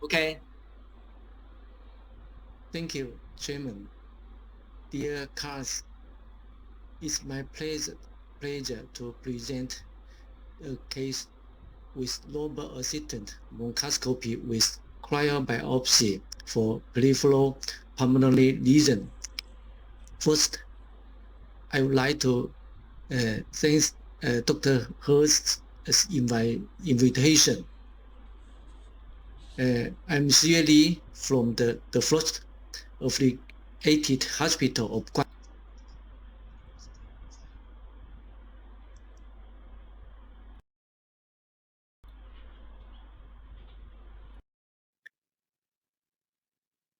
Okay. Thank you, Chairman. Dear colleagues, it's my pleasure to present a case with lobar assistant bronchoscopy with cryobiopsy for peripheral pulmonary lesion. First, I would like to thank Dr. Hurst's invitation. I'm really from the first affiliated hospital of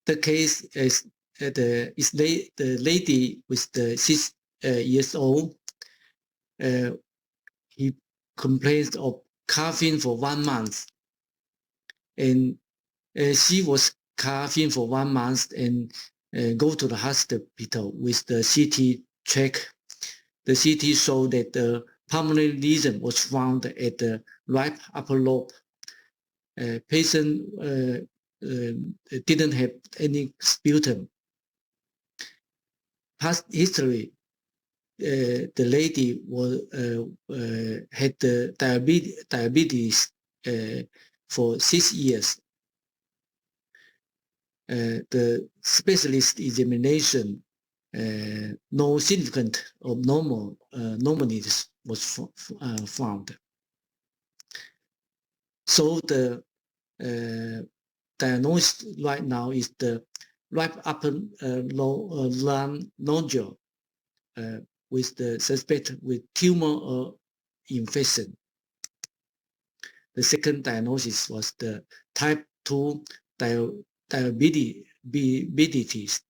the case is the lady with the 6 years old. He complains of coughing for 1 month, and she was coughing for 1 month and go to the hospital with the CT check. The CT showed that the pulmonary lesion was found at the right upper lobe. Patient didn't have any sputum. Past history, the lady had the diabetes for 6 years. The specialist examination, no significant abnormalities was found. So the diagnosis right now is the right upper lung nodule with the suspect with tumor or infection. The second diagnosis was the type 2 diabetes.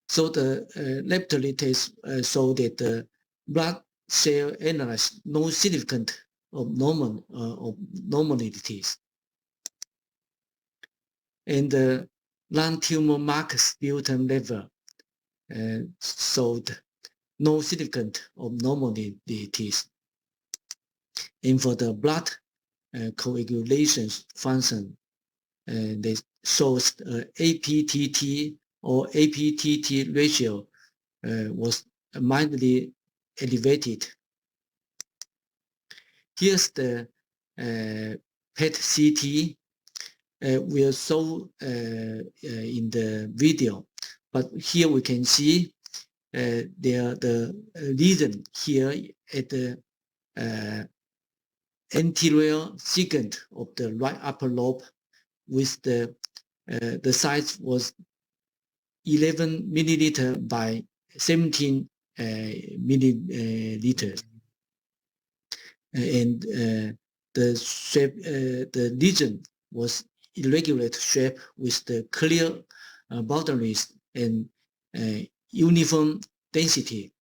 So the laboratory test showed that the blood cell analyzed no significant abnormalities. And the lung tumor marker sputum level showed no significant abnormalities. And for the blood coagulation function, they shows APTT or APTT ratio was mildly elevated. Here's the PET-CT. We'll show in the video, but here we can see the lesion here at the anterior segment of the right upper lobe, with the size was 11 milliliter by 17 milliliters, and the shape, the lesion was irregular shape with the clear boundaries and uniform density.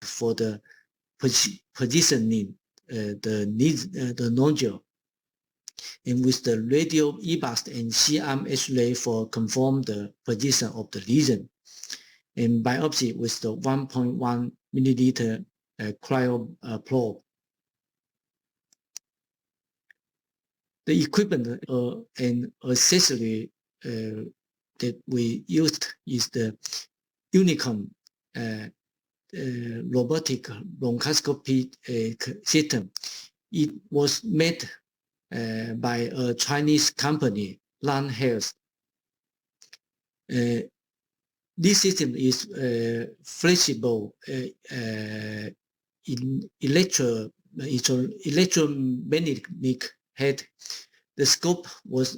For the positioning the nodule, and with the radial EBUS and C-arm X-ray for confirm the position of the lesion, and biopsy with the 1.1 milliliter cryo probe. The equipment and accessory that we used is the Unicom robotic bronchoscopy system. It was made by a Chinese company, Lan Health. This system is flexible in electromagnetic head. The scope was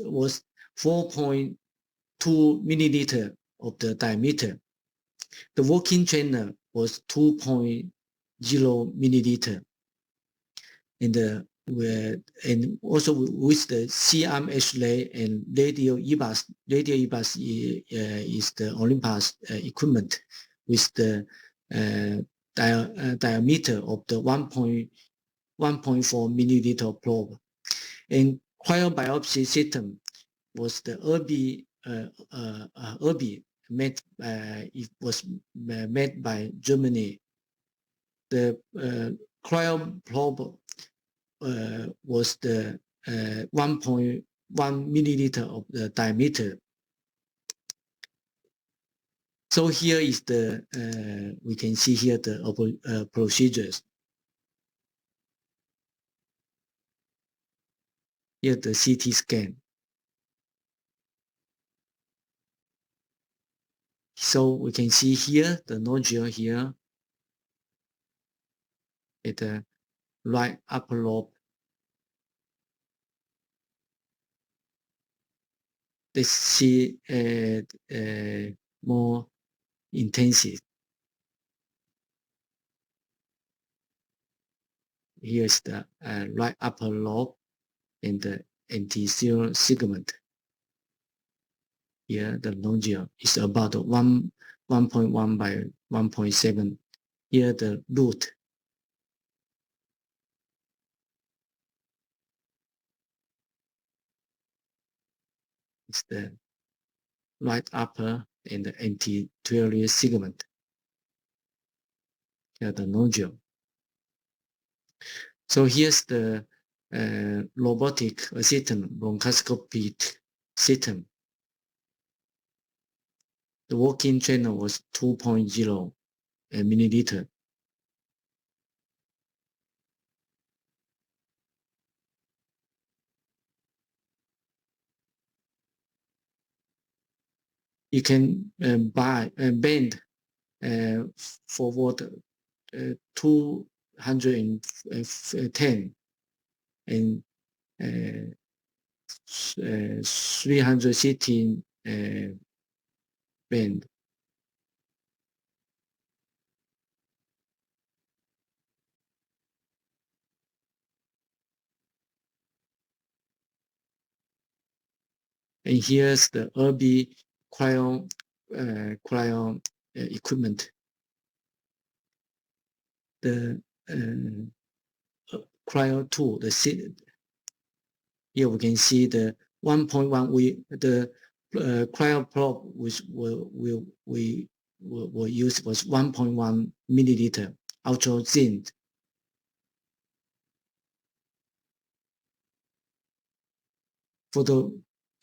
4.2 milliliter of the diameter. The working channel was 2.0 milliliter. And also with the CMH ray and radio EBUS. Radio EBUS is the Olympus equipment with the diameter of the 1.4 milliliter probe. And cryobiopsy system was the Urbi made. It was made by Germany. The cryo probe was the 1.1 milliliter of the diameter. So here is the, we can see here the procedures. Here the CT scan. So we can see here the nodule here at the right upper lobe. Let's see more intensive. Here's the right upper lobe and the anterior segment. Here the nodule is about 1.1 by 1.7. Here the root. Is the right upper and the anterior segment. Here the nodule. So here's the robotic assistant bronchoscopy system. The working channel was 2.0 milliliter. You can bend forward 210 and 316 bend. And here's the Urbi cryo equipment. The cryo tool, here we can see the 1.1. The cryo probe which we use was 1.1 milliliter ultra thin.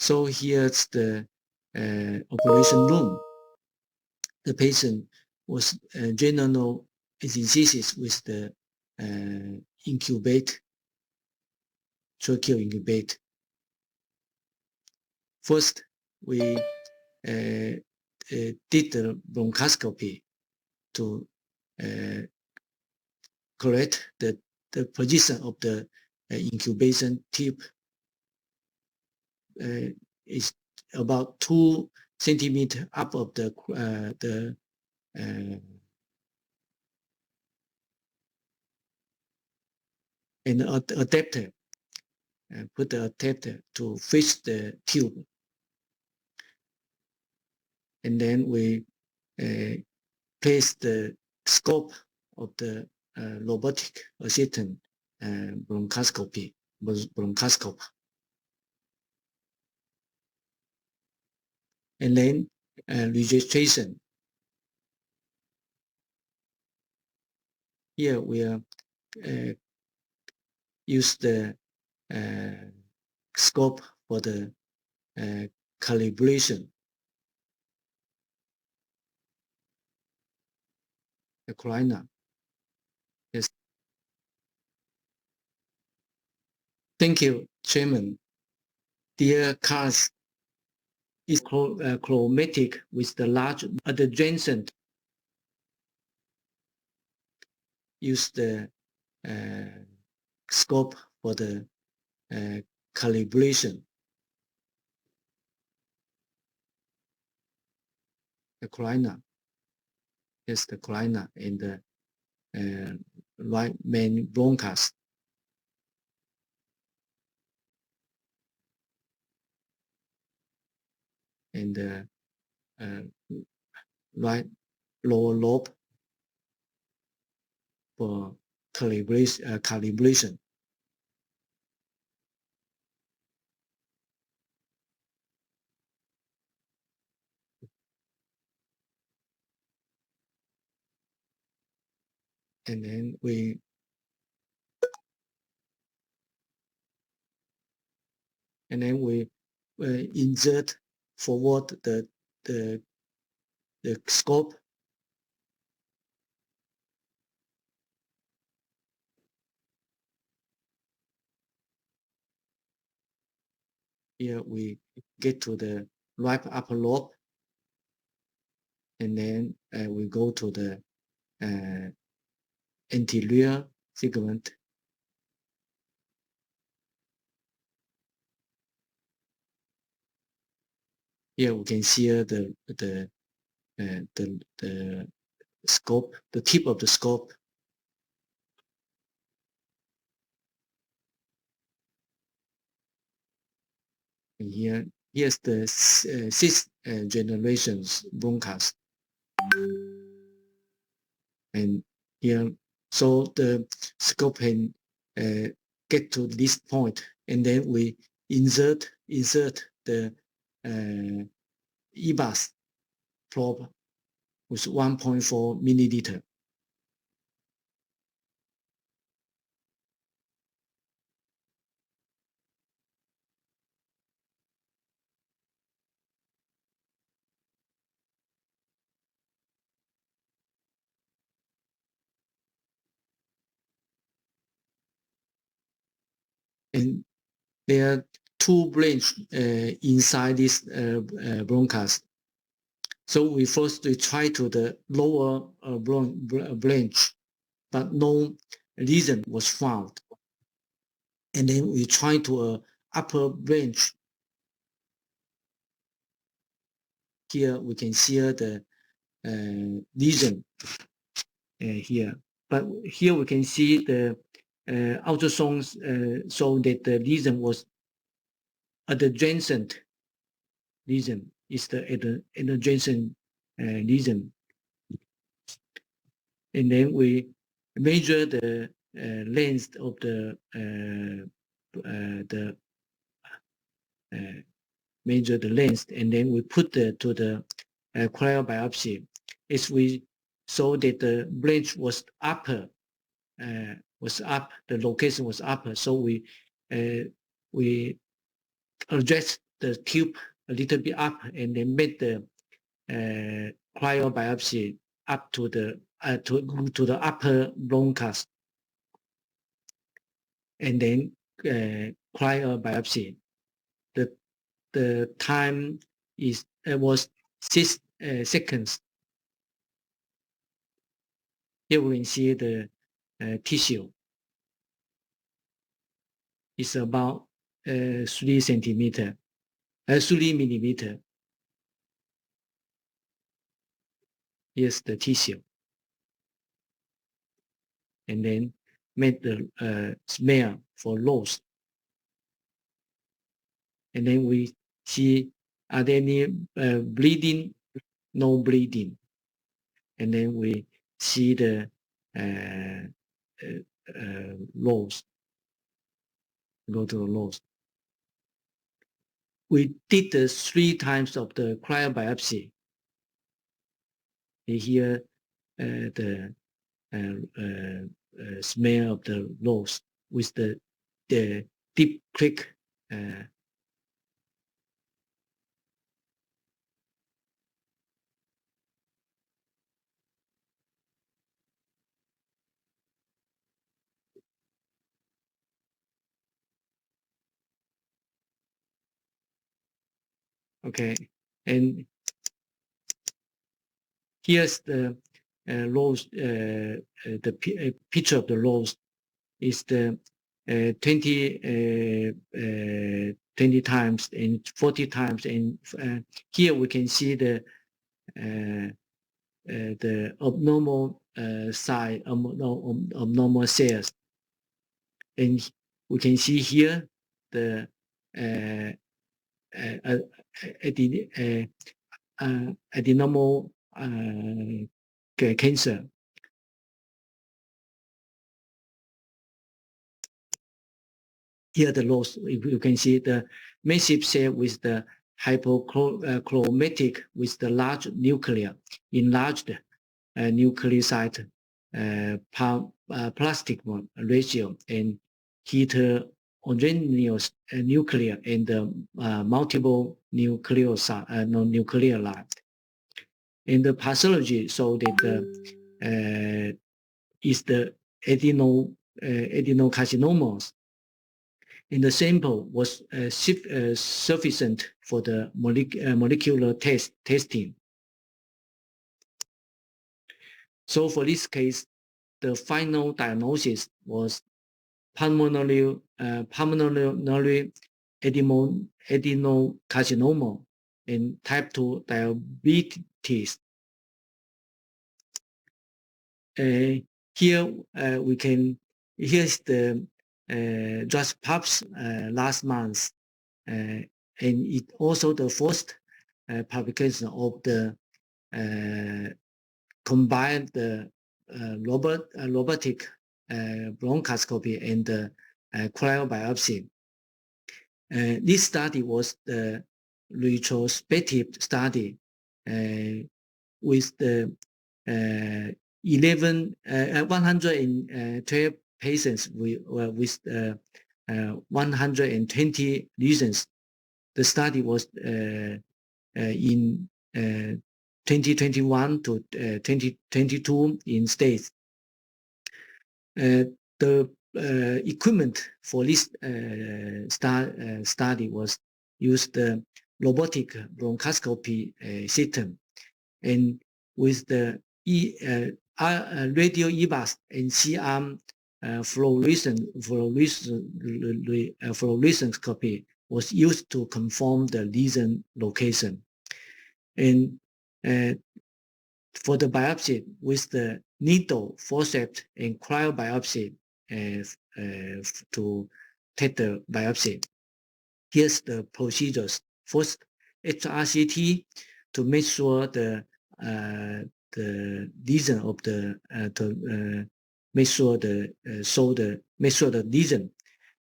So here's the operation room. The patient was general anesthesis with the incubate, tracheal incubate. First, we did the bronchoscopy to correct the position of the incubation tube. Is about 2 centimeters up of the and adapter. Put the adapter to fix the tube, and then we place the scope of the robotic assistant bronchoscopy. And then registration. Here we are use the scope for the calibration. Carolina. Yes. Thank you, Chairman. Their cars is chromatic with the large adjacent. Use the scope for the calibration. The Carolina. Yes, the Carolina and the right main bronchus. And the right lower lobe for calibration. And then we insert forward the scope. Here we get to the right upper lobe, and then we go to the anterior segment. Here we can see the scope, the tip of the scope. And here's the sixth generations bronchus. And here, so the scope can get to this point, and then we insert the EBUS probe with 1.4 milliliter. And there are two branches inside this bronchus. So we first try to the lower branch, but no lesion was found. And then we try to upper branch. Here we can see the lesion here. But here we can see the ultrasound so that the lesion was adjacent lesion, is the adjacent lesion. And then we measure the length of the measure the length, and then we put to the cryobiopsy. As we saw that the branch was upper, the location was upper, so we adjust the tube a little bit up, and then made the cryobiopsy up to the upper bronchus, and then cryobiopsy. The time was 6 seconds. Here we can see the tissue is about 3 centimeter, 3 millimeter. Here's the tissue. And then made the smear for loss. And then we see, are there any bleeding? No bleeding. And then we see the loss. Go to the loss. We did the 3 times of the cryobiopsy. Here, the smear of the loss with the deep click Okay, and here's the rows. The picture of the rows is the 20 times and 40 times, and here we can see the abnormal side, abnormal cells, and we can see here the adenoma cancer. Here the rows, you can see the massive cell with the hypochromatic with the large nuclear, enlarged nucleoside plastic ratio, and heterogeneous nuclear and multiple nuclear line. In the pathology, so that is the adenocarcinomas. And the sample was sufficient for the molecular testing. So for this case, the final diagnosis was pulmonary adenocarcinoma and type 2 diabetes. Here we can, here's the just published last month, and it also the first publication of the combined robotic bronchoscopy and cryobiopsy. This study was the retrospective study with the 112 patients with 120 lesions. The study was in 2021 to 2022 in states. The equipment for this study was used the robotic bronchoscopy system, and with the radio EBUS and C-arm fluorescence was used to confirm the lesion location. And for the biopsy with the needle, forceps, and cryobiopsy to take the biopsy. Here's the procedures. First, HRCT to make sure the lesion of the make sure the lesion,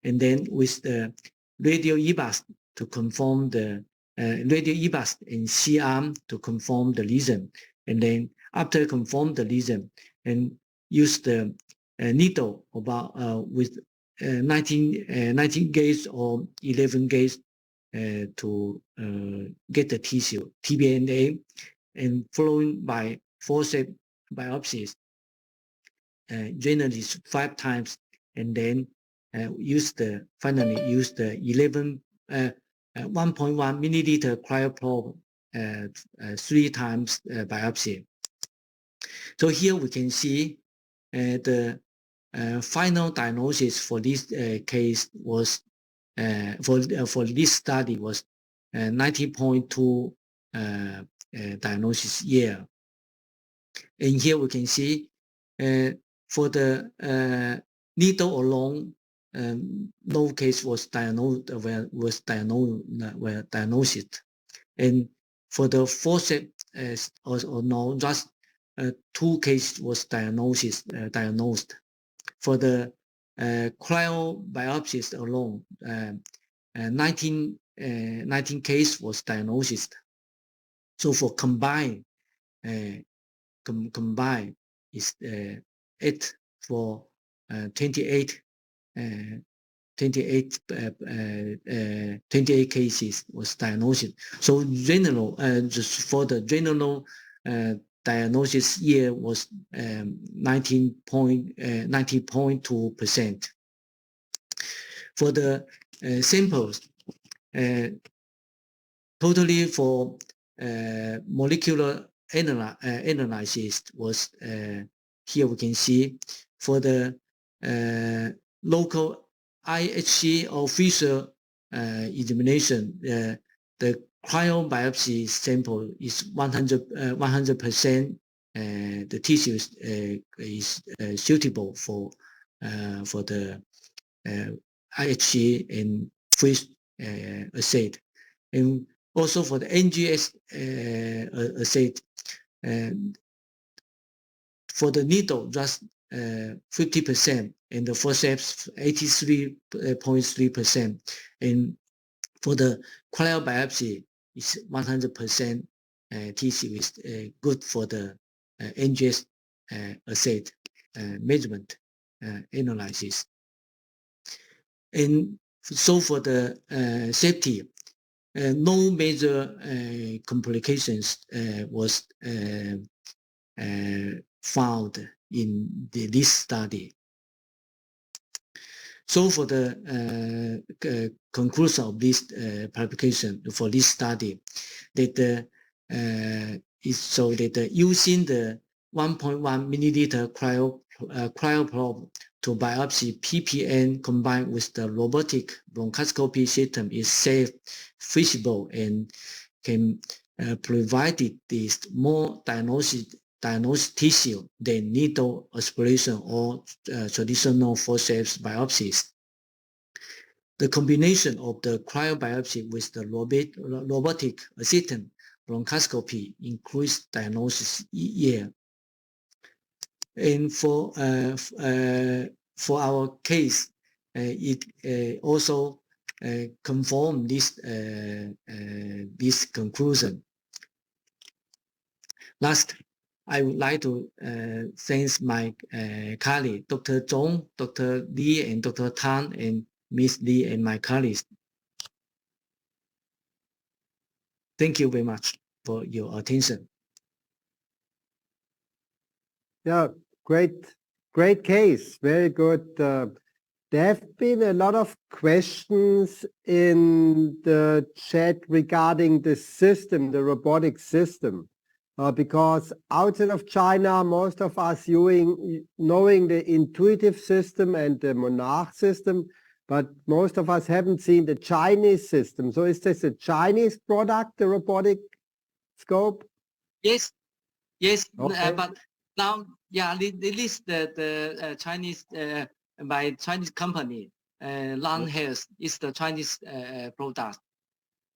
and then with the radio EBUS to confirm the radio EBUS and C-arm to confirm the lesion, and then after confirm the lesion, and use the needle about with 19 gauge or 11 gauge to get the tissue TBNA, and following by forceps biopsies, generally 5 times, and then finally use the 1.1 milliliter cryoprobe 3 times biopsy. So here we can see the final diagnosis for this case was for this study was 90.2 diagnosis year. And here we can see for the needle alone, no case was diagnosed and for the forceps or no, just 2 cases was diagnosed. For the cryobiopsies alone, 19 case was diagnosed. So for combined is 8 for 28 cases was diagnosed. So general, just for the general diagnosis year was 90.2%. For the samples, totally for molecular analysis was here we can see for the local IHC or Fisher examination, the cryobiopsy sample is 100%. The tissue is suitable for the IHC and fish assay, and also for the NGS assay. For the needle, just 50%, and the forceps 83.3%, and for the cryobiopsy, it's 100% tissue is good for the NGS assay measurement analysis. And so for the safety, no major complications was found in this study. So for the conclusion of this publication for this study, that is so that using the 1.1 milliliter cryoprobe to biopsy PPN combined with the robotic bronchoscopy system is safe, feasible, and can provide this more diagnostic tissue than needle aspiration or traditional forceps biopsies. The combination of the cryobiopsy with the robotic assisted bronchoscopy increased diagnosis yield. And for our case, it also confirmed this conclusion. Last, I would like to thank my colleague, Dr. Zhong, Dr. Li, and Dr. Tan, and Ms. Li, and my colleagues. Thank you very much for your attention. Yeah, great case, very good. There have been a lot of questions in the chat regarding the system, the robotic system. Because outside of China, most of us knowing the intuitive system and the Monarch system, but most of us haven't seen the Chinese system. So is this a Chinese product, the robotic scope? Yes, okay. But now, yeah, they list the Chinese by Chinese company. Lan Health is the Chinese product.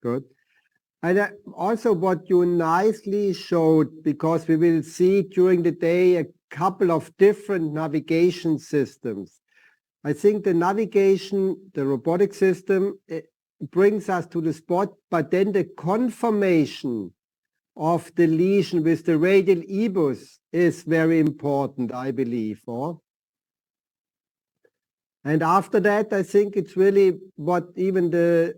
Good. And also what you nicely showed, because we will see during the day a couple of different navigation systems. I think the navigation, the robotic system, it brings us to the spot, but then the confirmation of the lesion with the radial EBUS is very important, I believe. And after that, I think it's really what even the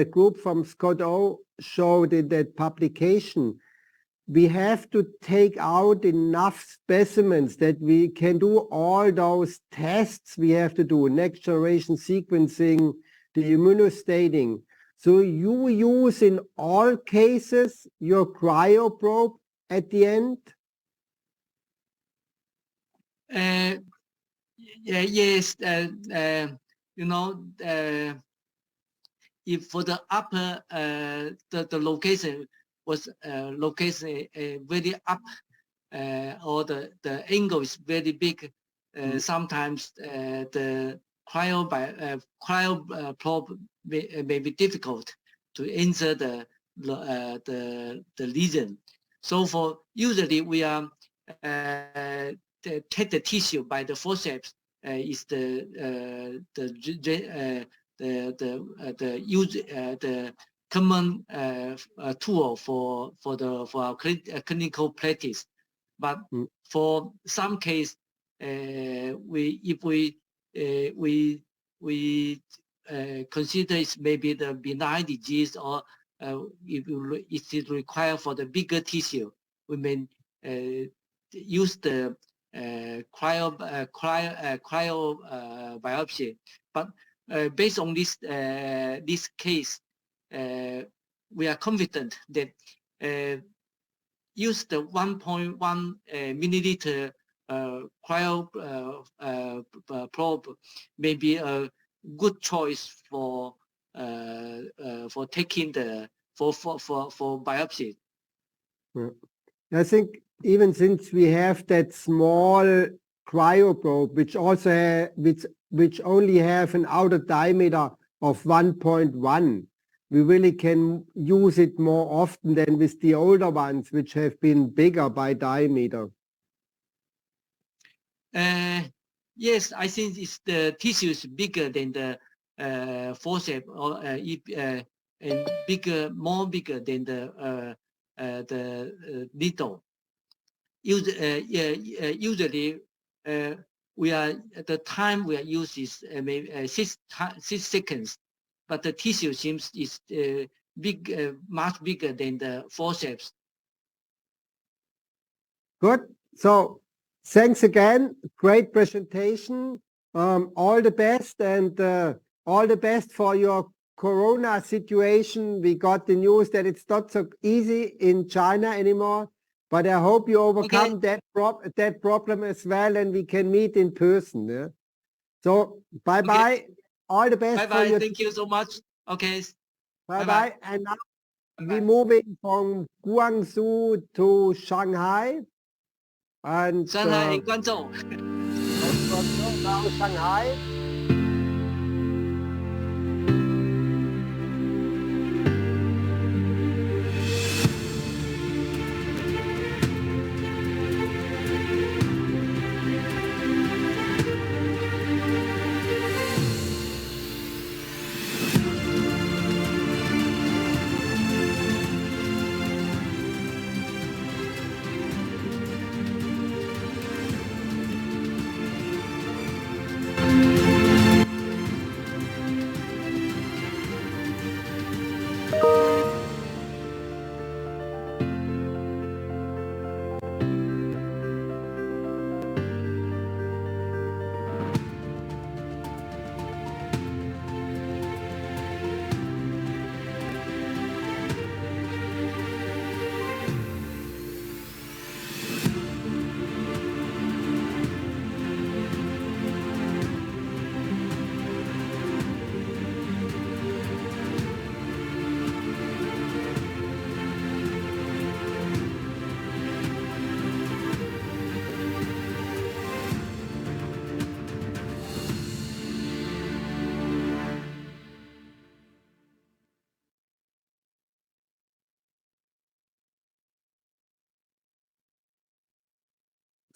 group from Scott O showed in that publication. We have to take out enough specimens that we can do all those tests we have to do, next generation sequencing, the immunostaining. So you use in all cases your cryoprobe at the end? Yes, you know, if for the upper, the location was location very up, or the angle is very big, sometimes the cryoprobe may be difficult to enter the lesion. So for usually we are take the tissue by the forceps is the common tool for our clinical practice. But for some case, if we consider it's maybe the benign disease, or if it is required for the bigger tissue, we may use the cryo biopsy. But based on this case, we are confident that use the 1.1 milliliter cryo probe may be a good choice for taking the for biopsy. I think even since we have that small cryoprobe, which also which only have an outer diameter of 1.1, we really can use it more often than with the older ones, which have been bigger by diameter. Yes, I think it's the tissue is bigger than the forceps, or and more bigger than the needle. Usually, we are the time we are used is maybe 6 seconds, but the tissue seems is much bigger than the forceps. Good. So thanks again. Great presentation. All the best, and all the best for your Corona situation. We got the news that it's not so easy in China anymore, but I hope you overcome that problem as well, and we can meet in person. Yeah? So bye-bye. Okay. All the best for Bye-bye. your Thank you so much. Okay. bye-bye. And now we're moving from Guangzhou to Shanghai. And 上海and Guangzhou. now Shanghai.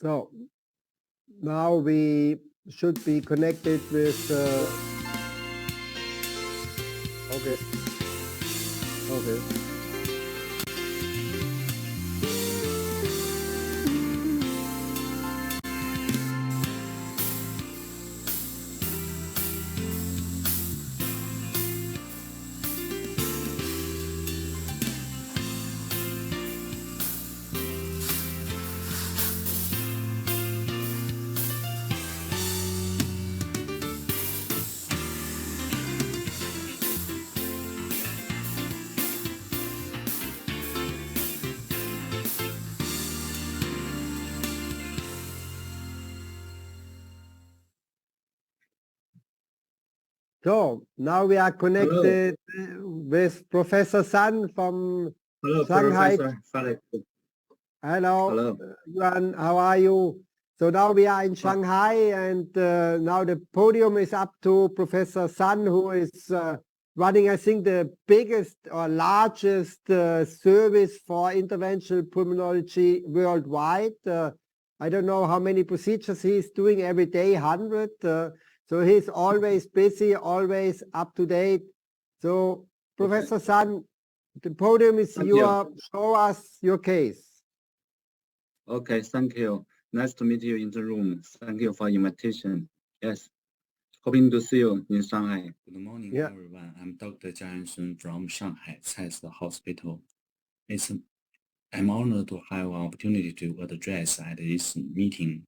So now we should be connected with. Okay. Okay. So now we are connected with Professor Sun from Shanghai. Professor Felix. Hello, Hello. Yuan, how are you? So now we are in Shanghai, and now the podium is up to Professor Sun, who is running, I think, the biggest or largest service for interventional pulmonology worldwide. I don't know how many procedures he's doing every day, 100. So he's always busy, always up to date. So Professor Sun, the podium is yours. Show us your case. Okay, thank you. Nice to meet you in the room. Thank you for invitation. Yes, hoping to see you in Shanghai. Good morning, everyone. I'm Dr. Jian Shun from Shanghai Caist Hospital. I'm honored to have an opportunity to address at this meeting.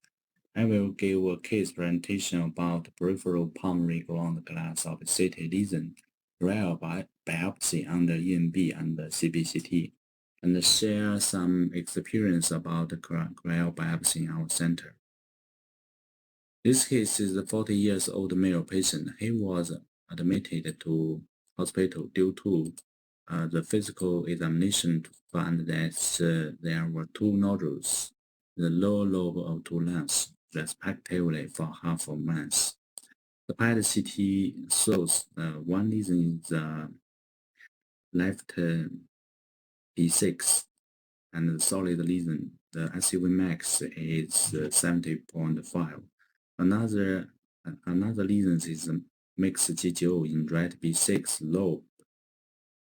I will give a case presentation about peripheral pulmonary ground glass of CT lesion biopsy under EMB and CBCT, and share some experience about cryobiopsy in our center. This case is a 40 years old male patient. He was admitted to hospital due to the physical examination to find that there were 2 nodules, the lower lobe of 2 lungs, respectively for half a month. The PET-CT shows one lesion is left B6 and the solid lesion, the SUV max is 70.5. Another lesion is mixed GGO in right B6 lobe,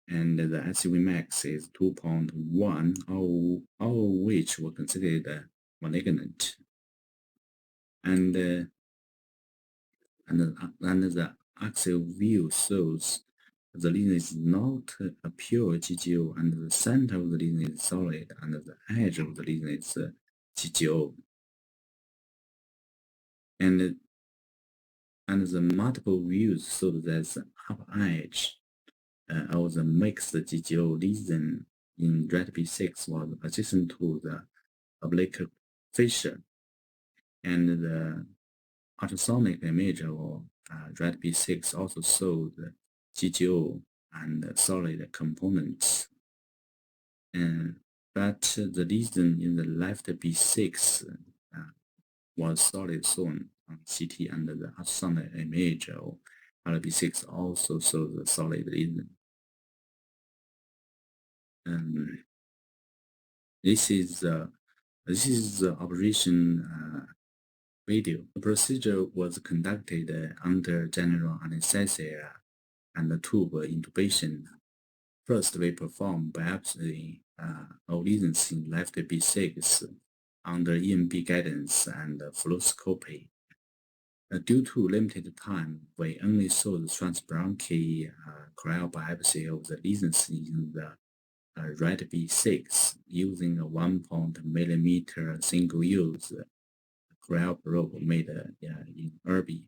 and the SUV max is 2.1, all of which were considered malignant. And the axial view shows the lesion is not a pure GGO, and the center of the lesion is solid, and the edge of the lesion is GGO. And the multiple views show that the upper edge of the mixed GGO lesion in red B6 was adjacent to the oblique fissure, and the ultrasonic image of red B6 also showed GGO and solid components. But the lesion in the left B6 was solid shown on CT, and the ultrasonic image of B6 also shows the solid lesion. This is the operation video. The procedure was conducted under general anesthesia and tube intubation. First, we perform biopsy of lesions in left B6 under EMB guidance and fluoroscopy. Due to limited time, we only saw the transbronchial cryobiopsy of the lesions in the right B6 using a 1.0mm single-use cryoprobe made in Irby.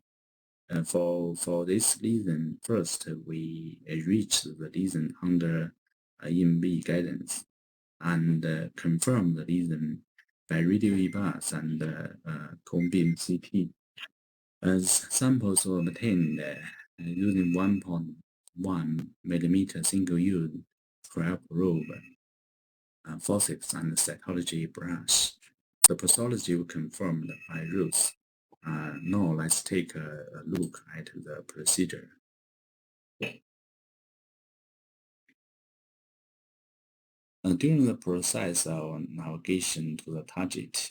For this lesion, first we reached the lesion under EMB guidance and confirmed the lesion by radio EBUS and cone beam CT. As samples were obtained using 1.1mm single-use cryoprobe, forceps and cytology brush. The pathology was confirmed by Ruth. Now let's take a look at the procedure. During the process of navigation to the target,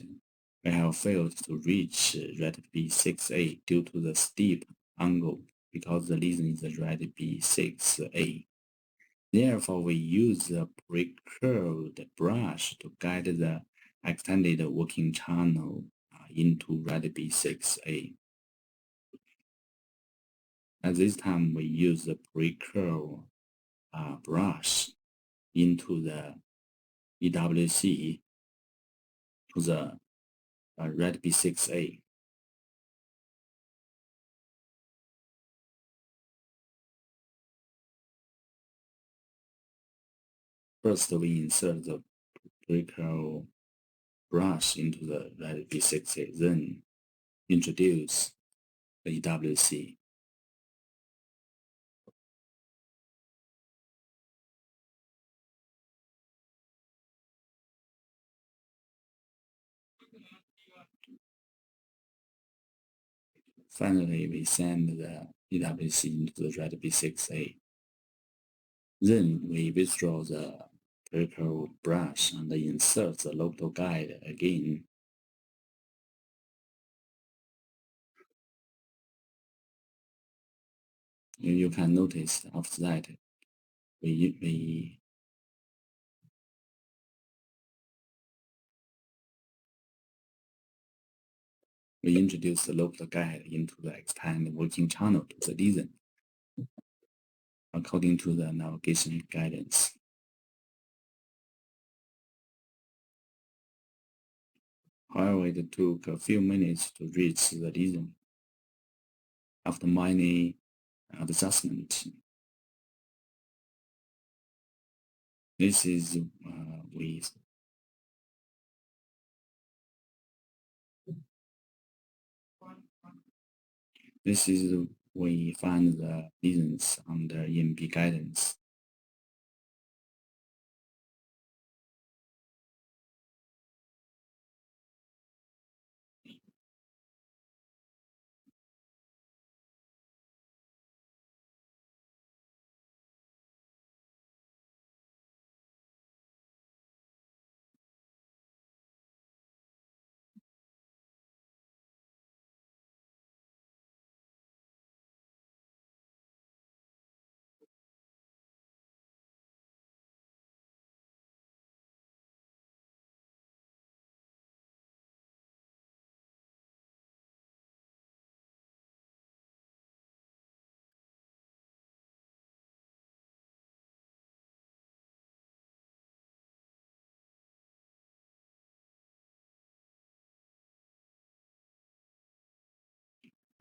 we have failed to reach red B6A due to the steep angle because the lesion is red B6A. Therefore, we use a pre-curved brush to guide the extended working channel into red B6A. At this time, we use the pre-curve brush into the EWC to the red B6A. First, we insert the pre-curve brush into the red B6A, then introduce the EWC. Finally, we send the EWC into the red B6A. Then we withdraw the pre-curve brush and insert the local guide again. You can notice after that we introduce the local guide into the expanded working channel to the lesion according to the navigation guidance. However, it took a few minutes to reach the lesion. After many adjustments, This is we find the reasons under EMB guidance.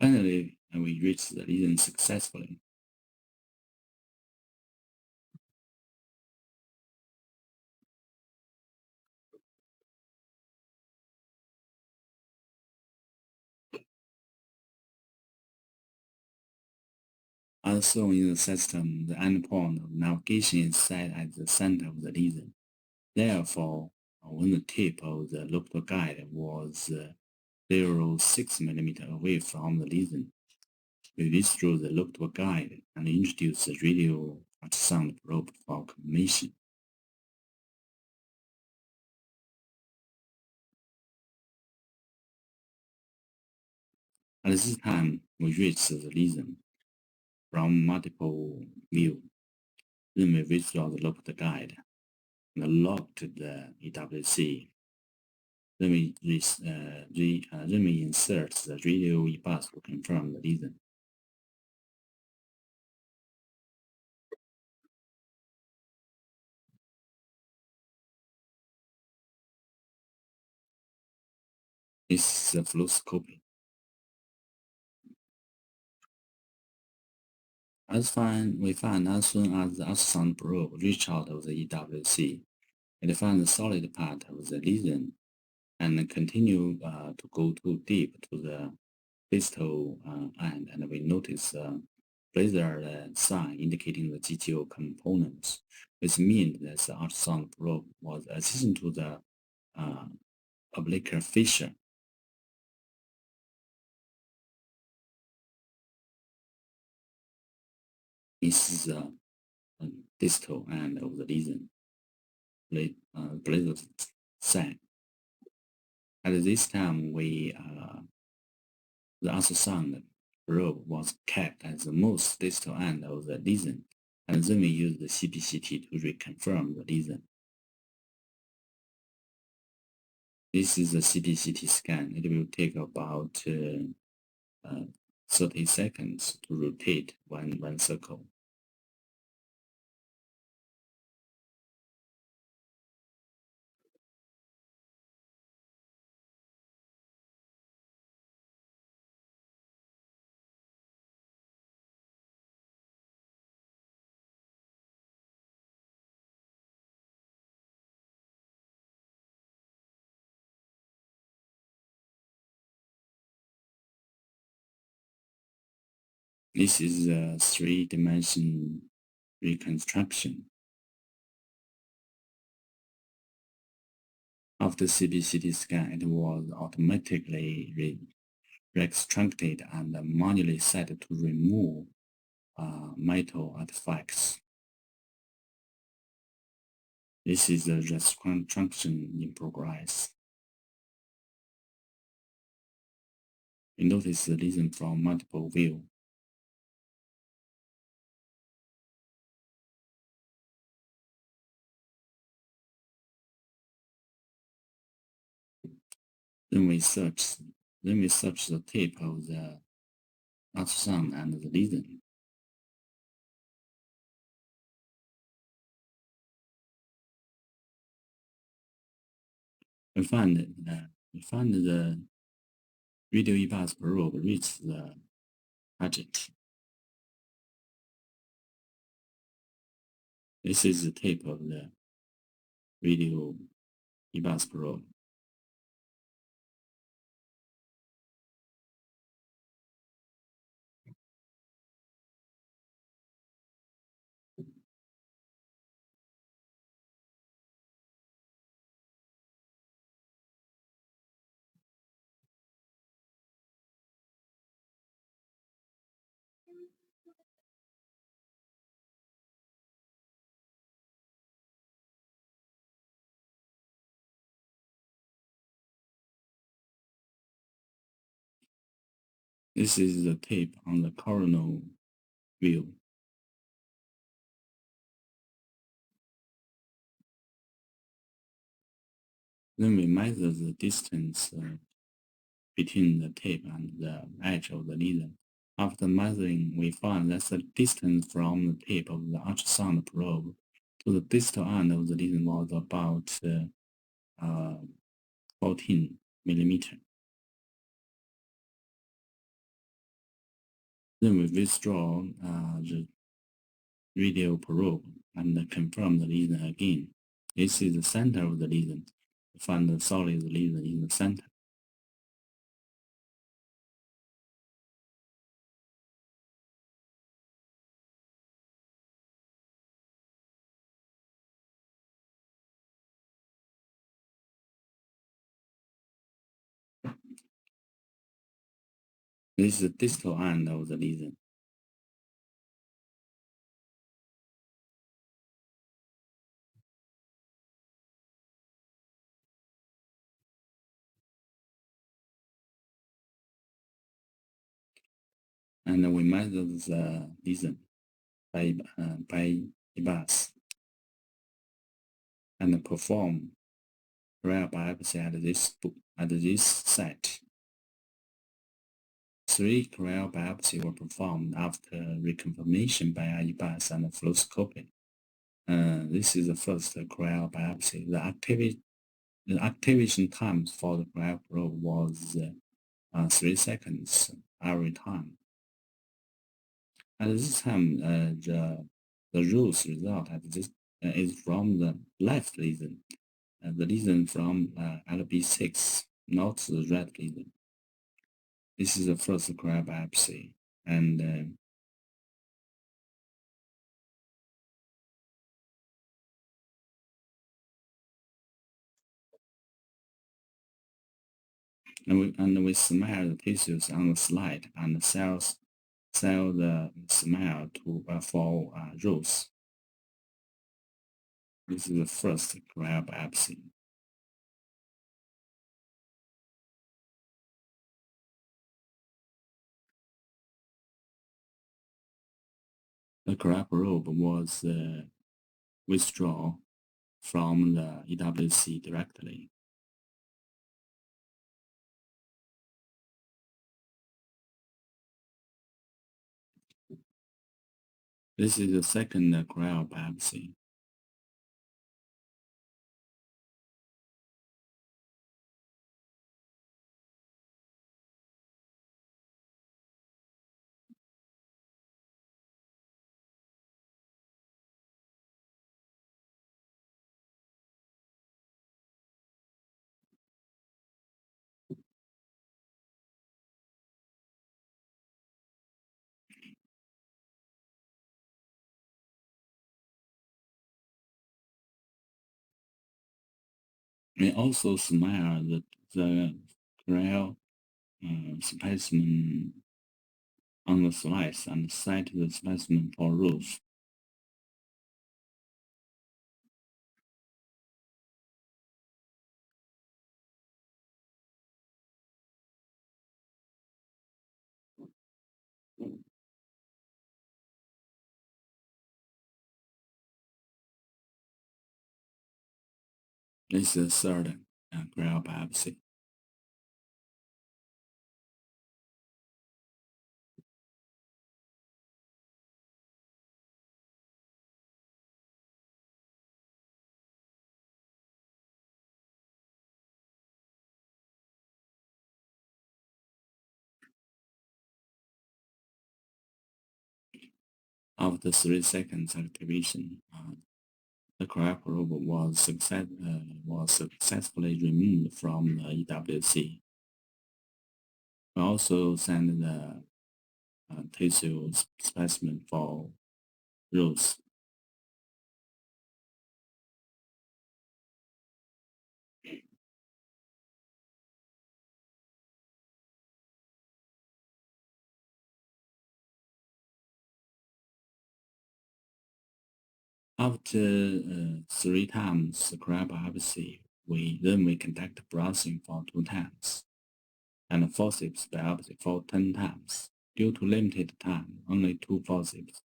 Finally, we reached the reason successfully. As shown in the system, the endpoint of navigation is set at the center of the lesion. Therefore, when the tip of the local guide was 0.6 mm away from the lesion, we withdrew the local guide and introduced the radio ultrasound probe for confirmation. At this time, we reached the lesion from multiple views. Then we withdraw the local guide and locked the EWC. Then we insert the radio e-bus to confirm the lesion. This is the fluoroscopy. We find as soon as the ultrasound probe reaches out of the EWC, it finds the solid part of the lesion and continue to go too deep to the distal end, and we notice a laser sign indicating the GTO components, which means that the ultrasound probe was adjacent to the oblique fissure. This is the distal end of the lesion, laser sign. At this time, the ultrasound probe was kept at the most distal end of the lesion, and then we used the CBCT to reconfirm the lesion. This is a CBCT scan. It will take about 30 seconds to rotate one circle. This is a three-dimension reconstruction. After CBCT scan, it was automatically reconstructed and manually set to remove metal artifacts. This is a reconstruction in progress. We notice the lesion from multiple views. Then we search the tip of the ultrasound and the lesion. We find the radio e-bus probe reach the target. This is the tip of the video EBUS probe. This is the tape on the coronal view. Then we measure the distance between the tape and the edge of the lesion. After measuring, we found that the distance from the tip of the ultrasound probe to the distal end of the lesion was about 14 millimeter. Then we withdraw the radio probe and confirm the lesion again. This is the center of the lesion. We find the solid lesion in the center. This is the distal end of the lesion. And we measure the lesion by EBUS and perform rare biopsy at this site. 3 cryo biopsies were performed after reconfirmation by EBUS and fluoroscopy. This is the first cryo biopsy. The activation time for the cryo probe was 3 seconds every time. At this time, the Rose result at this is from the left lesion, the lesion from LB6, not the right lesion. This is the first cryo biopsy, and we smear the tissues on the slide and sell the smear to for Rose. This is the first cryo biopsy. The cryo probe was withdrawn from the EWC directly. This is the second cryo biopsy. We also smear the cryo specimen on the slice and set the specimen for Rose. This is the third cryo biopsy. After 3 seconds activation, the cryo probe was successfully removed from the EWC. We also sent the tissue specimen for Rose. After 3 times the cryo biopsy, we conduct brushing for 2 times, and forceps biopsy for 10 times. Due to limited time, only 2 forceps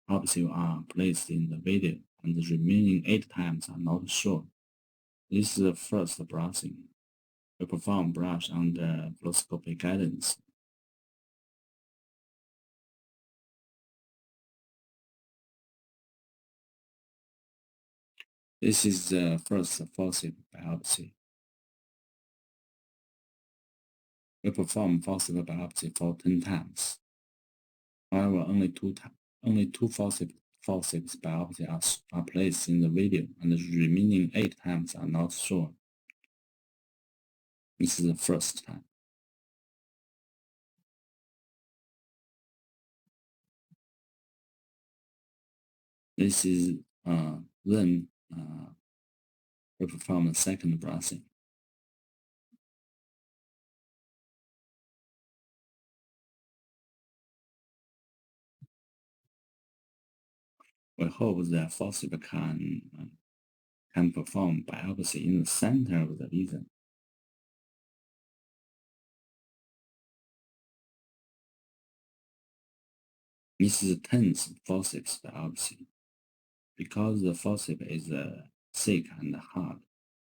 biopsy are placed in the video, and the remaining 8 times are not shown. This is the first brushing. We perform brush under fluoroscopy guidance. This is the first forceps biopsy. We perform forceps biopsy for 10 times. However, only two forceps biopsies are placed in the video, and the remaining 8 times are not shown. This is the first time. This is then we perform the second brushing. We hope that forceps can perform biopsy in the center of the lesion. This is the 10th forceps biopsy. Because the forceps is thick and hard,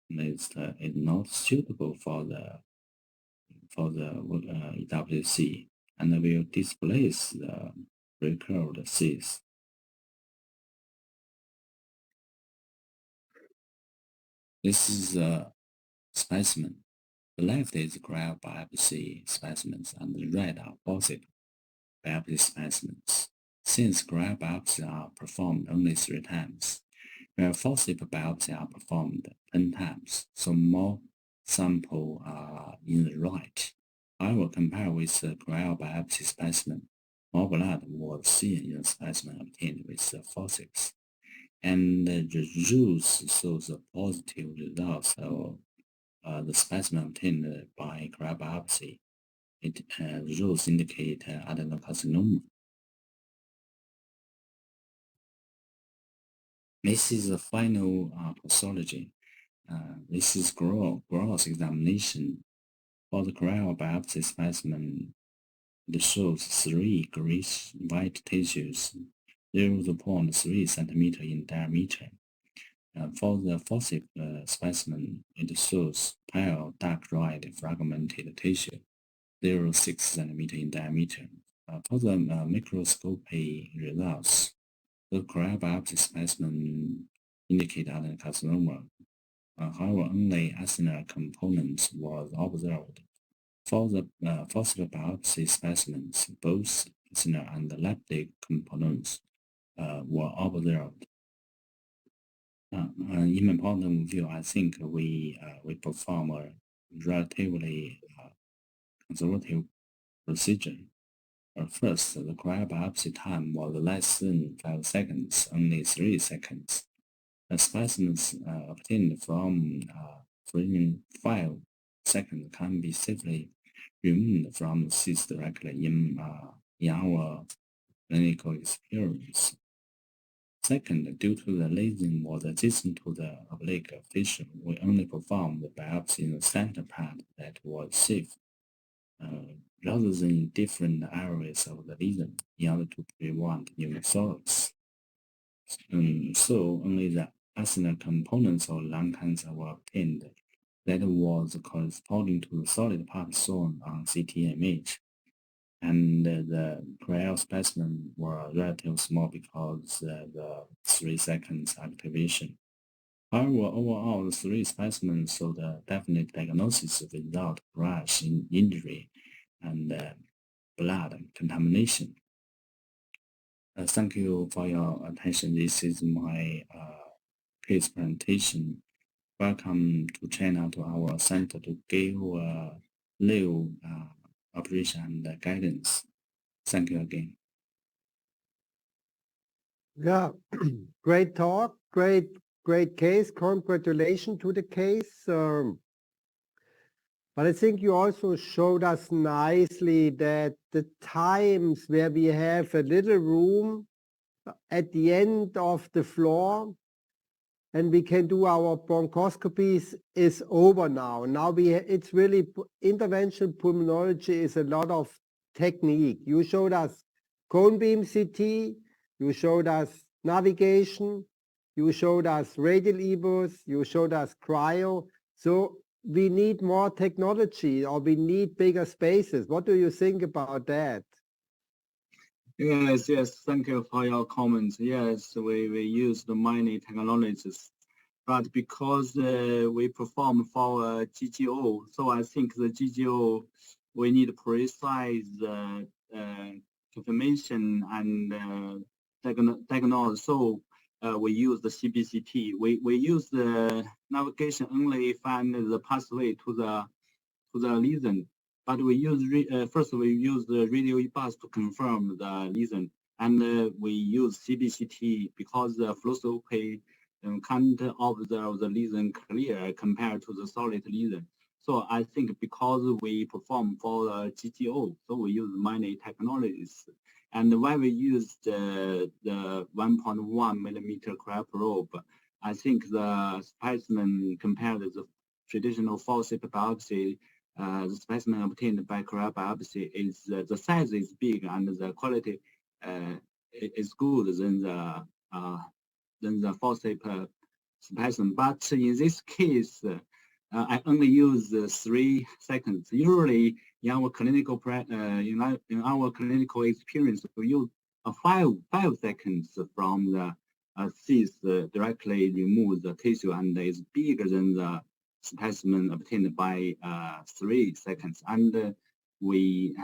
it's not suitable for the EWC, and will displace the recurved cyst. This is a specimen. The left is cryo biopsy specimens, and the right are forceps biopsy specimens. Since cryo biopsies are performed only 3 times, where forceps biopsies are performed 10 times, so more samples are in the right. However, compared with the cryo biopsy specimen, more blood was seen in the specimen obtained with the forceps, and the results shows the positive results of the specimen obtained by cryo biopsy. Results indicate adenocarcinoma. This is the final pathology. This is gross examination. For the cryo biopsy specimen, it shows 3 greenish white tissues, 0.3 cm in diameter. For the forceps specimen, it shows pale dark red fragmented tissue, 0.6 cm in diameter. For the microscopy results, the cryo biopsy specimen indicate adenocarcinoma. However, only asthma components was observed. For the forceps biopsy specimens, both asthma and lipid components were observed. In my point of view, I think we perform a relatively conservative procedure. First, the cryo biopsy time was less than 5 seconds, only 3 seconds. The specimens obtained from within 5 seconds can be safely removed from the cyst directly in our clinical experience. Second, due to the lesion was adjacent to the oblique fissure, we only performed the biopsy in the center part that was safe, rather than in different areas of the lesion, in order to prevent pneumothorax. So only the asthma components of lung cancer were obtained. That was corresponding to the solid part shown on CT image. And the cryo specimen were relatively small because the 3 seconds activation. However, overall, the 3 specimens showed a definite diagnosis without crush injury and blood contamination. Thank you for your attention. This is my case presentation. Welcome to China to our center to give new operation and guidance. Thank you again. Yeah, great talk, great case. Congratulations to the case. But I think you also showed us nicely that the times where we have a little room at the end of the floor and we can do our bronchoscopies is over now. Now it's really interventional pulmonology is a lot of technique. You showed us cone beam CT, you showed us navigation, you showed us radial EBUS, you showed us cryo. So we need more technology or we need bigger spaces. What do you think about that? Yes, thank you for your comments. Yes, we use the many technologies, but because we perform for GGO, so I think the GGO, we need precise information and diagnose. So we use the CBCT. We use the navigation only find the pathway to the lesion. But we use first we use the radio EBUS to confirm the lesion, and we use CBCT because the fluoroscopy can't observe the lesion clear compared to the solid lesion. So I think because we perform for the GGO, so we use many technologies. And when we use the 1.1 millimeter cryoprobe, I think the specimen compared to the traditional forceps biopsy, the specimen obtained by cryobiopsy is the size is big and the quality is good than the forceps specimen. But in this case, I only use 3 seconds. Usually, in our clinical experience, we use 5 seconds from the cyst directly remove the tissue and is bigger than the specimen obtained by 3 seconds, and we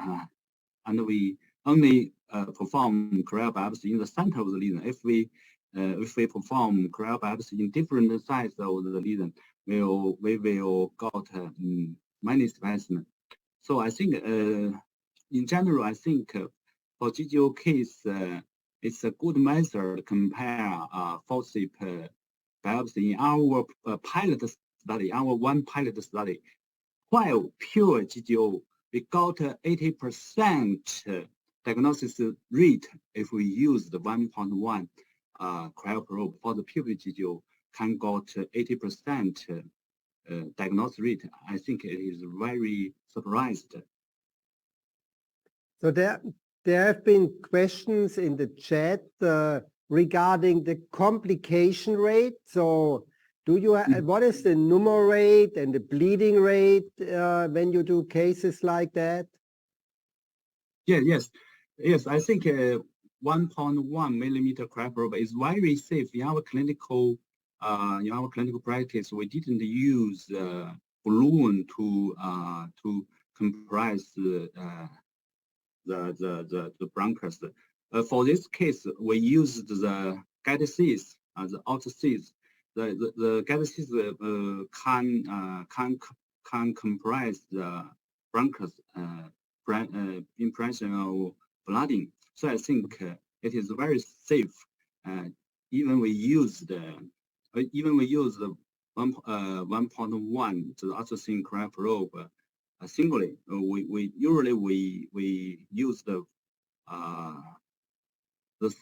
only perform cryobiopsy in the center of the lesion. If we perform cryobiopsy in different sites of the lesion, we will got many specimens. So I think in general, I think for GGO case, it's a good method to compare forceps biopsy. In our pilot study, our one pilot study, while pure GGO, we got 80% diagnosis rate if we use the 1.1 cryoprobe. For the pure GGO, can got 80% diagnosis rate. I think it is very surprised. So there have been questions in the chat regarding the complication rate. So do you what is the pneumo rate and the bleeding rate when you do cases like that? Yes. I think 1.1 millimeter cryoprobe is very safe in our clinical practice. We didn't use balloon to compress the bronchus. For this case, we used the gases as the outer seeds. The gases can compress the bronchus impression of blooding. So I think it is very safe. Even we use the 1.1 to the ultrasonic cryoprobe singly. We usually use the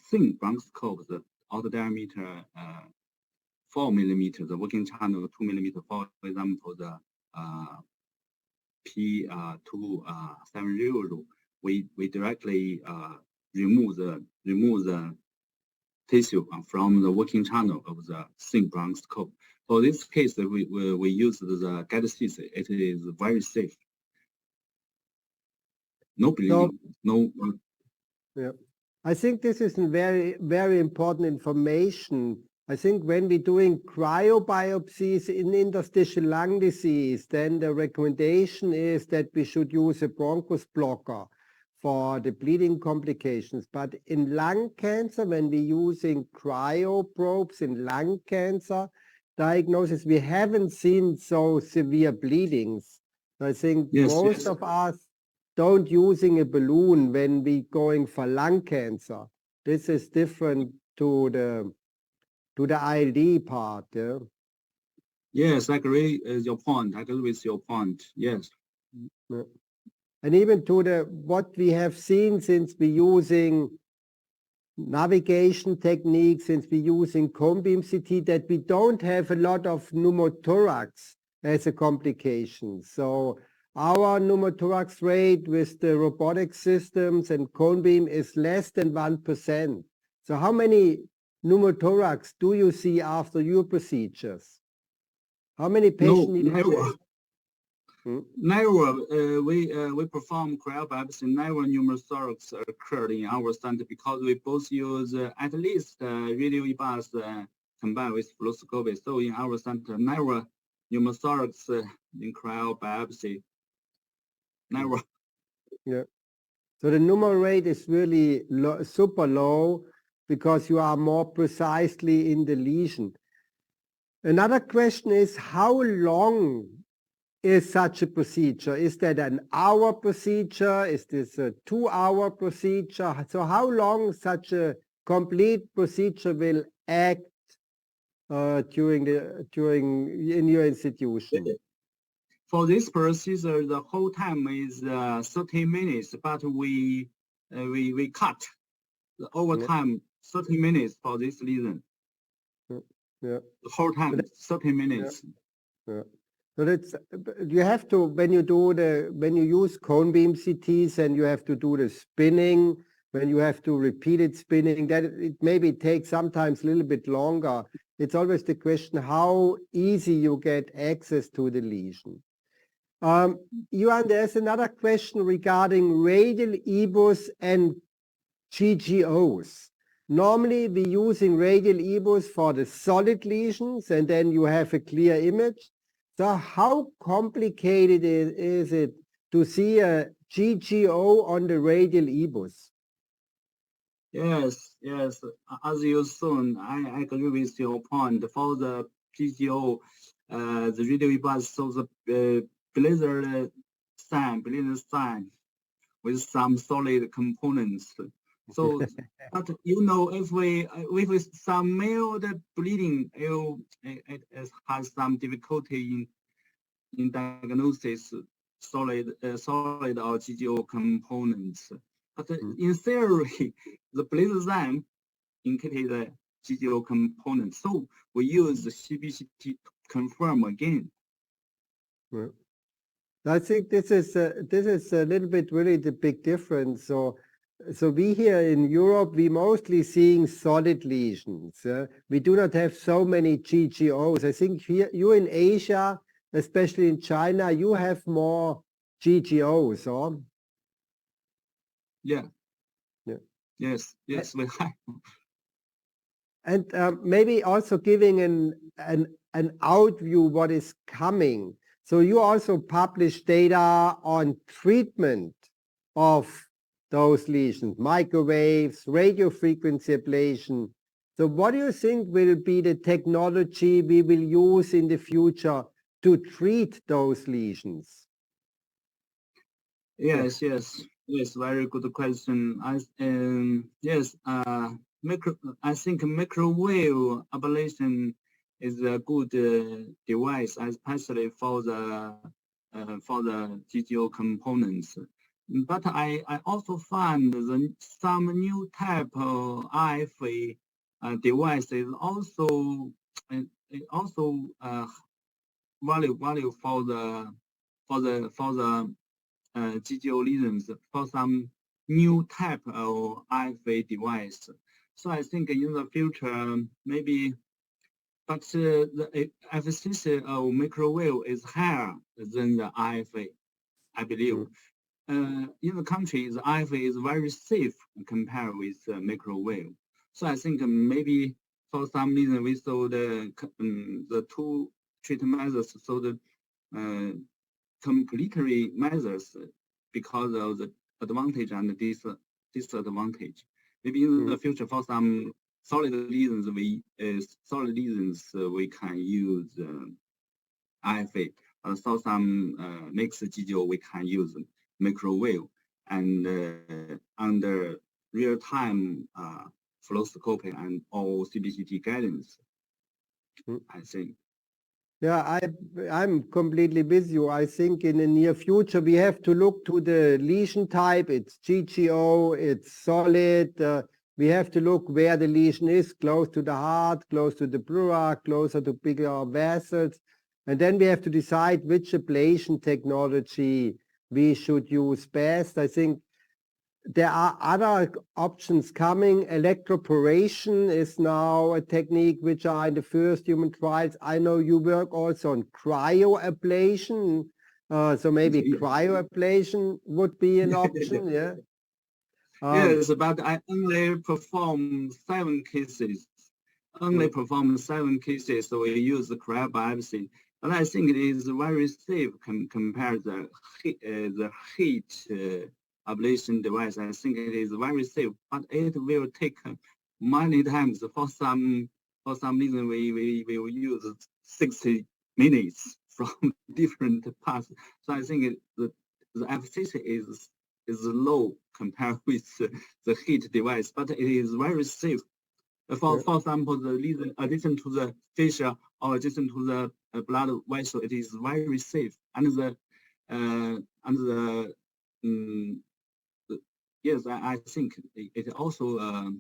thin bronchoscope, the outer diameter 4 millimeter, the working channel 2 millimeter. For example, the P270. We directly remove the tissue from the working channel of the thin bronchoscope. For this case, we use the gases. It is very safe. No bleeding. Yeah, I think this is very, very important information. I think when we're doing cryobiopsies in interstitial lung disease, then the recommendation is that we should use a bronchus blocker. for the bleeding complications. But in lung cancer, when we're using cryoprobes in lung cancer diagnosis, we haven't seen so severe bleedings. So I think most of us don't using a balloon when we going for lung cancer. This is different to the ILD part. Yeah? Yes, I agree with your point. I agree with your point. Yes. Yeah. And even to the what we have seen since we're using navigation techniques, since we're using cone beam CT, that we don't have a lot of pneumothorax as a complication. So our pneumothorax rate with the robotic systems and cone beam is less than 1%. So how many pneumothorax do you see after your procedures? How many patients No, need never. Hmm? Never. We perform cryobiopsy. Never pneumothorax occurred in our center because we both use at least radio EBUS combined with fluoroscopy. So in our center, never pneumothorax in cryobiopsy. Never. Yeah. So the pneumo rate is really low, super low because you are more precisely in the lesion. Another question is, how long is such a procedure? Is that an hour procedure? Is this a 2-hour procedure? So how long such a complete procedure will act during in your institution? For this procedure, the whole time is 30 minutes, but we cut the overtime 30 minutes for this reason. Yeah. The whole time 30 minutes. Yeah. So that's you have to when you use cone beam CTs and you have to do the spinning, when you have to repeat it spinning, that it maybe takes sometimes a little bit longer. It's always the question how easy you get access to the lesion. Johan, there's another question regarding radial EBUS and GGOs. Normally, we're using radial EBUS for the solid lesions, and then you have a clear image. So how complicated is it to see a GGO on the radial EBUS? Yes, yes. As you saw, I agree with your point. For the PGO, the radio EBUS shows the blizzard sign with some solid components. So, but you know, if we with some mild bleeding, it has some difficulty in diagnosis solid or GGO components. But in theory, the blizzard indicated the GGO component. So we use the CBCT to confirm again. Yeah. I think this is a little bit really the big difference. So we here in Europe, we mostly seeing solid lesions. We do not have so many GGOs. I think here you in Asia, especially in China, you have more GGOs, or? Yeah. Yeah. Yes, we have. And maybe also giving an outview what is coming. So you also publish data on treatment of those lesions, microwaves, radio frequency ablation. So what do you think will be the technology we will use in the future to treat those lesions? Yes, very good question. I think microwave ablation is a good device, especially for the GGO components. But I also find some new type of IFA device is also value for the GGO lesions for some new type of IFA device. So I think in the future, maybe, but the efficiency of microwave is higher than the IFA, I believe. In the country, the IFA is very safe compared with microwave. So I think maybe for some reason we saw the two treatment methods, so the complementary measures because of the advantage and disadvantage. Maybe in the future, for some solid lesions, we can use IFA. For some mixed GGO, we can use microwave and under real-time fluoroscopy and all CBCT guidance, I think. Yeah, I'm completely with you. I think in the near future, we have to look to the lesion type. It's GGO, it's solid. We have to look where the lesion is, close to the heart, close to the pleura, closer to bigger vessels. And then we have to decide which ablation technology we should use best. I think there are other options coming. Electroporation is now a technique which are in the first human trials. I know you work also on cryoablation, so maybe cryoablation would be an option. Yeah. Yes, but I only perform 7 cases. Only perform 7 cases, so we use the cryobiopsy. But I think it is very safe compared to the heat ablation device. I think it is very safe, but it will take many times. For some reason, we will use 60 minutes from different parts. So I think the efficacy is low compared with the heat device, but it is very safe. For example, the lesion addition to the fissure or addition to the blood vessel, it is very safe. And yes, I think it also a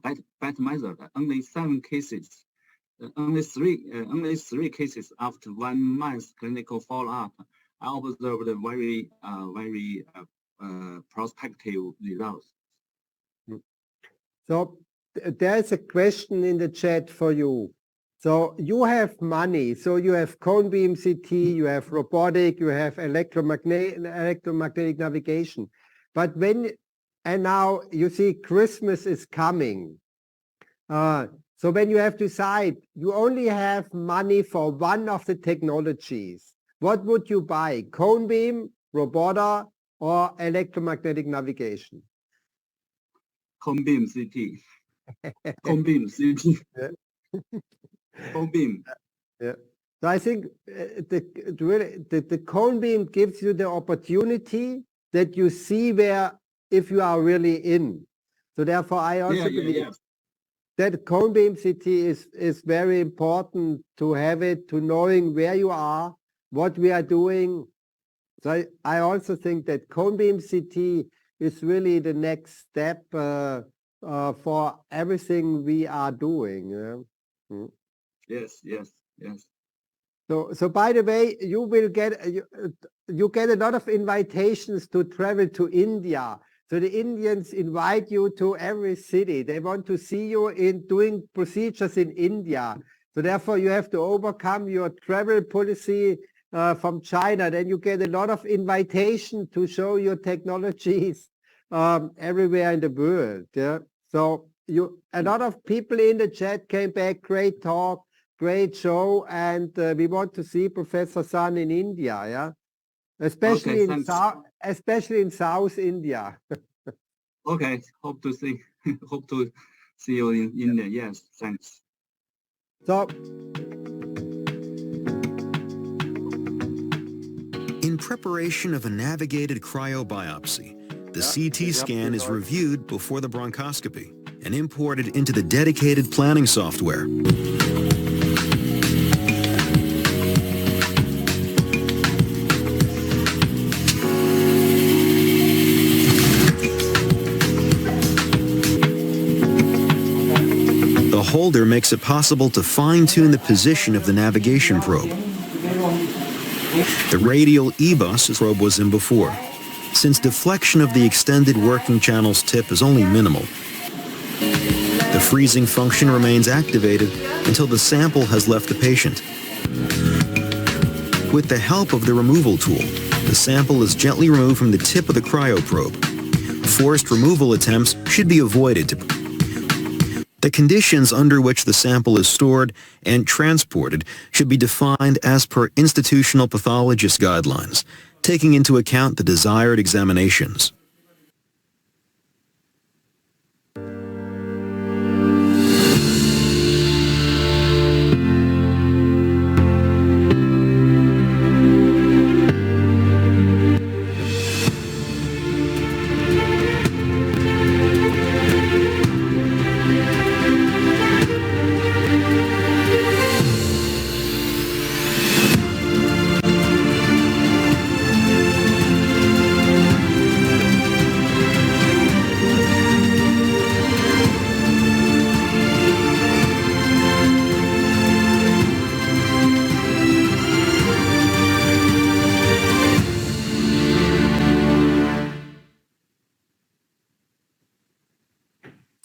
better method. Only 7 cases, only three cases after 1 month clinical follow-up. I observed a very prospective results. So there's a question in the chat for you. So you have money. So you have cone beam CT, you have robotic, you have electromagnetic navigation. But and now you see Christmas is coming. So when you have to decide, you only have money for one of the technologies. What would you buy? Cone beam, roboter, or electromagnetic navigation? Cone beam CT. Cone beam CT. Cone beam. Yeah. So I think the cone beam gives you the opportunity that you see where if you are really in. So therefore, I also believe that cone beam CT is very important to have it, to knowing where you are, what we are doing. So I also think that cone beam CT is really the next step for everything we are doing. Yeah? Yes. So by the way, you will get you get a lot of invitations to travel to India. So the Indians invite you to every city. They want to see you in doing procedures in India. So therefore, you have to overcome your travel policy from China. Then you get a lot of invitation to show your technologies everywhere in the world. Yeah. So a lot of people in the chat came back. Great talk, great show, and we want to see Professor Sun in India. Yeah. Especially in South India. Okay, hope to see you in India. Yes, thanks. So, in preparation of a navigated cryobiopsy, the CT scan is reviewed before the bronchoscopy and imported into the dedicated planning software. The holder makes it possible to fine-tune the position of the navigation probe. The radial E-bus probe was in before, since deflection of the extended working channel's tip is only minimal. The freezing function remains activated until the sample has left the patient. With the help of the removal tool, the sample is gently removed from the tip of the cryoprobe. Forced removal attempts should be avoided. The conditions under which the sample is stored and transported should be defined as per institutional pathologist guidelines, taking into account the desired examinations.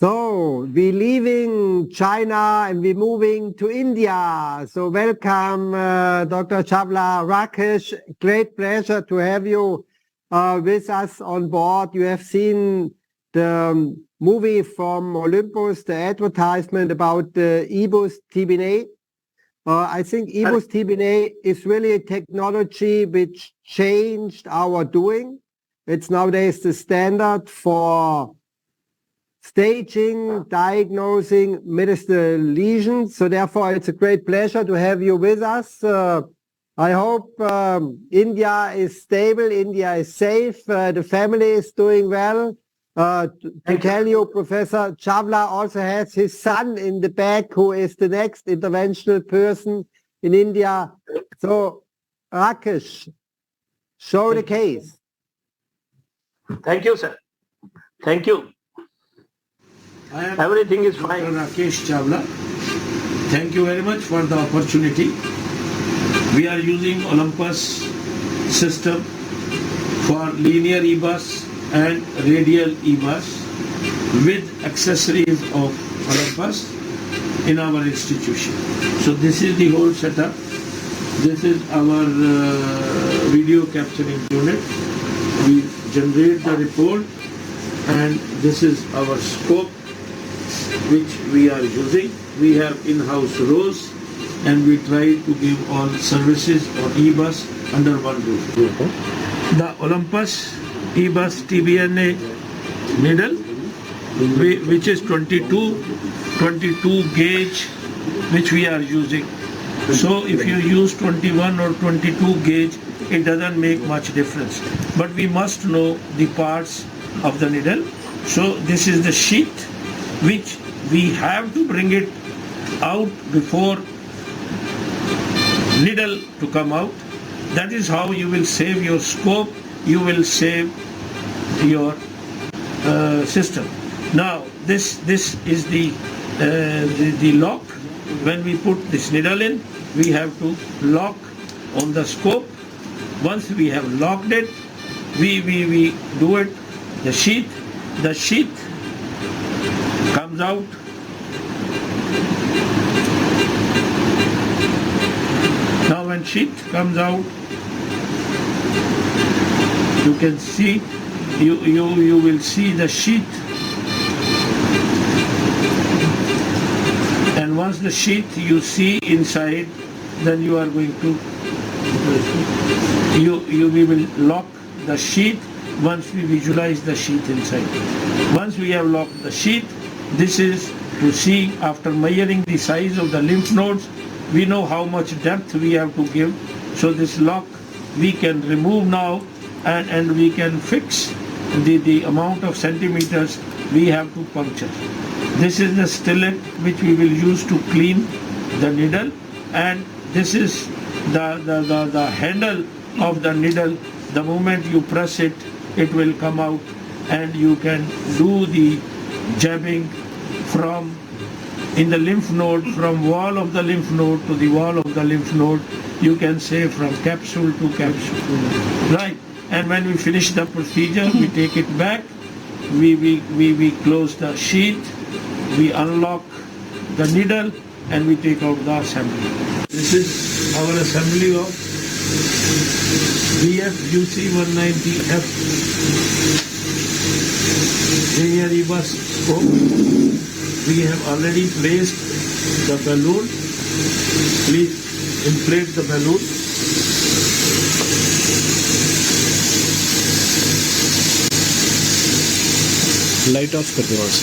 So we're leaving China and we're moving to India. So welcome, Dr. Chawla. Rakesh, great pleasure to have you with us on board. You have seen the movie from Olympus, the advertisement about the EBUS TBNA. I think EBUS TBNA is really a technology which changed our doing. It's nowadays the standard for staging, diagnosing mediastinal lesions. So therefore, it's a great pleasure to have you with us. I hope India is stable, India is safe, the family is doing well. To tell you, Professor Chawla also has his son in the back, who is the next interventional person in India. So, Rakesh, show the case. Thank you, sir. Thank you. Everything is fine. Dr. Rakesh Chawla. Thank you very much for the opportunity. We are using Olympus system for linear EBUS and radial EBUS with accessories of Olympus in our institution. So this is the whole setup. This is our video capturing unit. We generate the report, and this is our scope which we are using. We have in-house rows, and we try to give all services on EBUS under one roof. The Olympus EBUS TBNA needle, which is 22 gauge, which we are using. So if you use 21 or 22 gauge, it doesn't make much difference. But we must know the parts of the needle. So this is the sheath, which we have to bring it out before needle to come out. That is how you will save your scope, you will save your system. Now this is the lock. When we put this needle in, we have to lock on the scope. Once we have locked it, we do it, the sheath comes out. Now when sheath comes out, you can see, you will see the sheath, and once the sheath you see inside, then you are going to, we will lock the sheath once we visualize the sheath inside. Once we have locked the sheath, this is to see, after measuring the size of the lymph nodes, we know how much depth we have to give. So this lock we can remove now, and we can fix the amount of centimeters we have to puncture. This is the stillet which we will use to clean the needle, and this is the handle of the needle. The moment you press it, it will come out, and you can do the jabbing from in the lymph node, from wall of the lymph node to the wall of the lymph node. You can say from capsule to capsule, right? And when we finish the procedure, we take it back, we close the sheath, we unlock the needle, and we take out the assembly. This is our assembly of BF-UC190F linear EBUS scope. We have already placed the balloon. Please inflate the balloon. Light of कर दो वहाँ से.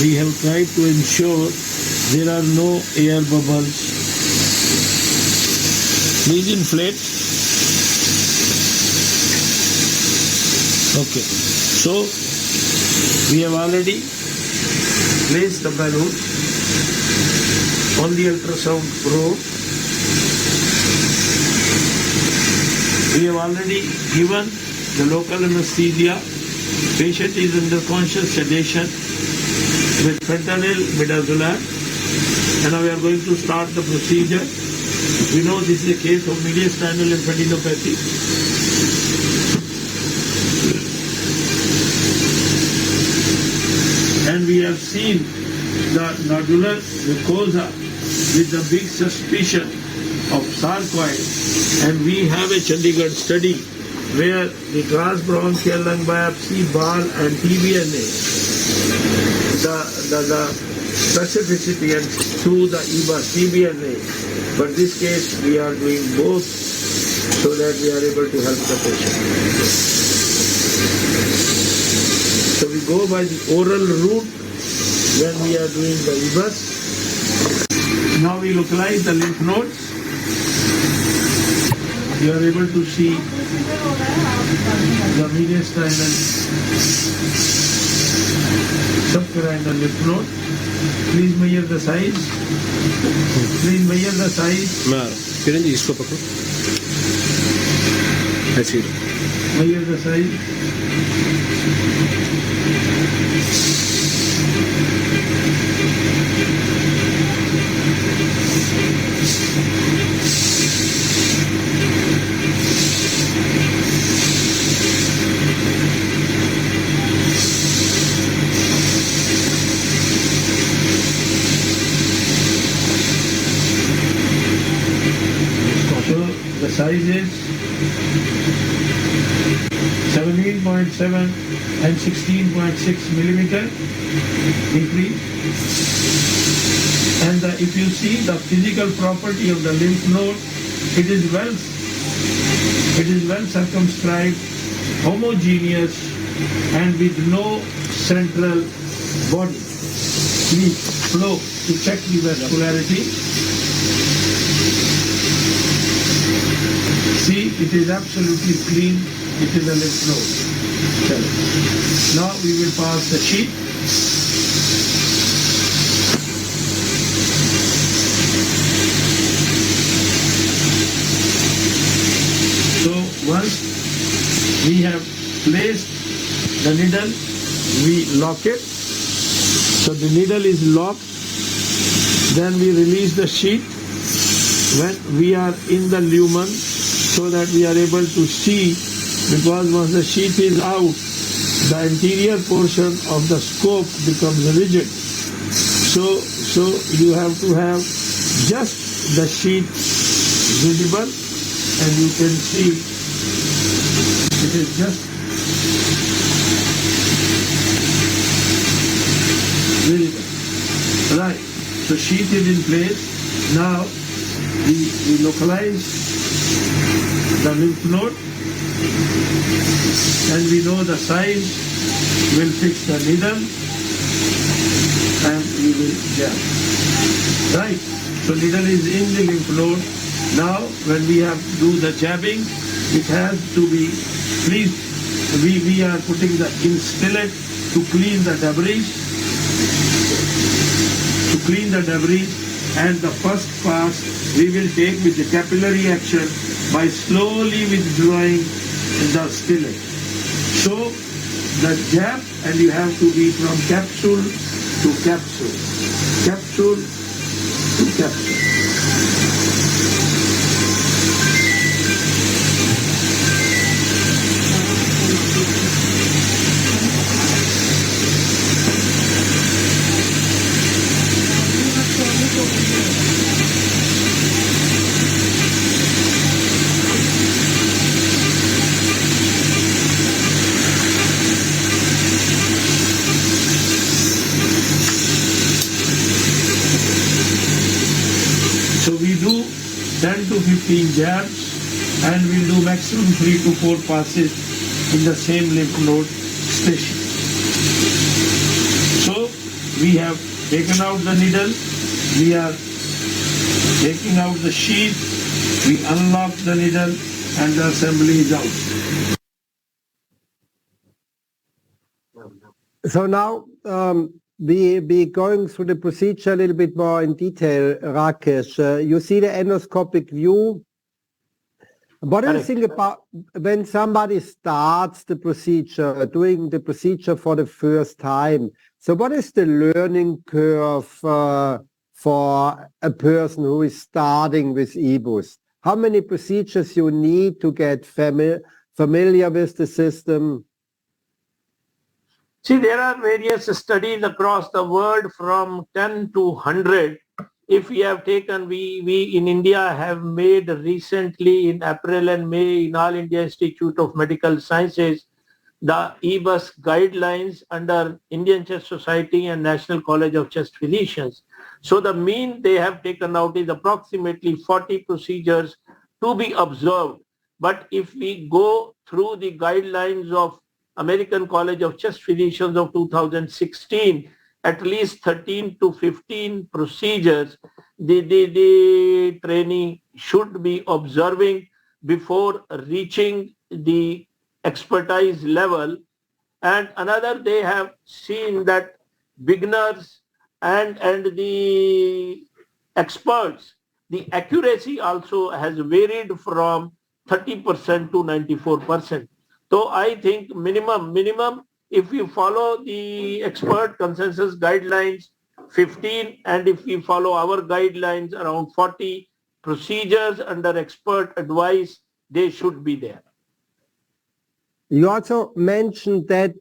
We have tried to ensure there are no air bubbles. Please inflate. Okay. So we have already placed the balloon on the ultrasound probe. We have already given the local anesthesia. Patient is under conscious sedation with fentanyl midazolam, and now we are going to start the procedure. We know this is a case of mediastinal lymphadenopathy. And we have seen the nodular mucosa with the big suspicion of sarcoid, and we have a Chandigarh study where the transbronchial lung biopsy, BAL and TBNA, the specificity and through the EBA TBNA, but this case we are doing both so that we are able to help the patient. So we go by the oral route when we are doing the EBUS. Now we localize the lymph nodes. You are able to see the mediastinal subcarinal lymph node. Please measure the size. Please measure the size. Kiran ji इसको पकड़ो. ऐसे ही. Measure the size. The size is 17.7 and 16.6 millimeter increase. And if you see the physical property of the lymph node, it is well circumscribed, homogeneous, and with no central body. Please flow to check the vascularity. See, it is absolutely clean. It is a lymph node. Now we will pass the sheet. So once we have placed the needle, we lock it. So the needle is locked. Then we release the sheet when we are in the lumen, so that we are able to see, because once the sheet is out, the anterior portion of the scope becomes rigid. So you have to have just the sheet visible, and you can see it is just visible. Right. So sheet is in place. Now we localize the lymph node, and we know the size. We'll fix the needle and we will jab. Right. So needle is in the lymph node. Now when we have to do the jabbing, it has to be, please, we are putting the instillate to clean the debris. And the first pass we will take with the capillary action by slowly withdrawing the stellate. So the jab, and you have to be from capsule to capsule, capsule to capsule. So we do 10 to 15 jabs, and we'll do maximum 3 to 4 passes in the same lymph node station. So we have taken out the needle, we are taking out the sheath, we unlock the needle and the assembly is out. So now we be going through the procedure a little bit more in detail, Rakesh. You see the endoscopic view. What do you think about when somebody starts the procedure, doing the procedure for the first time? So what is the learning curve for a person who is starting with EBUS? How many procedures you need to get familiar with the system? See, there are various studies across the world from 10 to 100. If we have taken, we in India have made recently in April and May in All India Institute of Medical Sciences, the EBUS guidelines under Indian Chest Society and National College of Chest Physicians. So the mean they have taken out is approximately 40 procedures to be observed. But if we go through the guidelines of American College of Chest Physicians of 2016, at least 13 to 15 procedures the trainee should be observing before reaching the expertise level. And another, they have seen that beginners and the experts, the accuracy also has varied from 30% to 94%. So I think minimum, if we follow the expert consensus guidelines, 15, and if we follow our guidelines, around 40 procedures under expert advice, they should be there. You also mentioned that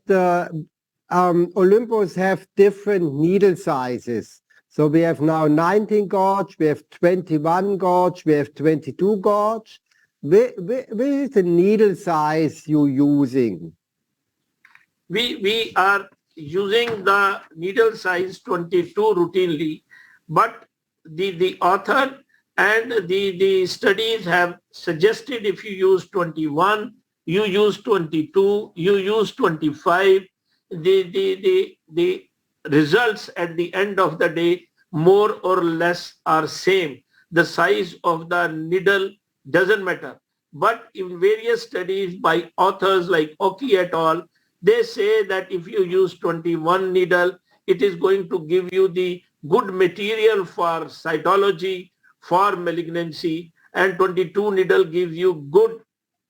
Olympus have different needle sizes. So we have now 19 gauge, we have 21 gauge, we have 22 gauge. Where is the needle size you're using? We are using the needle size 22 routinely, but the author and the studies have suggested if you use 21, you use 22, you use 25, the results at the end of the day more or less are same. The size of the needle doesn't matter. But in various studies by authors like Oki et al., they say that if you use 21 needle, it is going to give you the good material for cytology, for malignancy, and 22 needle gives you good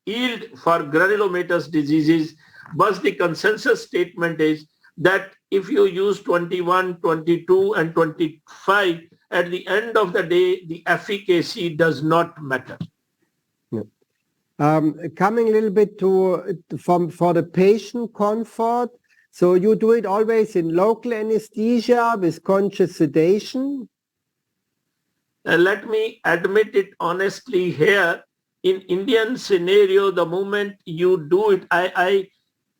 yield for granulomatous diseases. But the consensus statement is that if you use 21, 22, and 25, at the end of the day, the efficacy does not matter. Coming a little bit for the patient comfort. So you do it always in local anesthesia with conscious sedation? Let me admit it honestly here. In Indian scenario, the moment you do it, I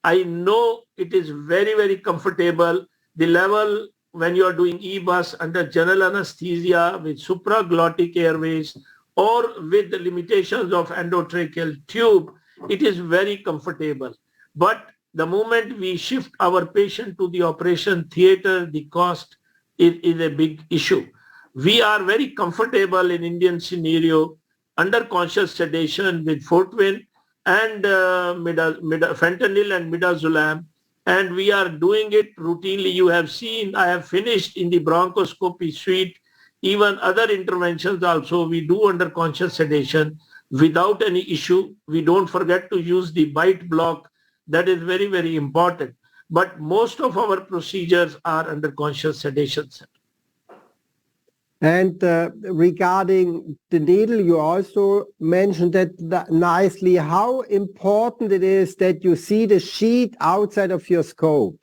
know it is very, very comfortable. The level when you are doing EBUS under general anesthesia with supraglottic airways or with the limitations of endotracheal tube, it is very comfortable. But the moment we shift our patient to the operation theater, the cost is a big issue. We are very comfortable in Indian scenario under conscious sedation with Fortwin and fentanyl and midazolam, and we are doing it routinely. You have seen, I have finished in the bronchoscopy suite. Even other interventions also we do under conscious sedation without any issue. We don't forget to use the bite block. That is very, very important. But most of our procedures are under conscious sedation. And regarding the needle, you also mentioned that nicely, how important it is that you see the sheet outside of your scope.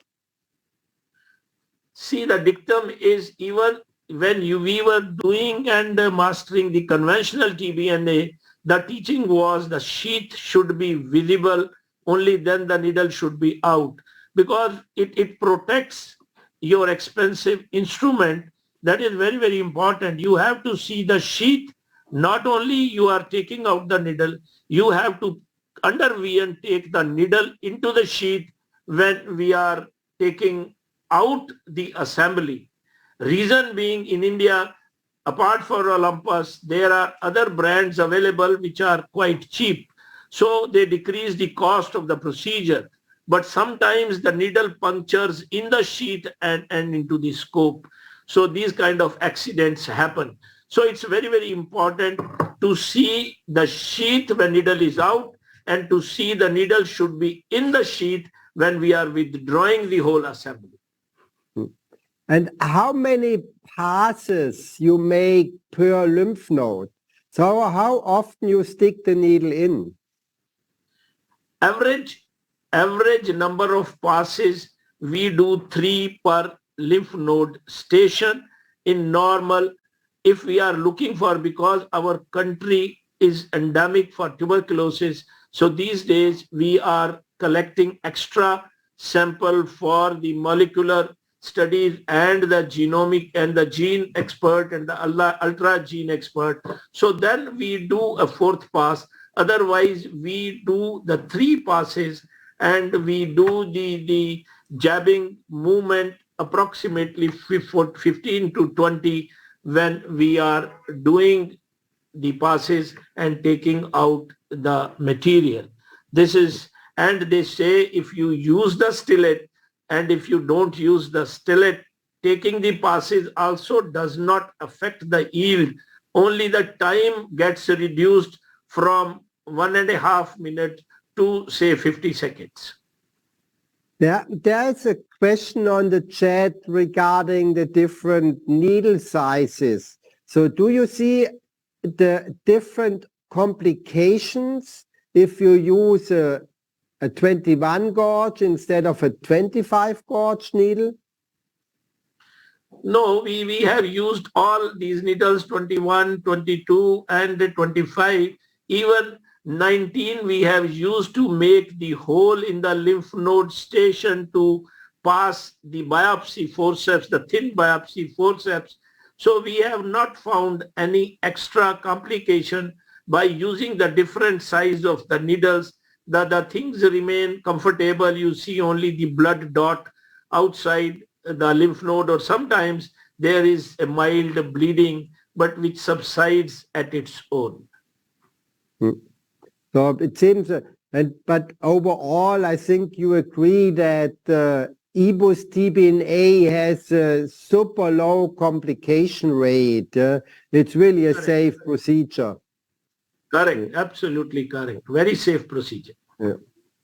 See, the dictum is even when we were doing and mastering the conventional TBNA, the teaching was the sheath should be visible, only then the needle should be out, because it protects your expensive instrument. That is very, very important. You have to see the sheath. Not only you are taking out the needle, you have to underweave and take the needle into the sheath when we are taking out the assembly. Reason being, in India, apart from Olympus, there are other brands available which are quite cheap. So they decrease the cost of the procedure. But sometimes the needle punctures in the sheath and into the scope. So these kind of accidents happen. So it's very, very important to see the sheath when needle is out and to see the needle should be in the sheath when we are withdrawing the whole assembly. And how many passes you make per lymph node? So how often you stick the needle in? Average number of passes, we do 3 per lymph node station in normal. If we are looking for, because our country is endemic for tuberculosis, so these days we are collecting extra sample for the molecular studies and the genomic and the gene expert and the ultra gene expert. So then we do a 4th pass. Otherwise, we do the 3 passes and we do the jabbing movement approximately 15 to 20 when we are doing the passes and taking out the material. This is, and they say if you use the stillet and if you don't use the stillet, taking the passes also does not affect the yield. Only the time gets reduced from 1.5 minutes to say 50 seconds. There's a question on the chat regarding the different needle sizes. So do you see the different complications if you use a 21 gauge instead of a 25 gauge needle? No, we have used all these needles, 21, 22 and 25. Even 19 we have used to make the hole in the lymph node station to pass the biopsy forceps, the thin biopsy forceps. So we have not found any extra complication by using the different size of the needles. The things remain comfortable. You see only the blood dot outside the lymph node, or sometimes there is a mild bleeding, but which subsides at its own. So it seems, but overall, I think you agree that ibus-TBNA has a super low complication rate. It's really a safe procedure. Correct, absolutely correct. Very safe procedure. Yeah.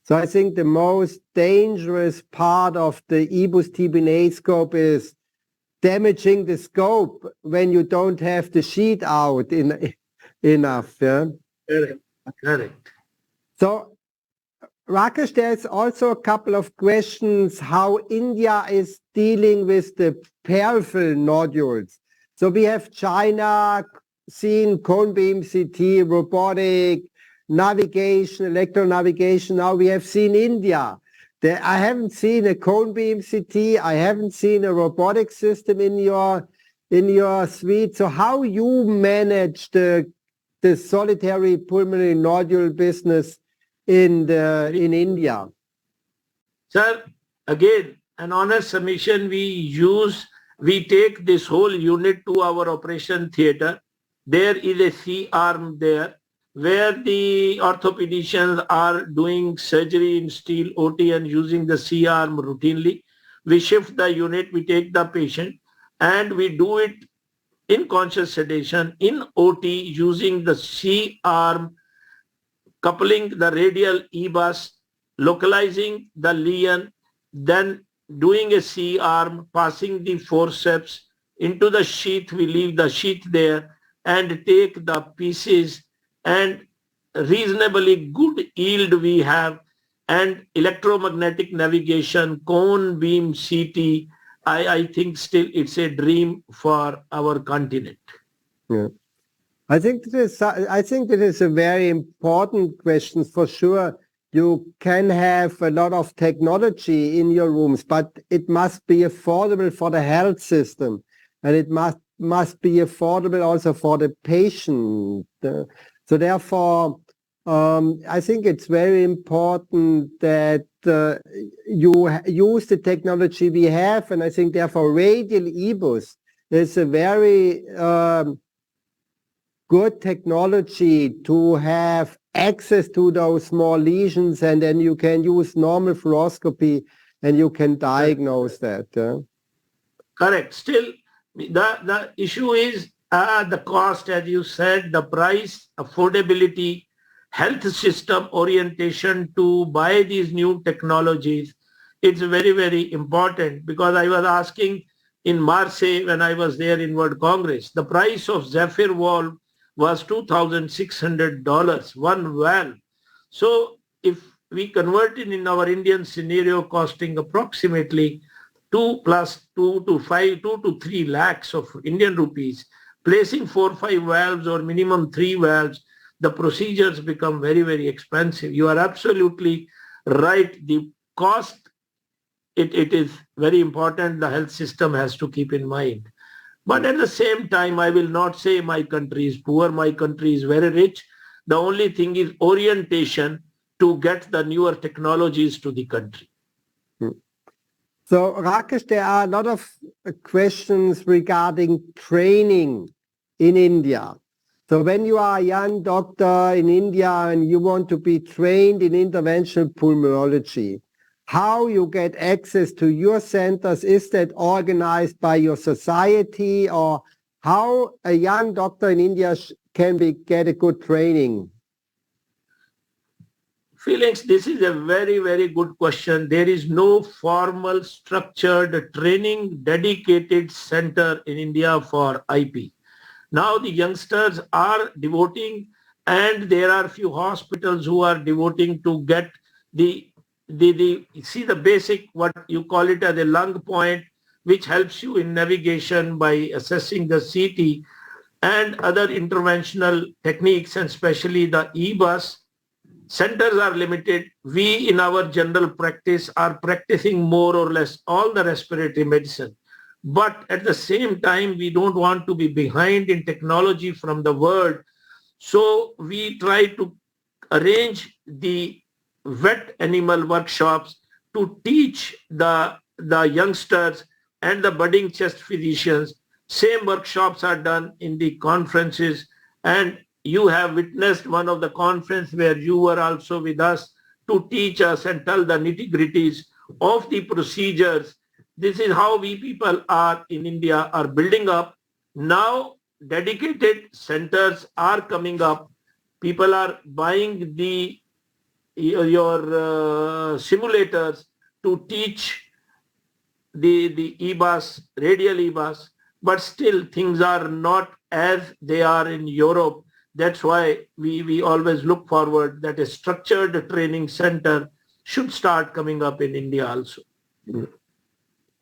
So I think the most dangerous part of the ibus-TBNA scope is damaging the scope when you don't have the sheet out enough. Yeah? Correct. So Rakesh, there's also a couple of questions how India is dealing with the peripheral nodules. So we have China seen cone beam CT, robotic, navigation, electronavigation. Now we have seen India. I haven't seen a cone beam CT. I haven't seen a robotic system in your suite. So how you manage the solitary pulmonary nodule business in India? Sir, again, an honest submission, we take this whole unit to our operation theater. There is a C-arm there where the orthopedicians are doing surgery in steel OT and using the C-arm routinely. We shift the unit, we take the patient and we do it in conscious sedation in OT using the C-arm, coupling the radial EBUS, localizing the lesion, then doing a C-arm, passing the forceps into the sheath. We leave the sheath there and take the pieces, and reasonably good yield we have, and electromagnetic navigation, cone beam CT. I think still it's a dream for our continent. Yeah. I think it is a very important question for sure. You can have a lot of technology in your rooms, but it must be affordable for the health system, and it must be affordable also for the patient. So therefore, I think it's very important that you use the technology we have, and I think therefore radial EBUS is a very good technology to have access to those small lesions, and then you can use normal fluoroscopy and you can diagnose that. Correct. Still, the issue is the cost, as you said, the price, affordability, health system orientation to buy these new technologies. It's very, very important, because I was asking in Marseille when I was there in World Congress, the price of Zephyr valve was $2,600, one valve. So if we convert it in our Indian scenario costing approximately 2 to 3 lakhs of Indian rupees, placing 4 or 5 valves or minimum 3 valves, the procedures become very, very expensive. You are absolutely right. The cost, it is very important. The health system has to keep in mind. But at the same time, I will not say my country is poor. My country is very rich. The only thing is orientation to get the newer technologies to the country. So Rakesh, there are a lot of questions regarding training in India. So when you are a young doctor in India and you want to be trained in interventional pulmonology, how you get access to your centers? Is that organized by your society, or how a young doctor in India can get a good training? Felix, this is a very, very good question. There is no formal structured training dedicated center in India for IP. Now the youngsters are devoting, and there are few hospitals who are devoting to get the see the basic, what you call it as a lung point, which helps you in navigation by assessing the CT and other interventional techniques, and especially the EBUS. Centers are limited. We in our general practice are practicing more or less all the respiratory medicine. But at the same time, we don't want to be behind in technology from the world. So we try to arrange the vet animal workshops to teach the youngsters and the budding chest physicians. Same workshops are done in the conferences, and you have witnessed one of the conference where you were also with us to teach us and tell the nitty-gritties of the procedures. This is how we people are in India are building up. Now dedicated centers are coming up. People are buying your simulators to teach the EBUS, radial EBUS, but still things are not as they are in Europe. That's why we always look forward that a structured training center should start coming up in India also.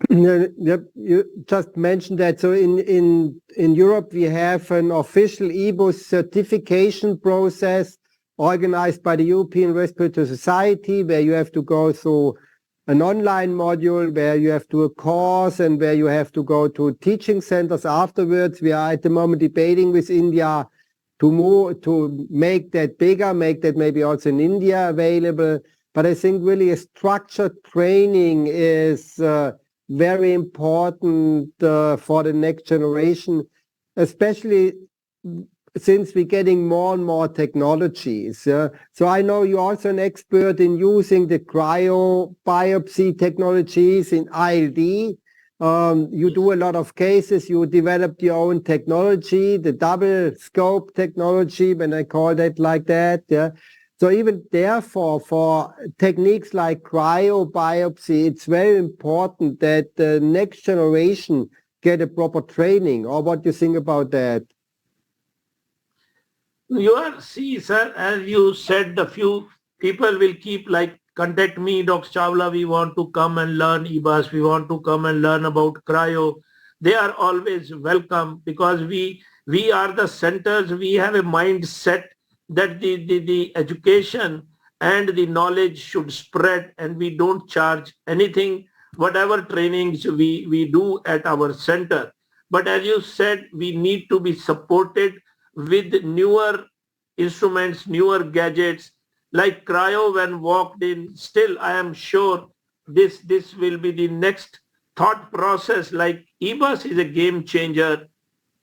You just mentioned that. So in Europe, we have an official EBUS certification process organized by the European Respiratory Society, where you have to go through an online module, where you have to do a course, and where you have to go to teaching centers afterwards. We are at the moment debating with India to make that bigger, make that maybe also in India available. But I think really a structured training is very important for the next generation, especially since we're getting more and more technologies. So I know you're also an expert in using the cryobiopsy technologies in ILD. You do a lot of cases. You developed your own technology, the double scope technology, when I call that like that. Yeah. So even therefore, for techniques like cryobiopsy, it's very important that the next generation get a proper training. Or what do you think about that? See, sir, as you said, a few people will keep like, contact me, Dr. Chawla, we want to come and learn EBUS, we want to come and learn about cryo. They are always welcome, because we are the centers, we have a mindset that the education and the knowledge should spread, and we don't charge anything, whatever trainings we do at our center. But as you said, we need to be supported with newer instruments, newer gadgets like cryo when walked in. Still, I am sure this will be the next thought process. Like EBUS is a game changer.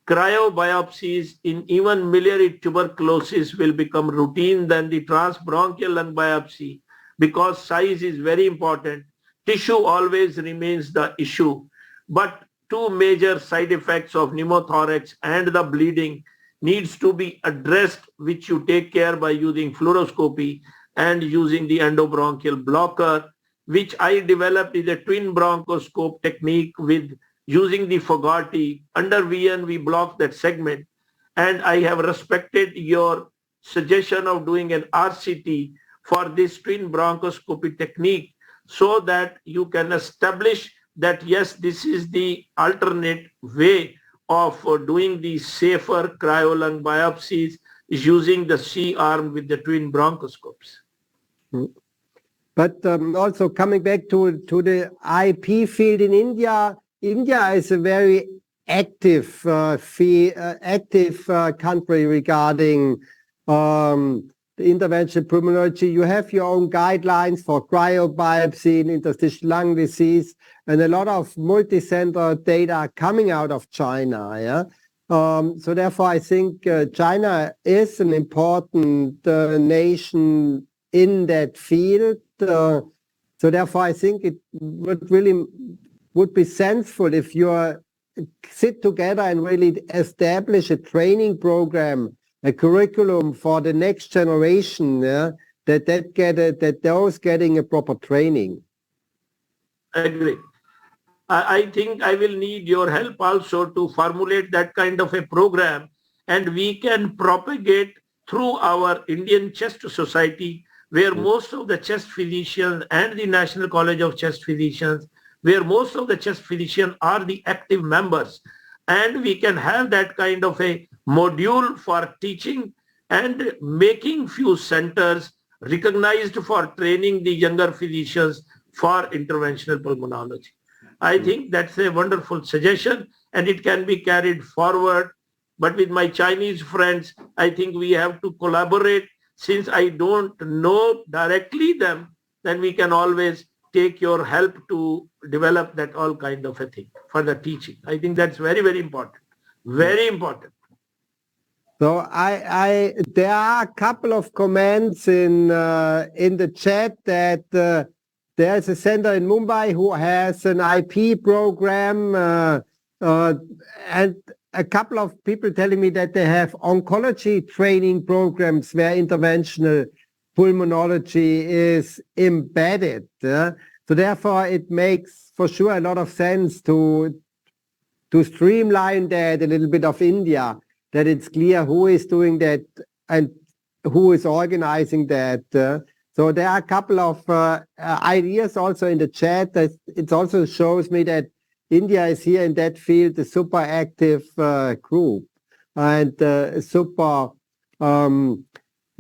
Cryobiopsies in even miliary tuberculosis will become routine than the transbronchial lung biopsy because size is very important. Tissue always remains the issue. But two major side effects of pneumothorax and the bleeding needs to be addressed, which you take care by using fluoroscopy and using the endobronchial blocker, which I developed is a twin bronchoscope technique with using the Fogarty. Under VN, we block that segment. And I have respected your suggestion of doing an RCT for this twin bronchoscopy technique so that you can establish that, yes, this is the alternate way of doing the safer cryolung biopsies is using the C-arm with the twin bronchoscopes. But also coming back to the IP field in India, India is a very active country regarding the interventional pulmonology. You have your own guidelines for cryobiopsy in interstitial lung disease, and a lot of multi-center data coming out of China. Yeah. So therefore, I think China is an important nation in that field. So therefore, I think it would be sensible if you sit together and really establish a training program, a curriculum for the next generation, yeah, that those getting a proper training. I agree. I think I will need your help also to formulate that kind of a program, and we can propagate through our Indian Chest Society, where most of the chest physicians and the National College of Chest Physicians, where most of the chest physicians are the active members. And we can have that kind of a module for teaching and making few centers recognized for training the younger physicians for interventional pulmonology. I think that's a wonderful suggestion and it can be carried forward. But with my Chinese friends, I think we have to collaborate. Since I don't know directly them, then we can always take your help to develop that all kind of a thing for the teaching. I think that's very, very important. Very important. So there are a couple of comments in the chat that there's a center in Mumbai who has an IP program, and a couple of people telling me that they have oncology training programs where interventional pulmonology is embedded. So therefore, it makes for sure a lot of sense to streamline that a little bit of India, that it's clear who is doing that and who is organizing that. So there are a couple of ideas also in the chat. That it also shows me that India is here in that field a super active group and super.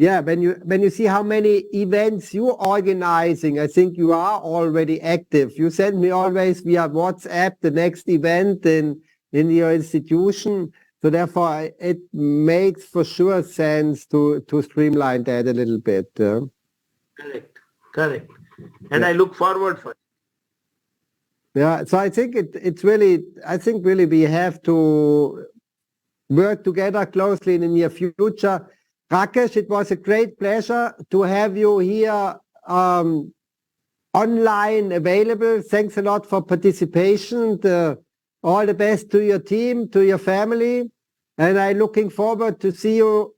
Yeah, when you see how many events you're organizing, I think you are already active. You send me always via WhatsApp the next event in your institution. So therefore, it makes for sure sense to streamline that a little bit. Correct. And yeah. I look forward for it. Yeah, so I think it's really, really we have to work together closely in the near future. Rakesh, it was a great pleasure to have you here online available. Thanks a lot for participation. All the best to your team, to your family. And I'm looking forward to see you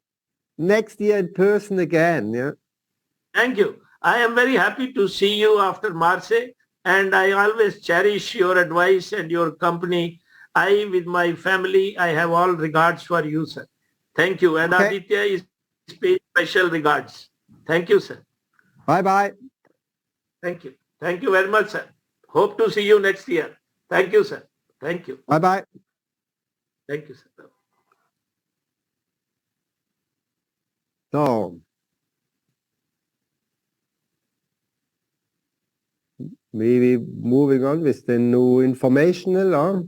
next year in person again. Yeah. Thank you. I am very happy to see you after Marseille. And I always cherish your advice and your company. I, with my family, I have all regards for you, sir. Thank you. And okay. Aditya is paying special regards. Thank you, sir. Bye-bye. Thank you. Thank you very much, sir. Hope to see you next year. Thank you, sir. Thank you. Bye-bye. Thank you, sir. So, maybe moving on with the new informational, huh?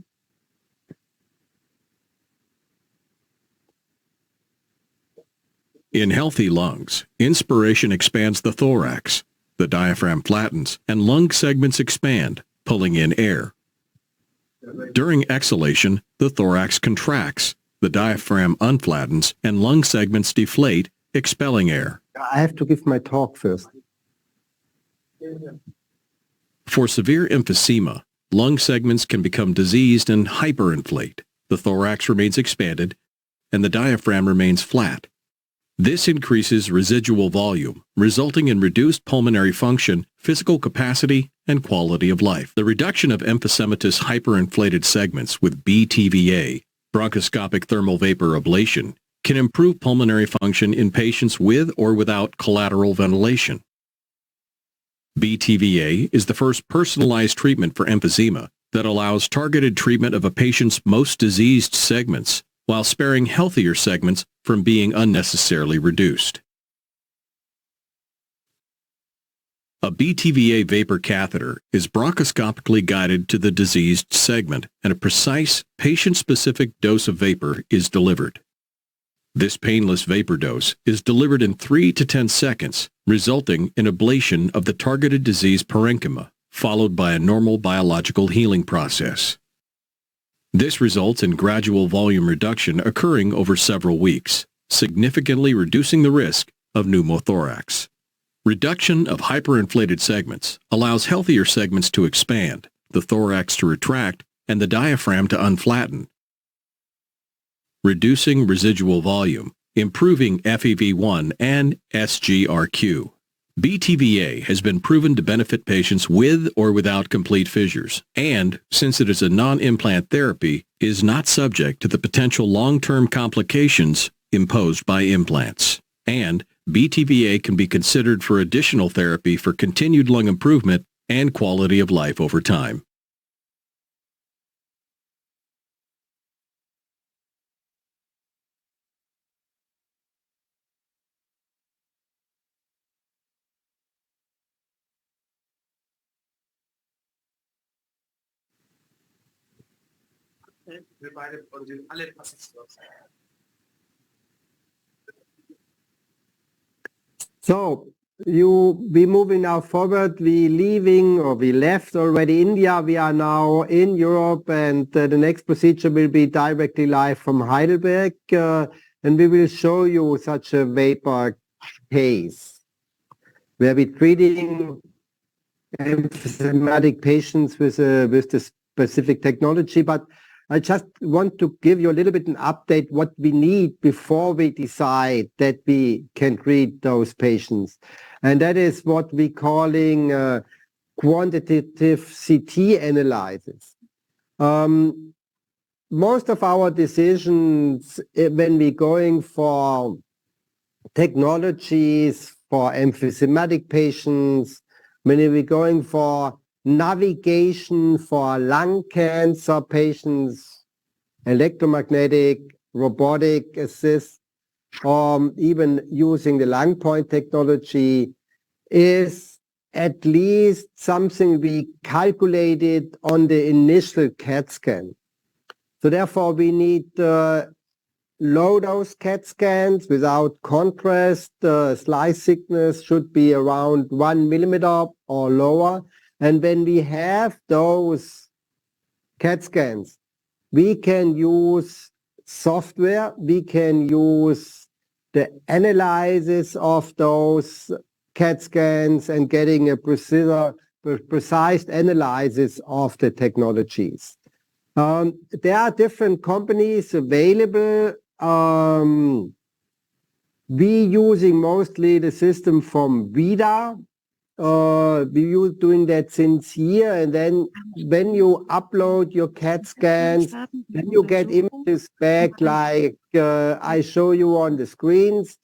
In healthy lungs, inspiration expands the thorax, the diaphragm flattens, and lung segments expand, pulling in air. During exhalation, the thorax contracts, the diaphragm unflattens, and lung segments deflate, expelling air. I have to give my talk first. For severe emphysema, lung segments can become diseased and hyperinflate. The thorax remains expanded, and the diaphragm remains flat. This increases residual volume, resulting in reduced pulmonary function, physical capacity, and quality of life. The reduction of emphysematous hyperinflated segments with BTVA, bronchoscopic thermal vapor ablation, can improve pulmonary function in patients with or without collateral ventilation. BTVA is the first personalized treatment for emphysema that allows targeted treatment of a patient's most diseased segments while sparing healthier segments from being unnecessarily reduced. A BTVA vapor catheter is bronchoscopically guided to the diseased segment, and a precise, patient-specific dose of vapor is delivered. This painless vapor dose is delivered in 3 to 10 seconds, resulting in ablation of the targeted disease parenchyma, followed by a normal biological healing process. This results in gradual volume reduction occurring over several weeks, significantly reducing the risk of pneumothorax. Reduction of hyperinflated segments allows healthier segments to expand, the thorax to retract, and the diaphragm to unflatten, reducing residual volume, improving FEV1 and SGRQ. BTVA has been proven to benefit patients with or without complete fissures, and, since it is a non-implant therapy, is not subject to the potential long-term complications imposed by implants. And BTVA can be considered for additional therapy for continued lung improvement and quality of life over time. So we moving now forward. We left already India. We are now in Europe, and the next procedure will be directly live from Heidelberg, and we will show you such a vapor case where we're treating emphysematic patients with the specific technology. But I just want to give you a little bit an update what we need before we decide that we can treat those patients. And that is what we're calling quantitative CT analysis. Most of our decisions when we're going for technologies for emphysematic patients, when we're going for navigation for lung cancer patients, electromagnetic, robotic assist, or even using the lung point technology, is at least something we calculated on the initial CAT scan. So therefore we need low-dose CAT scans without contrast. Slice thickness should be around 1 millimeter or lower. And when we have those CAT scans, we can use software, we can use the analysis of those CAT scans and getting a precise analysis of the technologies. There are different companies available. We using mostly the system from Vida. We're doing that since year, and then when you upload your CAT scans, then you get images back like I show you on the screens.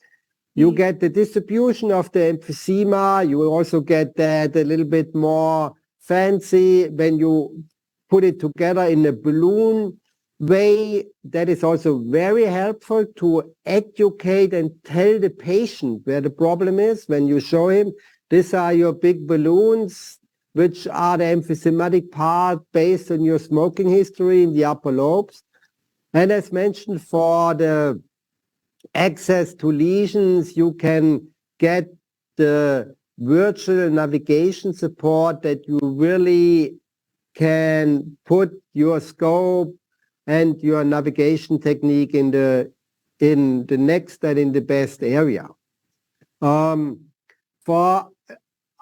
You get the distribution of the emphysema. You will also get that a little bit more fancy when you put it together in a balloon way. That is also very helpful to educate and tell the patient where the problem is. When you show him, these are your big balloons, which are the emphysematic part based on your smoking history in the upper lobes. And as mentioned, for the access to lesions. You can get the virtual navigation support that you really can put your scope and your navigation technique in the next and in the best area. For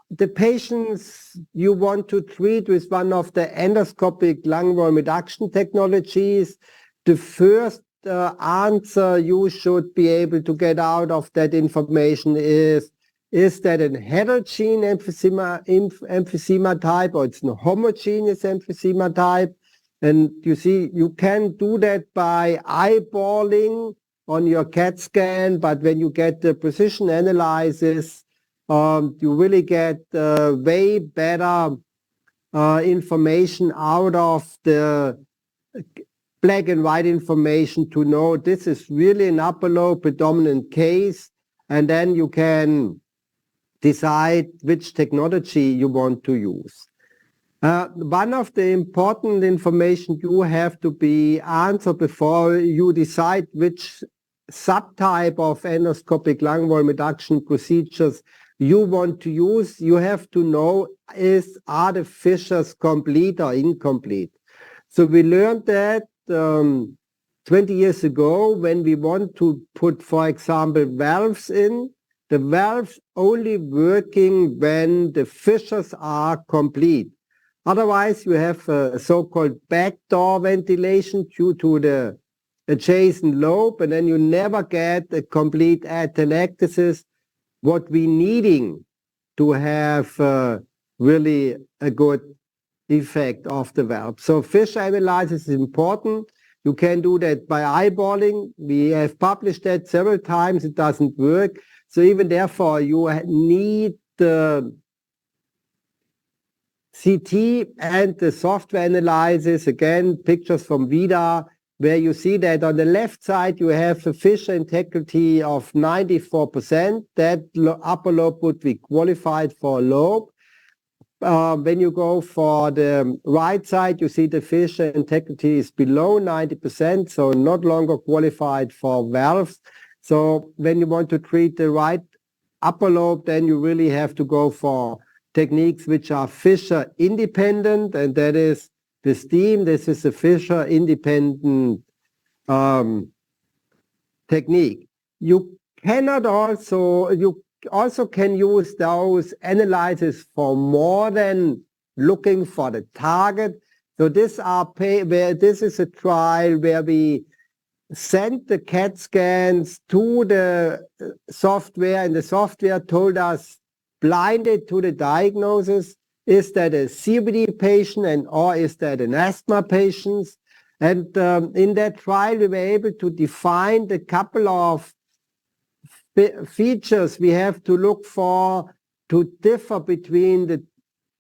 the patients you want to treat with one of the endoscopic lung volume reduction technologies, the first answer you should be able to get out of that information is that a heterogeneous emphysema type, or it's a homogeneous emphysema type? And you see, you can do that by eyeballing on your CAT scan, but when you get the precision analysis, you really get way better information out of the black and white information to know this is really an upper lobe predominant case, and then you can decide which technology you want to use. One of the important information you have to be answered before you decide which subtype of endoscopic lung volume reduction procedures you want to use, you have to know are the fissures complete or incomplete. So we learned that 20 years ago when we want to put, for example, valves in, the valves only working when the fissures are complete. Otherwise, you have a so-called backdoor ventilation due to the adjacent lobe, and then you never get a complete atelectasis, what we needing to have really a good effect of the valve. So fissure analysis is important. You can do that by eyeballing. We have published that several times. It doesn't work. So even therefore, you need the CT and the software analysis, again, pictures from VIDA, where you see that on the left side you have a fissure integrity of 94%. That upper lobe would be qualified for a lobe. When you go for the right side, you see the fissure integrity is below 90%, so not longer qualified for valves. So when you want to treat the right upper lobe, then you really have to go for techniques which are fissure independent, and that is the STEAM. This is a fissure independent technique. You also can use those analyses for more than looking for the target. So this is a trial where we sent the CAT scans to the software, and the software told us, blinded to the diagnosis, is that a COPD patient or is that an asthma patient? And in that trial, we were able to define the couple of features we have to look for to differ between the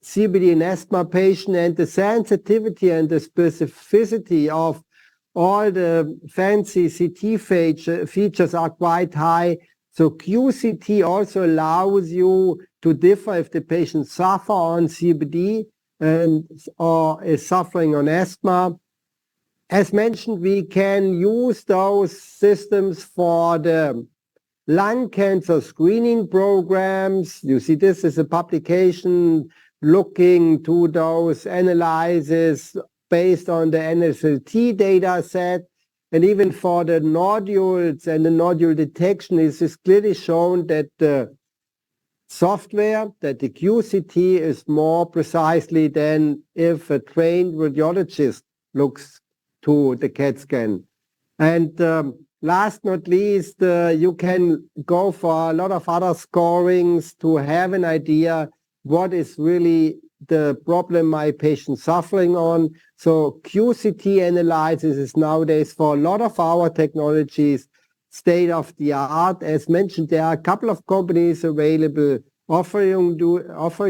COPD and asthma patient, and the sensitivity and the specificity of all the fancy CT features are quite high. So QCT also allows you to differ if the patient suffer on COPD or is suffering on asthma. As mentioned, we can use those systems for the lung cancer screening programs. You see, this is a publication looking to those analyses based on the NSLT data set. And even for the nodules and the nodule detection, it is clearly shown that the software, that the QCT is more precisely than if a trained radiologist looks to the CAT scan. And last not least, you can go for a lot of other scorings to have an idea what is really the problem my patient suffering on. So QCT analysis is nowadays for a lot of our technologies state of the art. As mentioned, there are a couple of companies available offering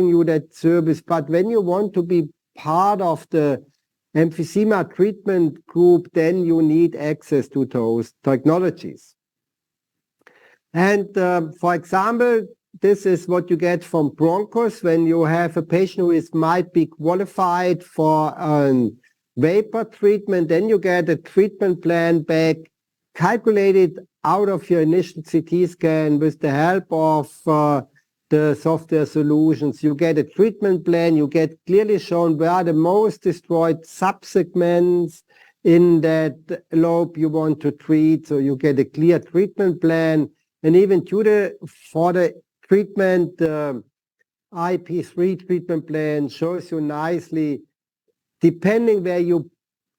you that service, but when you want to be part of the emphysema treatment group, then you need access to those technologies. And for example, this is what you get from Broncos when you have a patient who might be qualified for a vapor treatment. Then you get a treatment plan back calculated out of your initial CT scan with the help of the software solutions. You get a treatment plan, you get clearly shown where are the most destroyed subsegments in that lobe you want to treat, so you get a clear treatment plan. And even for the treatment, IP3 treatment plan shows you nicely, depending where you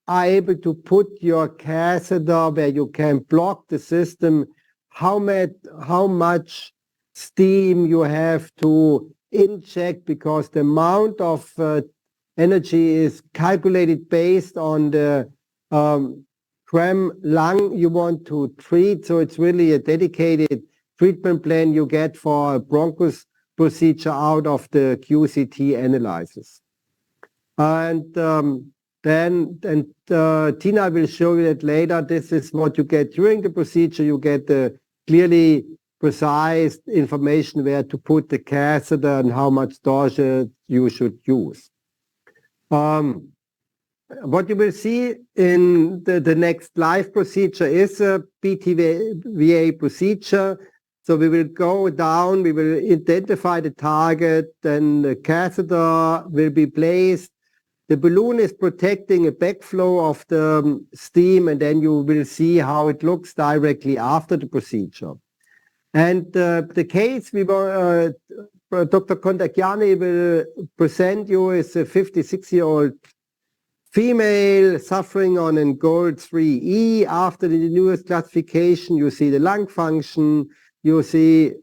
are able to put your catheter, where you can block the system, how much steam you have to inject, because the amount of energy is calculated based on the gram lung you want to treat. So it's really a dedicated treatment plan you get for a bronchus procedure out of the QCT analysis. And Tina will show you that later. This is what you get during the procedure. You get the clearly precise information where to put the catheter and how much dosage you should use. What you will see in the next live procedure is a BTVA procedure. So we will go down, we will identify the target, then the catheter will be placed. The balloon is protecting a backflow of the steam, and then you will see how it looks directly after the procedure. And the case Dr. Kontakiani will present you is a 56-year-old female suffering on an GOLD 3E. After the newest classification, you see the lung function, you see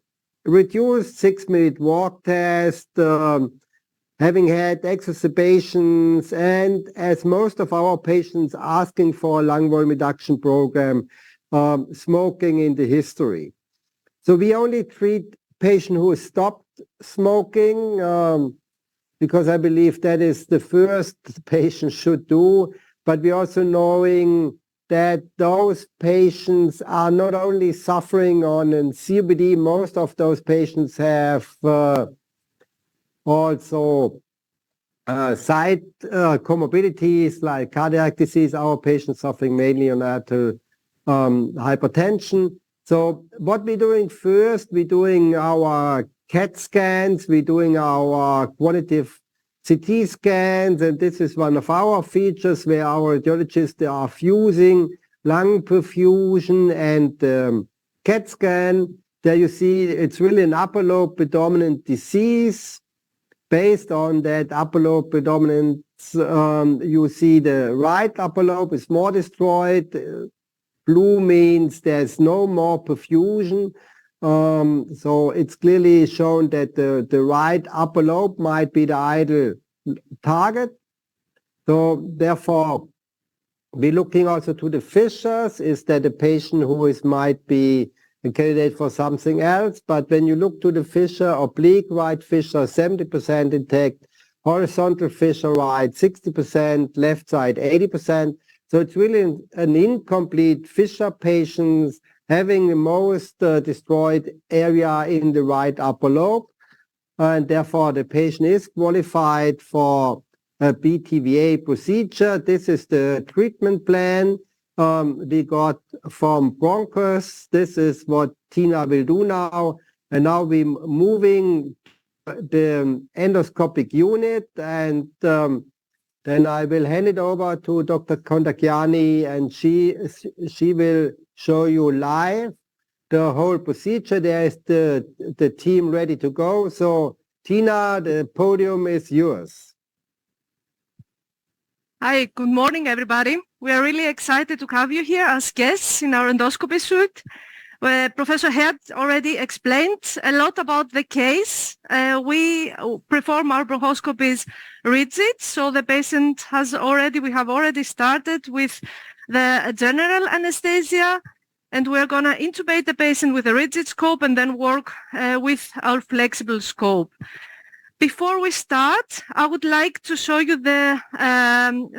reduced 6-minute walk test, having had exacerbations, and as most of our patients asking for a lung volume reduction program, smoking in the history. So we only treat patients who stopped smoking because I believe that is the first the patient should do, but we're also knowing that those patients are not only suffering on an COPD, most of those patients have also side comorbidities like cardiac disease. Our patients suffering mainly on arterial hypertension. So what we're doing first, we're doing our CAT scans, we're doing our quantitative CT scans, and this is one of our features where our radiologists are fusing lung perfusion and CAT scan. There you see it's really an upper lobe predominant disease. Based on that upper lobe predominance, you see the right upper lobe is more destroyed. Blue means there's no more perfusion. So it's clearly shown that the right upper lobe might be the ideal target. So therefore, we're looking also to the fissures. Is that a patient who might be a candidate for something else? But when you look to the fissure, oblique right fissure, 70% intact, horizontal fissure right, 60%, left side, 80%. So it's really an incomplete fissure patients having the most destroyed area in the right upper lobe. And therefore, the patient is qualified for a BTVA procedure. This is the treatment plan we got from Bronchus. This is what Tina will do now. And now we're moving the endoscopic unit, and then I will hand it over to Dr. Kontakiani, and she will show you live the whole procedure. There is the team ready to go. So Tina, the podium is yours. Hi, good morning, everybody. We are really excited to have you here as guests in our endoscopy suite. Professor Herd already explained a lot about the case. We perform our bronchoscopies rigid, so the patient we have already started with the general anesthesia, and we're going to intubate the patient with a rigid scope and then work with our flexible scope. Before we start, I would like to show you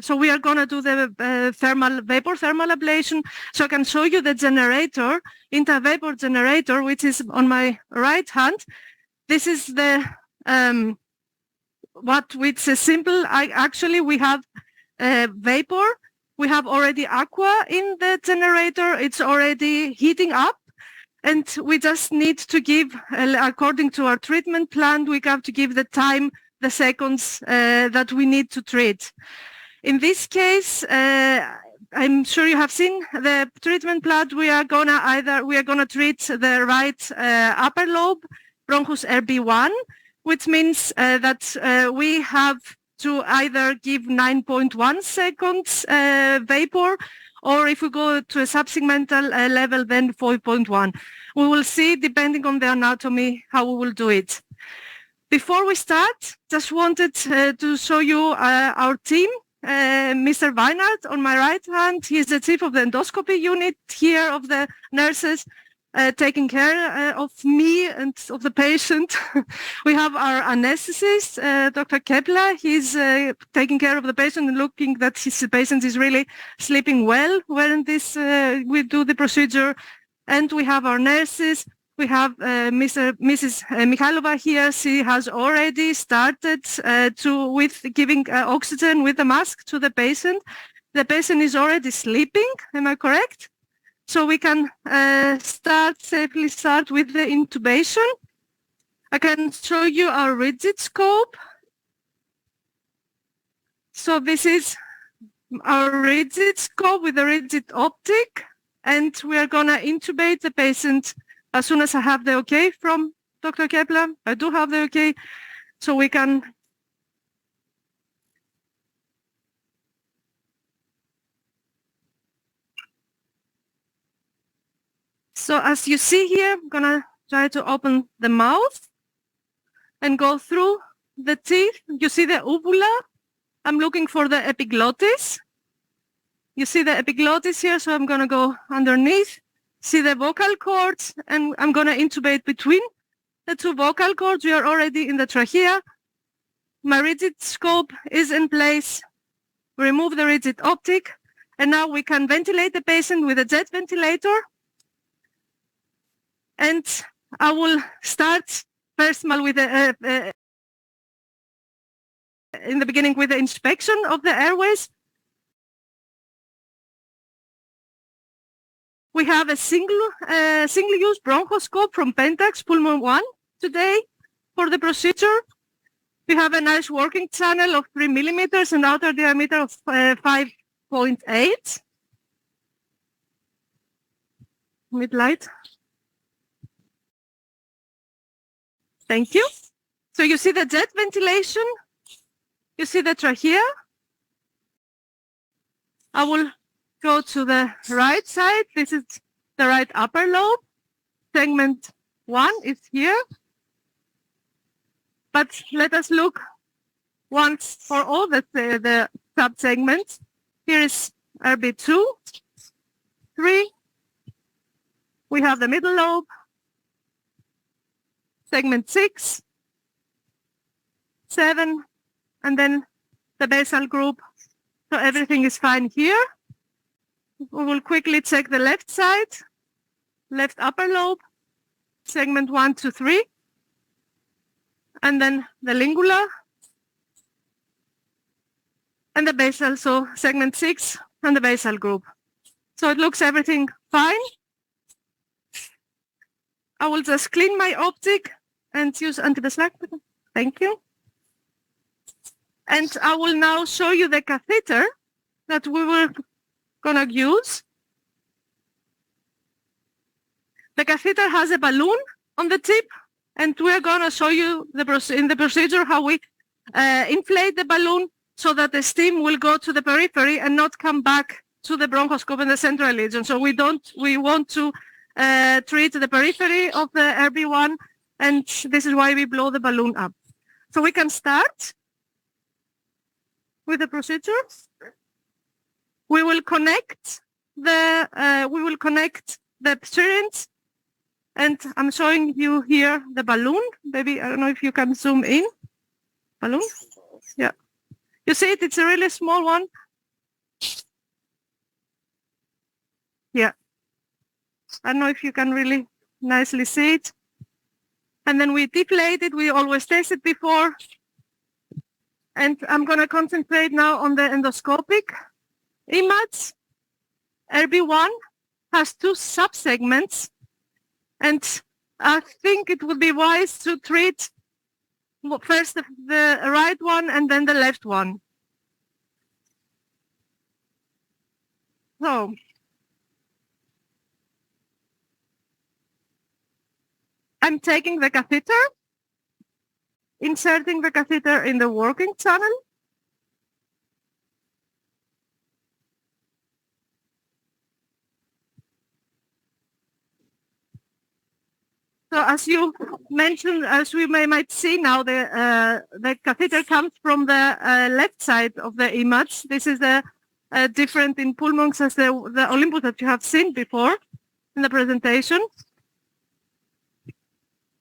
so we are going to do the vapor thermal ablation. So I can show you the generator, intra-vapor generator, which is on my right hand. This is the, which is simple. Actually, we have vapor We have already aqua in the generator. It's already heating up. And we just need to give, according to our treatment plan, we have to give the time, the seconds that we need to treat. In this case, I'm sure you have seen the treatment plan. We are gonna treat the right upper lobe, bronchus RB1, which means that we have to either give 9.1 seconds vapor, or if we go to a subsegmental level, then 4.1. We will see, depending on the anatomy, how we will do it. Before we start, just wanted to show you our team. Mr. Weinert on my right hand, he is the chief of the endoscopy unit here of the nurses, taking care of me and of the patient. We have our anesthetist, Dr. Kepler. He's taking care of the patient and looking that his patient is really sleeping well when we do the procedure. And we have our nurses. We have Mrs. Mikhailova here. She has already started with giving oxygen with a mask to the patient. The patient is already sleeping. Am I correct? So we can safely start with the intubation. I can show you our rigid scope. So this is our rigid scope with a rigid optic, and we are going to intubate the patient as soon as I have the okay from Dr. Kepler. I do have the okay, so we can. So as you see here, I'm going to try to open the mouth and go through the teeth. You see the uvula. I'm looking for the epiglottis. You see the epiglottis here, so I'm going to go underneath. See the vocal cords, and I'm going to intubate between the two vocal cords. We are already in the trachea. My rigid scope is in place. Remove the rigid optic, and now we can ventilate the patient with a jet ventilator. And I will start first with in the beginning with the inspection of the airways. We have a single-use bronchoscope from Pentax Pulmon 1 today for the procedure. We have a nice working channel of 3 millimeters and outer diameter of 5.8. Mid-light. Thank you. So you see the jet ventilation. You see the trachea. I will go to the right side. This is the right upper lobe. Segment 1 is here. But let us look once for all the sub-segments. Here is RB2, 3. We have the middle lobe. Segment 6, 7, and then the basal group. So everything is fine here. We will quickly check the left side, left upper lobe, segment 1 to 3, and then the lingula, and the basal, so segment 6 and the basal group. So it looks everything fine. I will just clean my optic and use anti-beslag. Thank you. And I will now show you the catheter that we were going to use. The catheter has a balloon on the tip, and we are going to show you in the procedure how we inflate the balloon so that the steam will go to the periphery and not come back to the bronchoscope and the central region. So we want to treat the periphery of the RB1, and this is why we blow the balloon up. So we can start with the procedure. We will connect the syringe, and I'm showing you here the balloon. Maybe I don't know if you can zoom in. Balloon, yeah. You see it? It's a really small one. Yeah. I don't know if you can really nicely see it. And then we deflate it. We always test it before. And I'm going to concentrate now on the endoscopic image, RB1, has two subsegments, and I think it would be wise to treat first the right one and then the left one. So, I'm taking the catheter, inserting the catheter in the working channel. So as you mentioned, as we might see now, the catheter comes from the left side of the image. This is different in Pulmonx as the Olympus that you have seen before in the presentation.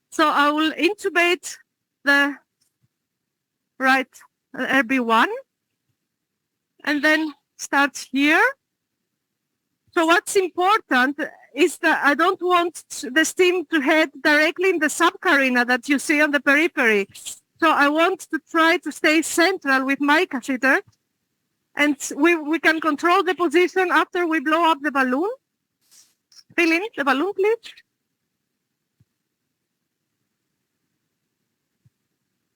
So I will intubate the right RB1 and then start here. So what's important is that I don't want the steam to head directly in the subcarina that you see on the periphery. So I want to try to stay central with my catheter, and we can control the position after we blow up the balloon. Fill in the balloon, please.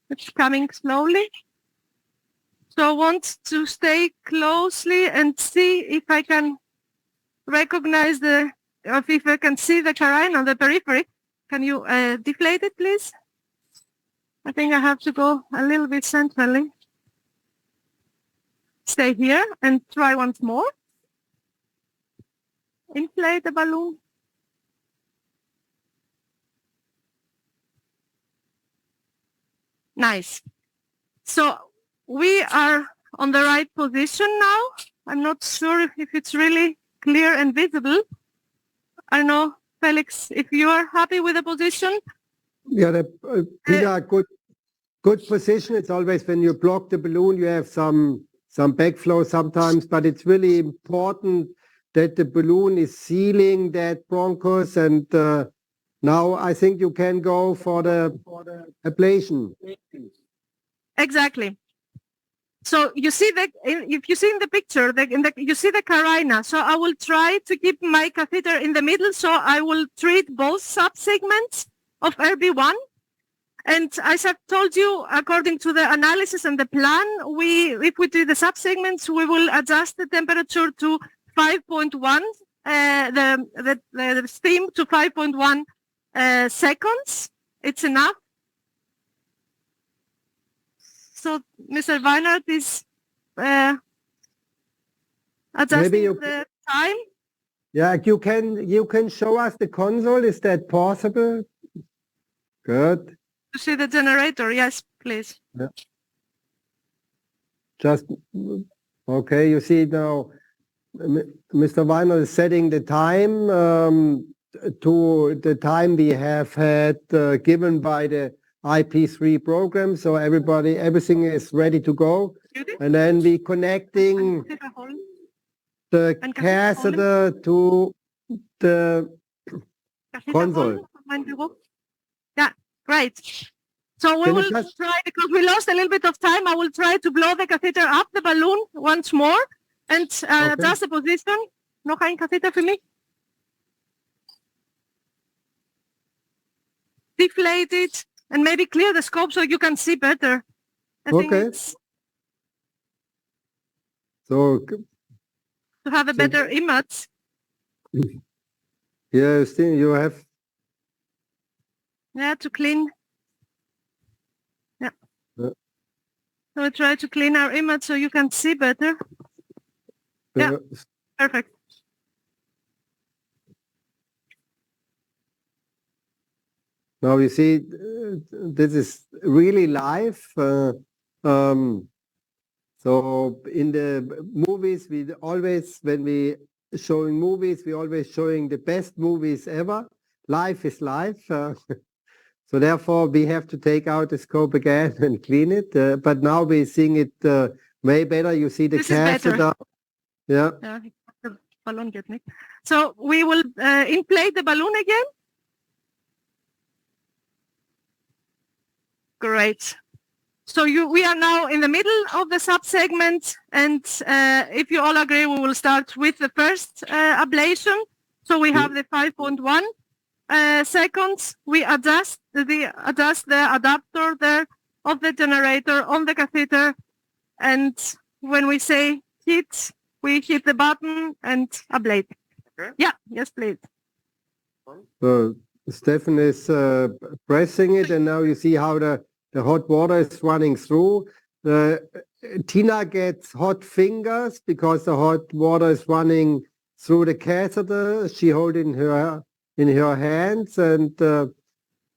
It's coming slowly. So I want to stay closely and see if I can recognize if I can see the carina on the periphery. Can you deflate it, please? I think I have to go a little bit centrally. Stay here and try once more. Inflate the balloon. Nice. So we are on the right position now. I'm not sure if it's really clear and visible. I don't know, Felix, if you are happy with the position. Yeah, Peter, good position. It's always when you block the balloon, you have some backflow sometimes, but it's really important that the balloon is sealing that bronchus. And now I think you can go for the ablation. Exactly. So you see if you see in the picture, you see the carina. So I will try to keep my catheter in the middle. So I will treat both subsegments of RB1. And as I've told you, according to the analysis and the plan, if we treat the subsegments, we will adjust the temperature to 5.1, the steam to 5.1 seconds. It's enough. So Mr. Weinert is adjusting the time. Yeah, you can show us the console. Is that possible? Good. To see the generator, yes, please. Yeah. Just okay. You see now, Mr. Weiner is setting the time to the time we have had given by the IP3 program. So everything is ready to go. And then we connecting the catheter to the console. Yeah, great. So we will try, because we lost a little bit of time, I will try to blow the catheter up the balloon once more and adjust the position. Noch ein Catheter für mich. Deflate it and maybe clear the scope so you can see better. I think it's so to have a better image. Yeah, still you have. Yeah, to clean. Yeah. So we try to clean our image so you can see better. Yeah, perfect. Now you see, this is really live. So in the movies, when we showing movies, we always showing the best movies ever. Life is life. So therefore, we have to take out the scope again and clean it. But now we're seeing it way better. You see the catheter. Yeah. The balloon get me. So we will inflate the balloon again. Great. So we are now in the middle of the subsegment, and if you all agree, we will start with the first ablation. So we have the 5.1 seconds. We adjust the adapter there of the generator on the catheter, and when we say hit, we hit the button and ablate. Okay. Yeah, yes, please. Stefan is pressing it, and now you see how the hot water is running through. Tina gets hot fingers because the hot water is running through the catheter. She holds it in her hands, and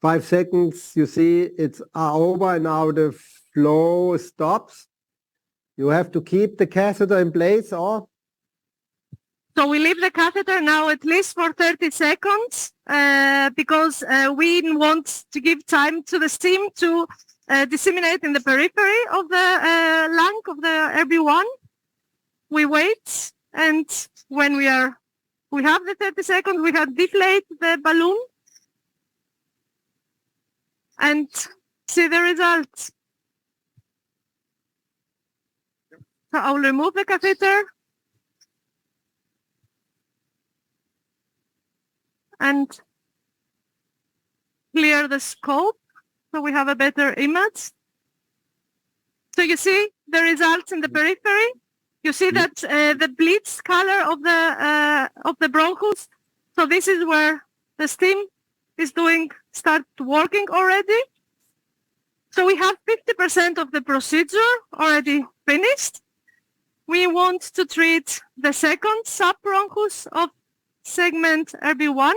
5 seconds, you see it's over, and now the flow stops. You have to keep the catheter in place, or? So we leave the catheter now at least for 30 seconds because we want to give time to the steam to disseminate in the periphery of the lung of the RB1. We wait, and when we have the 30 seconds, we have deflate the balloon and see the results. So I will remove the catheter and clear the scope so we have a better image. So you see the results in the periphery. You see that the bleached color of the bronchus. So this is where the steam is start working already. So we have 50% of the procedure already finished. We want to treat the second subbronchus of segment RB1.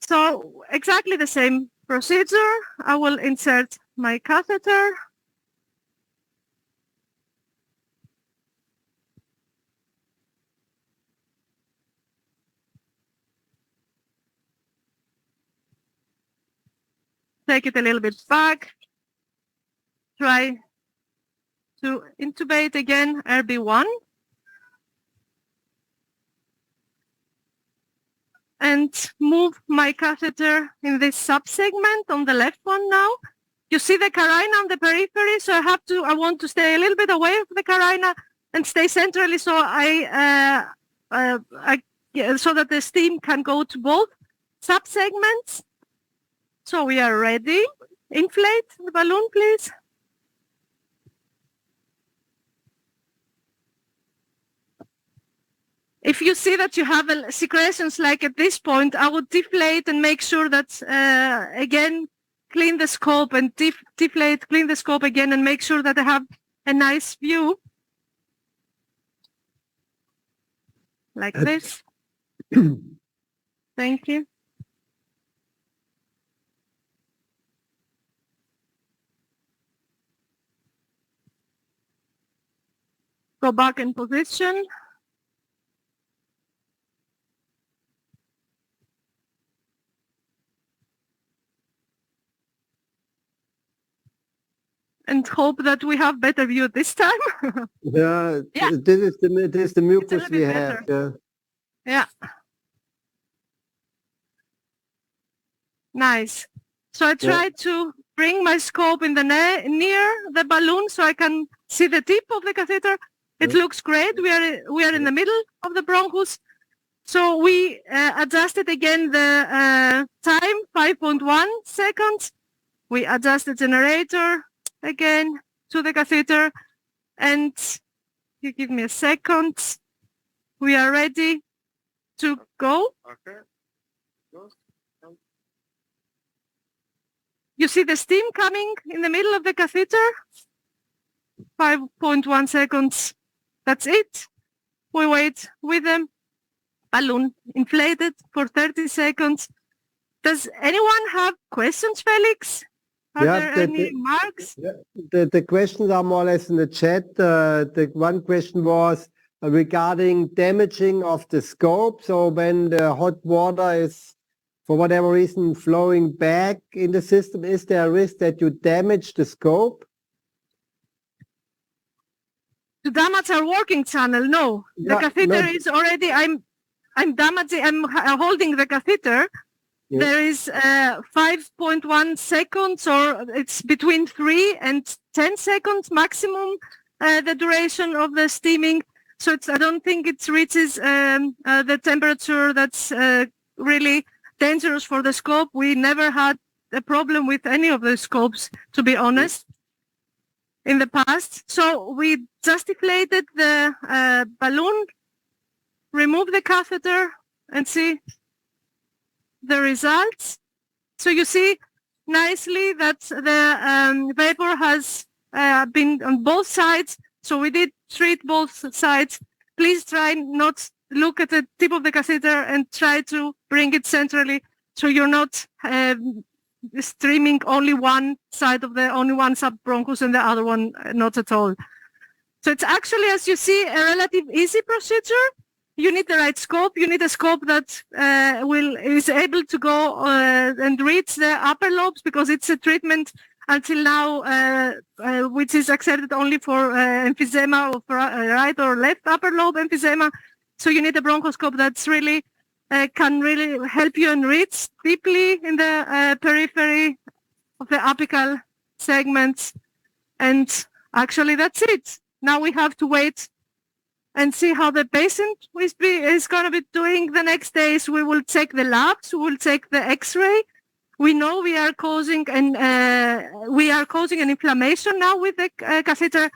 So exactly the same procedure. I will insert my catheter. Take it a little bit back. Try to intubate again RB1. And move my catheter in this subsegment on the left one now. You see the carina on the periphery, so I want to stay a little bit away from the carina and stay centrally, so so that the steam can go to both subsegments. So we are ready. Inflate the balloon, please. If you see that you have secretions like at this point, I would deflate and make sure that, again, clean the scope and deflate, clean the scope again and make sure that I have a nice view. Like this. Thank you. Go back in position. And hope that we have better view this time. Yeah, this is the mucus we have. Yeah. Nice. So I try to bring my scope in the near the balloon so I can see the tip of the catheter. It looks great. We are in the middle of the bronchus. So we adjusted again the time, 5.1 seconds. We adjust the generator again to the catheter, and you give me a second. We are ready to go. Okay. You see the steam coming in the middle of the catheter. 5.1 seconds. That's it. We wait with the balloon inflated for 30 seconds. Does anyone have questions, Felix? Are there any marks? The questions are more or less in the chat. The one question was regarding damaging of the scope. So when the hot water is, for whatever reason, flowing back in the system, is there a risk that you damage the scope? To damage our working channel? No. The catheter is already, I'm holding the catheter. there is 5.1 seconds, or it's between 3 and 10 seconds maximum, the duration of the steaming. So I don't think it reaches the temperature that's really dangerous for the scope. We never had a problem with any of the scopes, to be honest, in the past. So we just deflated the balloon, remove the catheter, and see the results. So you see nicely that the vapor has been on both sides. So we did treat both sides. Please try not look at the tip of the catheter and try to bring it centrally, so you're not streaming only one side of only one subbronchus and the other one not at all. So it's actually, as you see, a relative easy procedure. You need the right scope. You need a scope that is able to go and reach the upper lobes, because it's a treatment until now which is accepted only for emphysema of right or left upper lobe emphysema. So you need a bronchoscope that's really can really help you and reach deeply in the periphery of the apical segments. And actually that's it. Now we have to wait and see how the patient is going to be doing the next days. We will check the labs, we will check the X-ray. We know we are causing an inflammation now with the catheter,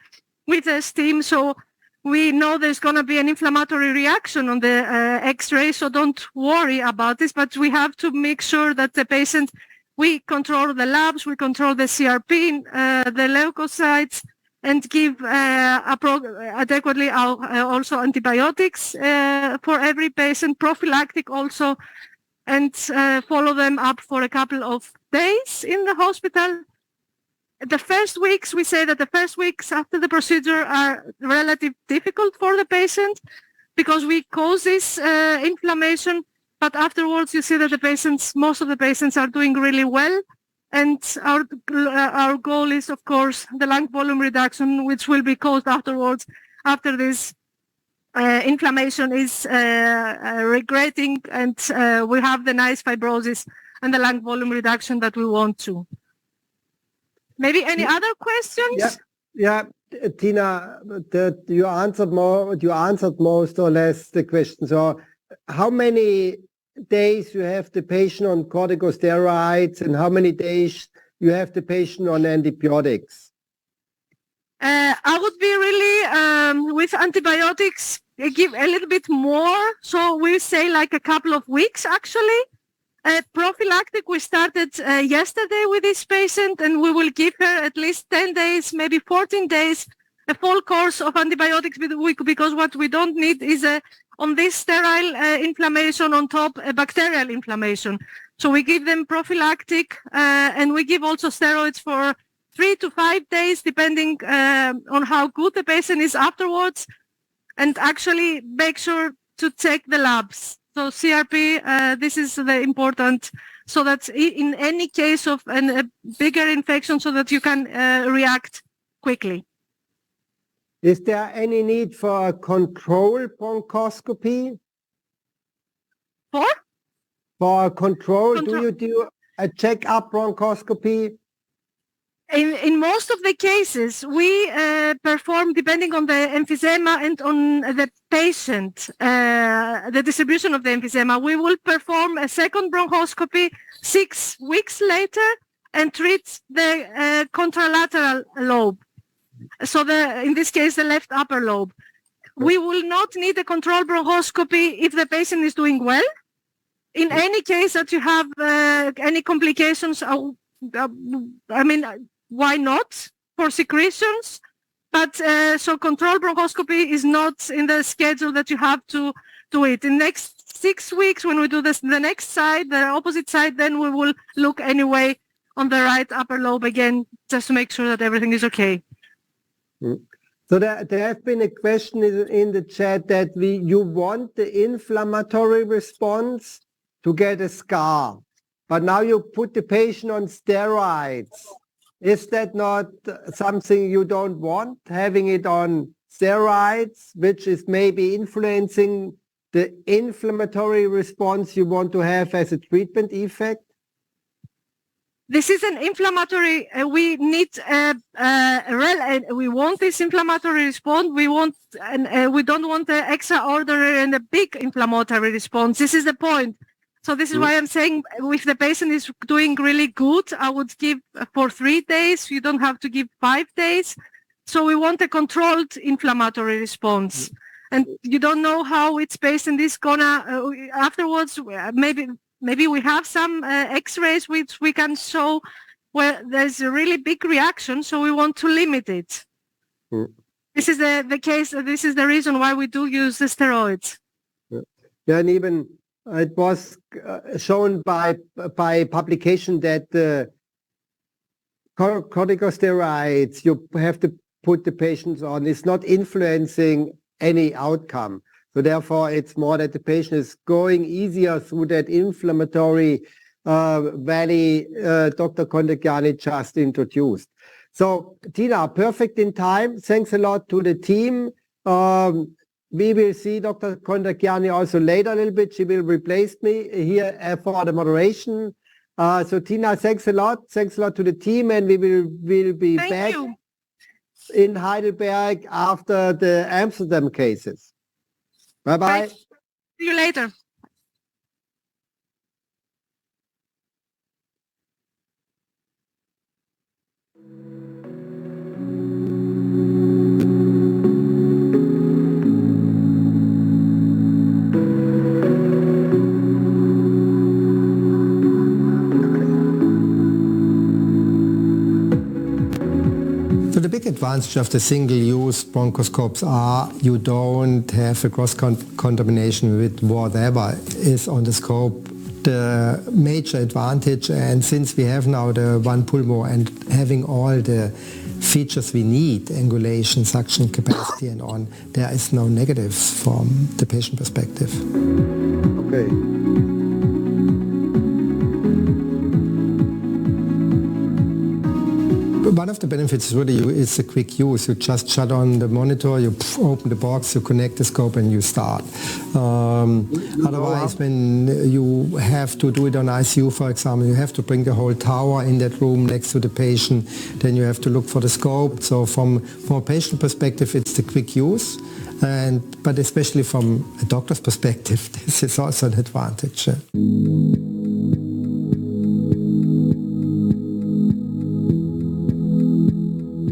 with the steam. So we know there's going to be an inflammatory reaction on the X-ray. So don't worry about this. But we have to make sure that the patient, we control the labs, we control the CRP, the leukocytes, and give adequately also antibiotics for every patient, prophylactic also, and follow them up for a couple of days in the hospital. The first weeks, we say that the first weeks after the procedure are relatively difficult for the patient because we cause this inflammation, but afterwards you see that the patients, most of the patients are doing really well. And our goal is, of course, the lung volume reduction, which will be caused afterwards, after this inflammation is regretting, and we have the nice fibrosis and the lung volume reduction that we want to. Maybe any other questions? Yeah, Tina, you answered most or less the question. So how many days you have the patient on corticosteroids and how many days you have the patient on antibiotics? I would be really, with antibiotics, give a little bit more. So we say like a couple of weeks, actually. Prophylactic, we started yesterday with this patient, and we will give her at least 10 days, maybe 14 days, a full course of antibiotics because what we don't need is on this sterile inflammation on top, a bacterial inflammation. So we give them prophylactic, and we give also steroids for 3 to 5 days, depending on how good the patient is afterwards, and actually make sure to check the labs. So CRP, this is the important, so that in any case of a bigger infection, so that you can react quickly. Is there any need for a control bronchoscopy? For a control, do you do a check-up bronchoscopy? In most of the cases, we perform, depending on the emphysema and on the patient, the distribution of the emphysema, we will perform a second bronchoscopy 6 weeks later and treat the contralateral lobe. So in this case, the left upper lobe. We will not need a control bronchoscopy if the patient is doing well. In any case that you have any complications, I mean, why not for secretions? But so control bronchoscopy is not in the schedule that you have to do it. In next 6 weeks, when we do this, the next side, the opposite side, then we will look anyway on the right upper lobe again, just to make sure that everything is okay. So there have been a question in the chat that you want the inflammatory response to get a scar, but now you put the patient on steroids. Is that not something you don't want, having it on steroids, which is maybe influencing the inflammatory response you want to have as a treatment effect? This is an inflammatory. We need we want this inflammatory response. We want, and we don't want the extraordinary and a big inflammatory response. This is the point. So this is why I'm saying, if the patient is doing really good, I would give for 3 days. You don't have to give 5 days. So we want a controlled inflammatory response. And you don't know how its patient is gonna afterwards. Maybe we have some X-rays which we can show where there's a really big reaction, so we want to limit it. This is the case. This is the reason why we do use the steroids. Yeah, and even it was shown by publication that corticosteroids you have to put the patients on is not influencing any outcome. So therefore, it's more that the patient is going easier through that inflammatory valley Dr. Contagiani just introduced. So Tina, perfect in time. Thanks a lot to the team. We will see Dr. Contagiani also later a little bit. She will replace me here for the moderation. So Tina, thanks a lot. Thanks a lot to the team, and we will be back in Heidelberg after the Amsterdam cases. Bye-bye. See you later. So the big advantage of the single-use bronchoscopes are you don't have a cross-contamination with whatever is on the scope. The major advantage, and since we have now the one pulmo and having all the features we need, angulation, suction capacity and on, there is no negatives from the patient perspective. Okay. One of the benefits really is the quick use. You just shut on the monitor, you open the box, you connect the scope and you start. Otherwise, when you have to do it on ICU, for example, you have to bring the whole tower in that room next to the patient, then you have to look for the scope. So from a patient perspective, it's the quick use. But especially from a doctor's perspective, this is also an advantage.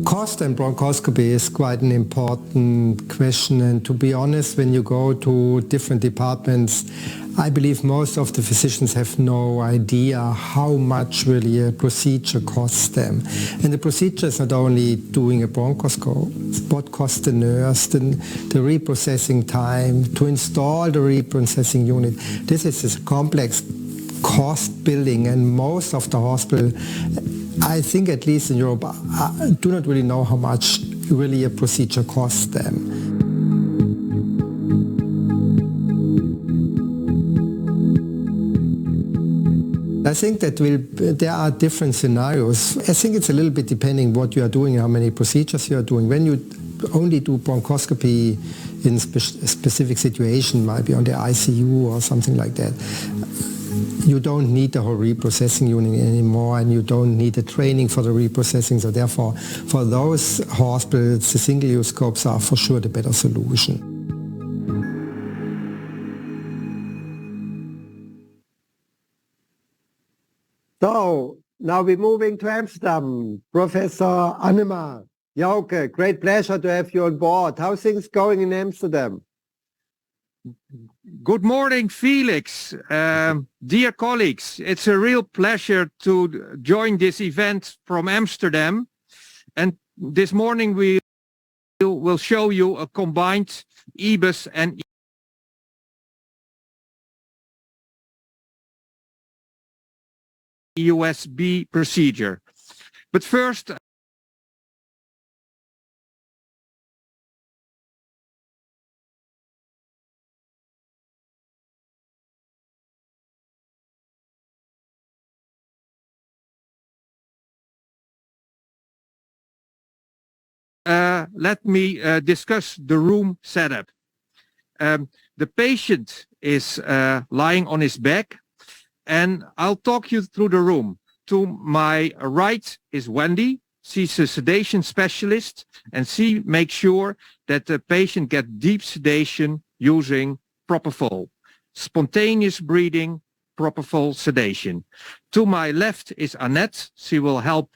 Cost and bronchoscopy is quite an important question, and to be honest, when you go to different departments, I believe most of the physicians have no idea how much really a procedure costs them. And the procedure is not only doing a bronchoscope, what costs the nurse, the reprocessing time, to install the reprocessing unit. This is a complex cost building, and most of the hospital, I think at least in Europe, do not really know how much really a procedure costs them. I think that there are different scenarios. I think it's a little bit depending what you are doing, how many procedures you are doing. When you only do bronchoscopy in a specific situation, might be on the ICU or something like that, you don't need the whole reprocessing unit anymore, and you don't need the training for the reprocessing. So therefore, for those hospitals, the single-use scopes are for sure the better solution. So now we're moving to Amsterdam. Professor Annemar Jauke, great pleasure to have you on board. How's things going in Amsterdam? Good morning, Felix. Dear colleagues, it's a real pleasure to join this event from Amsterdam. And this morning we will show you a combined EBUS and USB procedure. But first, let me discuss the room setup. the patient is lying on his back, and I'll talk you through the room. To my right is Wendy. She's a sedation specialist, and she makes sure that the patient gets deep sedation using propofol. Spontaneous breathing, propofol sedation. To my left is Annette. She will help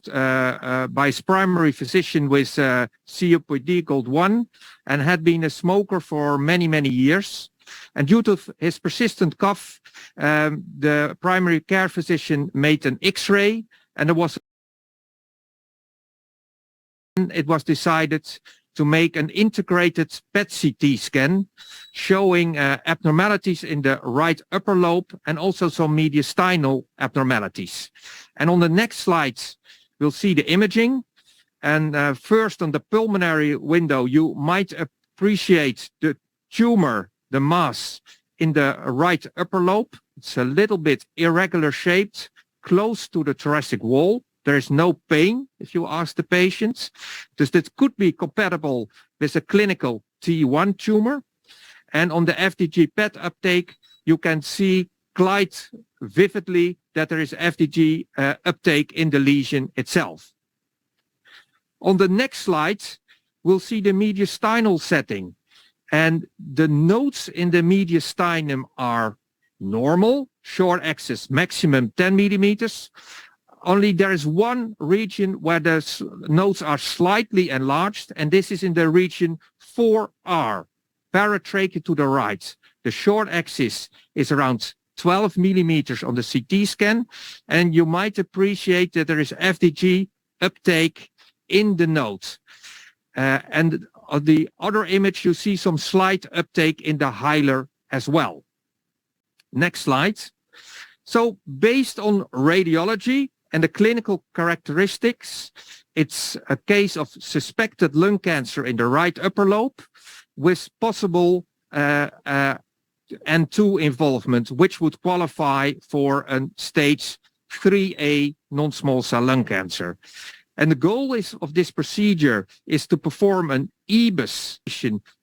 by his primary physician with COPD Gold 1 and had been a smoker for many, many years. And due to his persistent cough, the primary care physician made an X-ray, and it was decided to make an integrated PET-CT scan showing abnormalities in the right upper lobe and also some mediastinal abnormalities. And on the next slide, we'll see the imaging. And first on the pulmonary window, you might appreciate the tumor, the mass in the right upper lobe. It's a little bit irregular shaped, close to the thoracic wall. There is no pain if you ask the patients. This could be compatible with a clinical T1 tumor. And on the FDG PET uptake, you can see quite vividly that there is FDG uptake in the lesion itself. On the next slide, we'll see the mediastinal setting. And the nodes in the mediastinum are normal, short axis maximum 10 millimeters. Only there is one region where the nodes are slightly enlarged, and this is in the region 4R, paratracheal to the right. The short axis is around 12 millimeters on the CT scan, and you might appreciate that there is FDG uptake in the node. And on the other image, you see some slight uptake in the hilar as well. Next slide. So based on radiology and the clinical characteristics, it's a case of suspected lung cancer in the right upper lobe with possible N2 involvement, which would qualify for a stage 3A non-small cell lung cancer. And the goal of this procedure is to perform an EBUS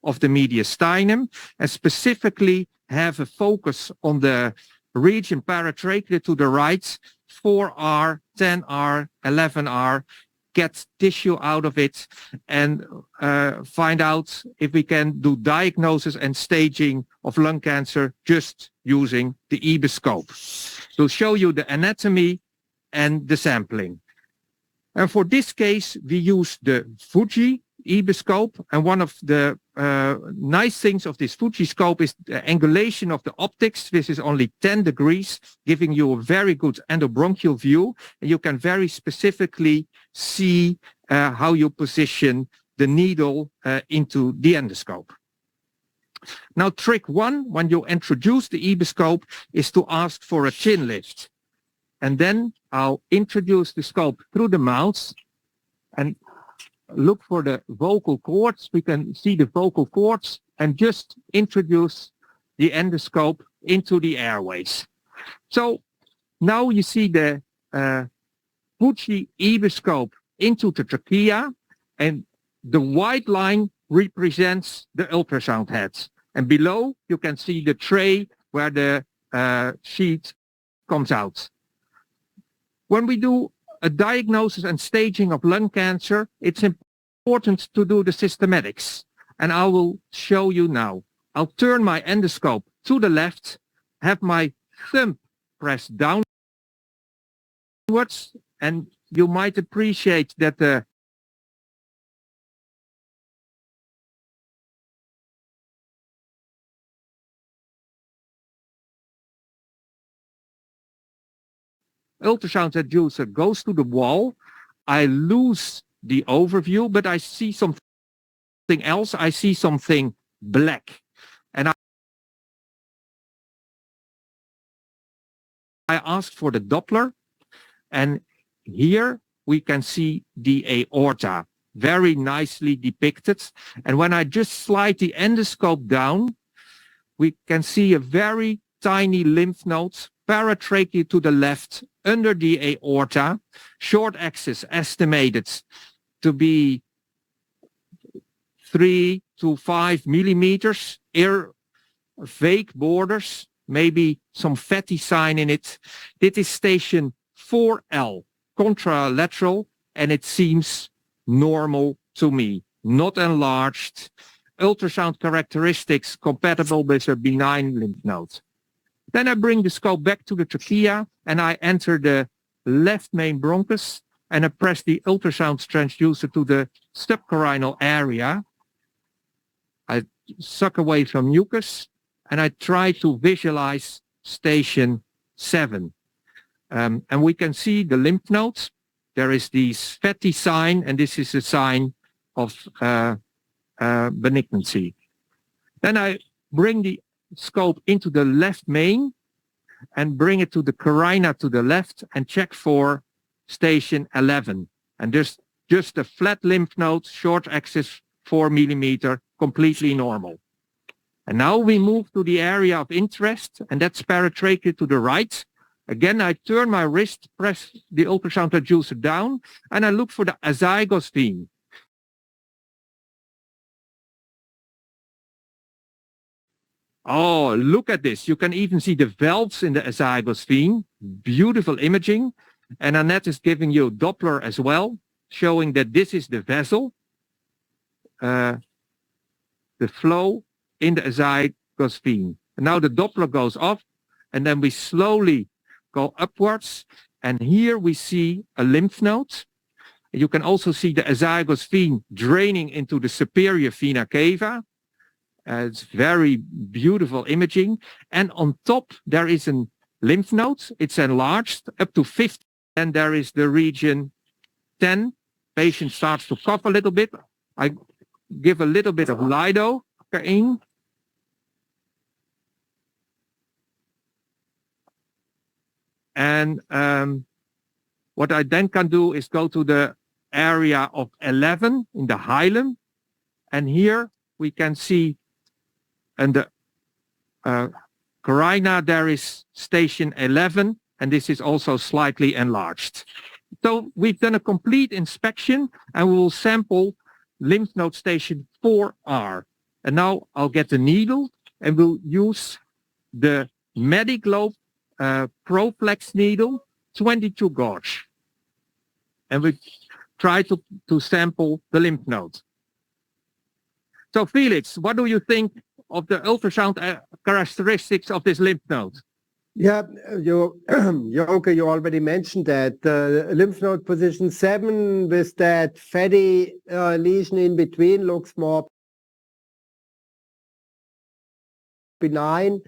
of the mediastinum and specifically have a focus on the region paratracheal to the right, 4R, 10R, 11R, get tissue out of it and find out if we can do diagnosis and staging of lung cancer just using the EBUS scope. We'll show you the anatomy and the sampling. And for this case, we use the Fuji EBUS scope. And one of the nice things of this Fuji scope is the angulation of the optics. This is only 10 degrees, giving you a very good endobronchial view. And you can very specifically see how you position the needle into the endoscope. Now, trick one, when you introduce the EBUS scope, is to ask for a chin lift. And then I'll introduce the scope through the mouth and look for the vocal cords. We can see the vocal cords and just introduce the endoscope into the airways. So now you see the Fuji EBUS scope into the trachea, and the white line represents the ultrasound heads. And below you can see the tray where the sheet comes out. When we do a diagnosis and staging of lung cancer, it's important to do the systematics. And I will show you now. I'll turn my endoscope to the left, have my thumb pressed downwards, and you might appreciate that the ultrasound reducer goes to the wall. I lose the overview, but I see something else. I see something black. And I asked for the Doppler, and here we can see the aorta very nicely depicted. And when I just slide the endoscope down, we can see a very tiny lymph node paratracheal to the left under the aorta, short axis estimated to be 3 to 5 millimeters, vague borders, maybe some fatty sign in it. This is station 4L, contralateral, and it seems normal to me, not enlarged. Ultrasound characteristics compatible with a benign lymph node. Then I bring the scope back to the trachea and I enter the left main bronchus and I press the ultrasound transducer to the subcarinal area. I suck away some mucus and I try to visualize station 7. And we can see the lymph nodes. There is this fatty sign, and this is a sign of malignancy. Then I bring the scope into the left main and bring it to the carina to the left and check for station 11. And there's just a flat lymph node, short axis 4 millimeter, completely normal. And now we move to the area of interest, and that's paratracheal to the right. Again, I turn my wrist, press the ultrasound transducer down, and I look for the azygos vein. Oh, look at this. You can even see the valves in the azygos vein. Beautiful imaging. And Annette is giving you Doppler as well, showing that this is the vessel, the flow in the azygos vein. And now the Doppler goes off, and then we slowly go upwards. And here we see a lymph node. You can also see the azygos vein draining into the superior vena cava. It's very beautiful imaging. And on top, there is a lymph node. It's enlarged up to 50. And there is the region 10. Patient starts to cough a little bit. I give a little bit of lidocaine. And what I then can do is go to the area of 11 in the hilum. And here we can see in the carina there is station 11, and this is also slightly enlarged. So we've done a complete inspection, and we will sample lymph node station 4R. And now I'll get the needle, and we'll use the Mediglobe Proflex needle, 22 gauge. And we try to sample the lymph node. So Felix, what do you think of the ultrasound characteristics of this lymph node? Yeah, Joke, you already mentioned that lymph node position 7 with that fatty lesion in between looks more benign,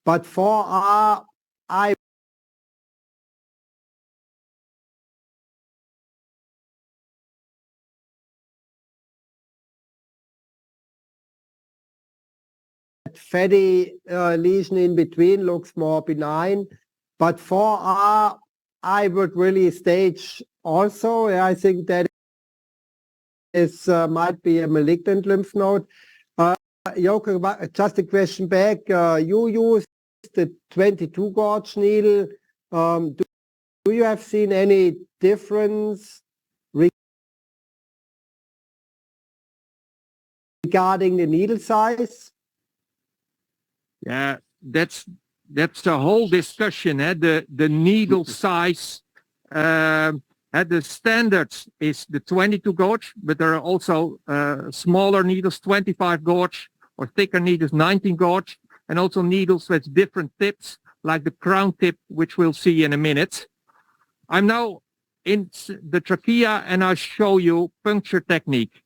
but 4R, I fatty lesion in between looks more benign, but 4R I would really stage also. I think that is might be a malignant lymph node. Joke, just a question back. You used the 22 gauge needle. Do you have seen any difference regarding the needle size? Yeah, that's the whole discussion. The needle size. The standards is the 22 gauge, but there are also smaller needles, 25 gauge, or thicker needles, 19 gauge, and also needles with different tips, like the crown tip, which we'll see in a minute. I'm now in the trachea, and I'll show you puncture technique.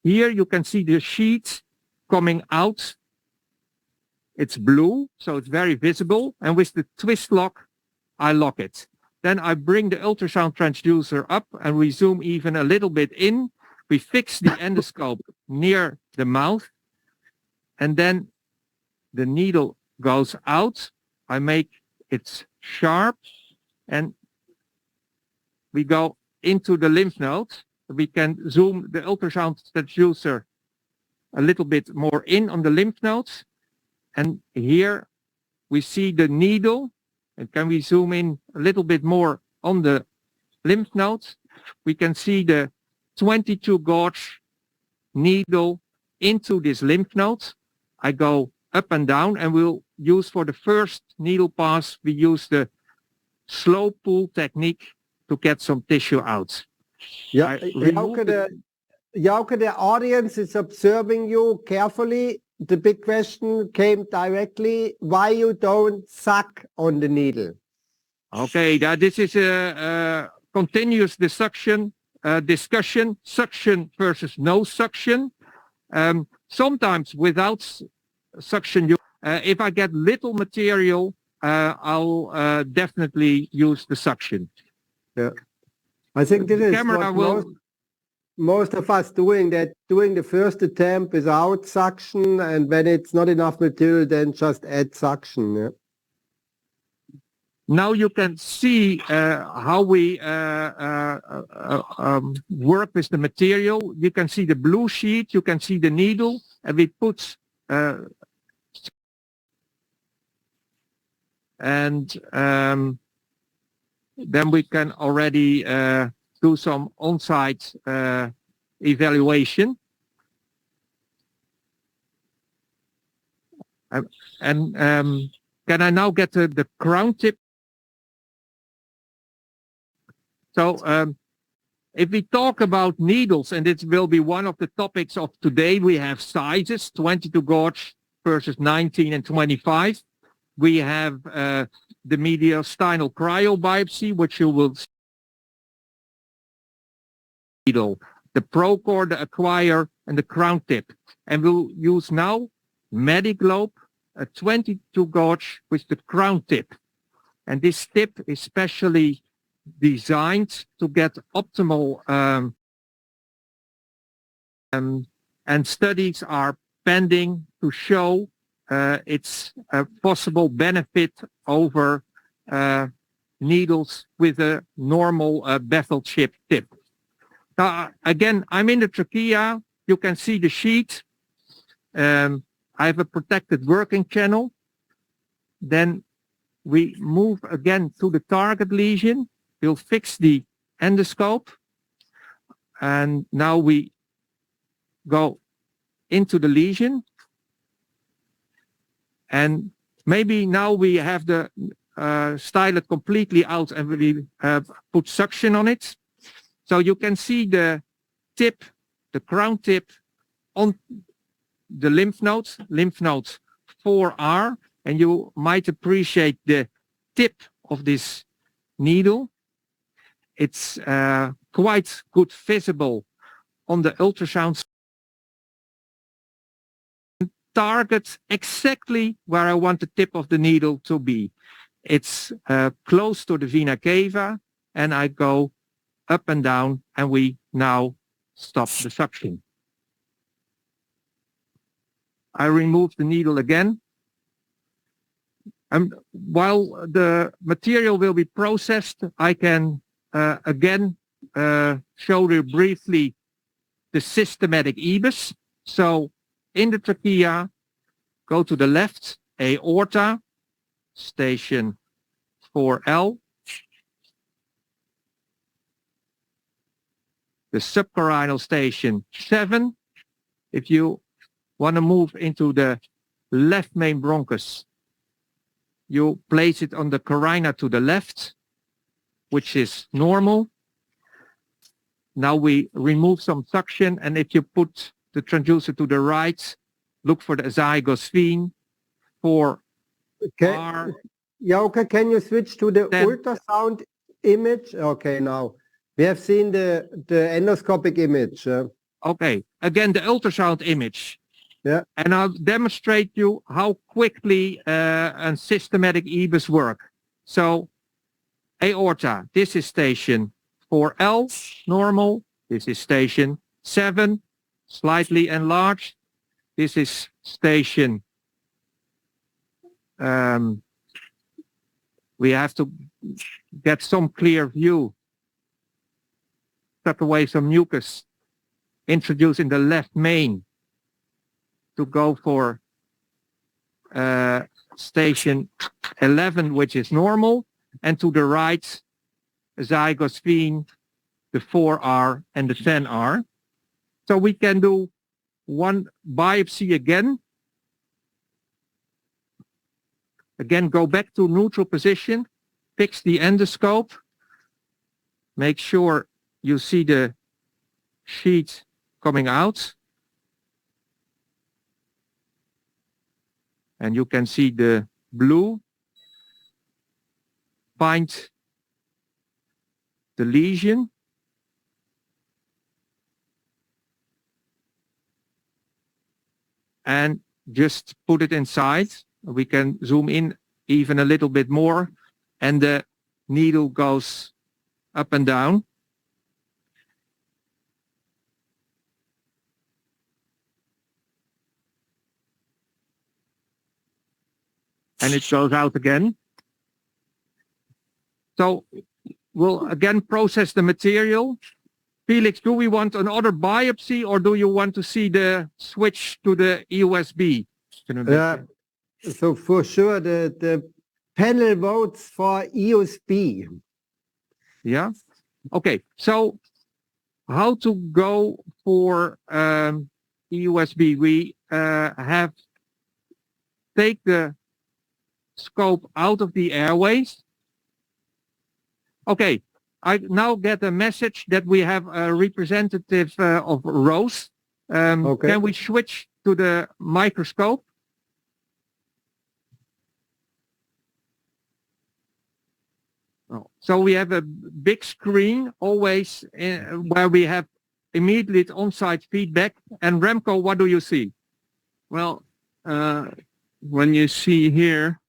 Here you can see the sheet coming out. It's blue, so it's very visible. And with the twist lock, I lock it. Then I bring the ultrasound transducer up and we zoom even a little bit in. We fix the endoscope near the mouth. And then the needle goes out. I make it sharp. And we go into the lymph node. We can zoom the ultrasound transducer a little bit more in on the lymph nodes. And here we see the needle. And can we zoom in a little bit more on the lymph nodes? We can see the 22 gauge needle into this lymph node. I go up and down, and we'll use for the first needle pass, we use the slow pull technique to get some tissue out. Yeah, Jauke, the audience is observing you carefully. The big question came directly, why you don't suck on the needle? Okay, this is a continuous discussion, suction versus no suction. Sometimes without suction, if I get little material, I'll definitely use the suction. Yeah, I think this is what most of us doing the first attempt without suction, and when it's not enough material, then just add suction. Yeah. Now you can see how we work with the material. You can see the blue sheet, you can see the needle, and we put then we can already do some on-site evaluation. Can I now get the crown tip? So if we talk about needles, and it will be one of the topics of today, we have sizes, 22 gauge versus 19 and 25. We have the mediastinal cryobiopsy, which you will see. Needle, the Procore, the Acquire, and the crown tip. And we'll use now Mediglobe, a 22 gauge with the crown tip. And this tip is specially designed to get optimal and studies are pending to show its possible benefit over needles with a normal bevel chip tip. Again, I'm in the trachea. You can see the sheet. I have a protected working channel. Then we move again to the target lesion. We'll fix the endoscope. And now we go into the lesion. And maybe now we have the stylet completely out and we put suction on it. So you can see the tip, the crown tip on the lymph nodes 4R, and you might appreciate the tip of this needle. It's quite good visible on the ultrasound. Target exactly where I want the tip of the needle to be. It's close to the vena cava, and I go up and down, and we now stop the suction. I remove the needle again. And while the material will be processed, I can again show you briefly the systematic EBUS. So in the trachea, go to the left, aorta, station 4L. The subcarinal station 7. If you want to move into the left main bronchus, you place it on the carina to the left, which is normal. Now we remove some suction, and if you put the transducer to the right, look for the azygos vein for R. Jauke, can you switch to the ultrasound image? Okay, now. We have seen the endoscopic image. Okay, again, the ultrasound image. Yeah. And I'll demonstrate you how quickly a systematic EBUS work. So, aorta, this is station 4L, normal. This is station 7, slightly enlarged. This is station, we have to get some clear view. Cut away some mucus, introduce in the left main to go for station 11, which is normal, and to the right, azygos vein, the 4R and the 10R. So we can do one biopsy again. Again, go back to neutral position, fix the endoscope, make sure you see the sheet coming out. And you can see the blue. Find the lesion. And just put it inside. We can zoom in even a little bit more. And the needle goes up and down. And it goes out again. So we'll again process the material. Felix, do we want another biopsy or do you want to see the switch to the USB? So for sure, the panel votes for USB. Yeah. Okay. So how to go for USB? We have take the scope out of the airways. Okay. I now get a message that we have a representative of Rose. Okay. Can we switch to the microscope? Oh. So we have a big screen always where we have immediate on-site feedback. And Remco, what do you see? Well, when you see here,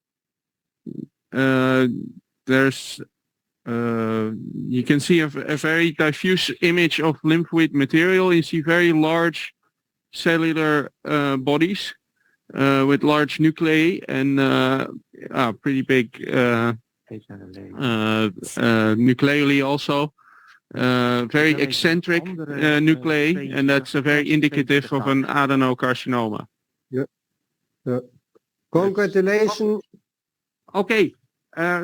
there's you can see a very diffuse image of lymphoid material. You see very large cellular bodies with large nuclei and pretty big nucleoli also. Very eccentric nuclei, and that's very indicative of an adenocarcinoma. Yeah. Congratulations. Okay.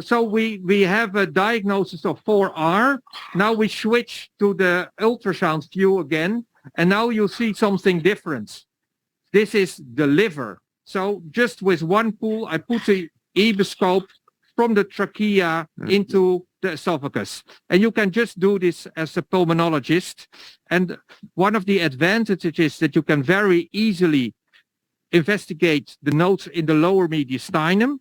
So we have a diagnosis of 4R. Now we switch to the ultrasound view again, and now you see something different. This is the liver. So just with one pull, I put the eboscope from the trachea into the esophagus. And you can just do this as a pulmonologist. And one of the advantages is that you can very easily investigate the nodes in the lower mediastinum,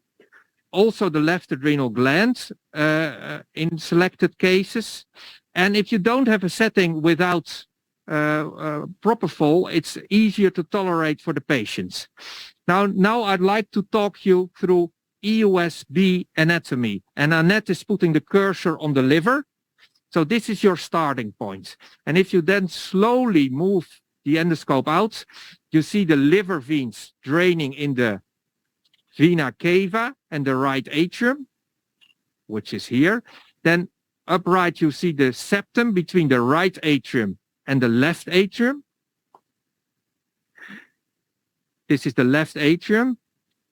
also the left adrenal gland in selected cases. And if you don't have a setting without propofol, it's easier to tolerate for the patients. Now I'd like to talk you through EUSB anatomy. And Annette is putting the cursor on the liver. So this is your starting point. And if you then slowly move the endoscope out, you see the liver veins draining in the vena cava and the right atrium, which is here. Then upright you see the septum between the right atrium and the left atrium. This is the left atrium,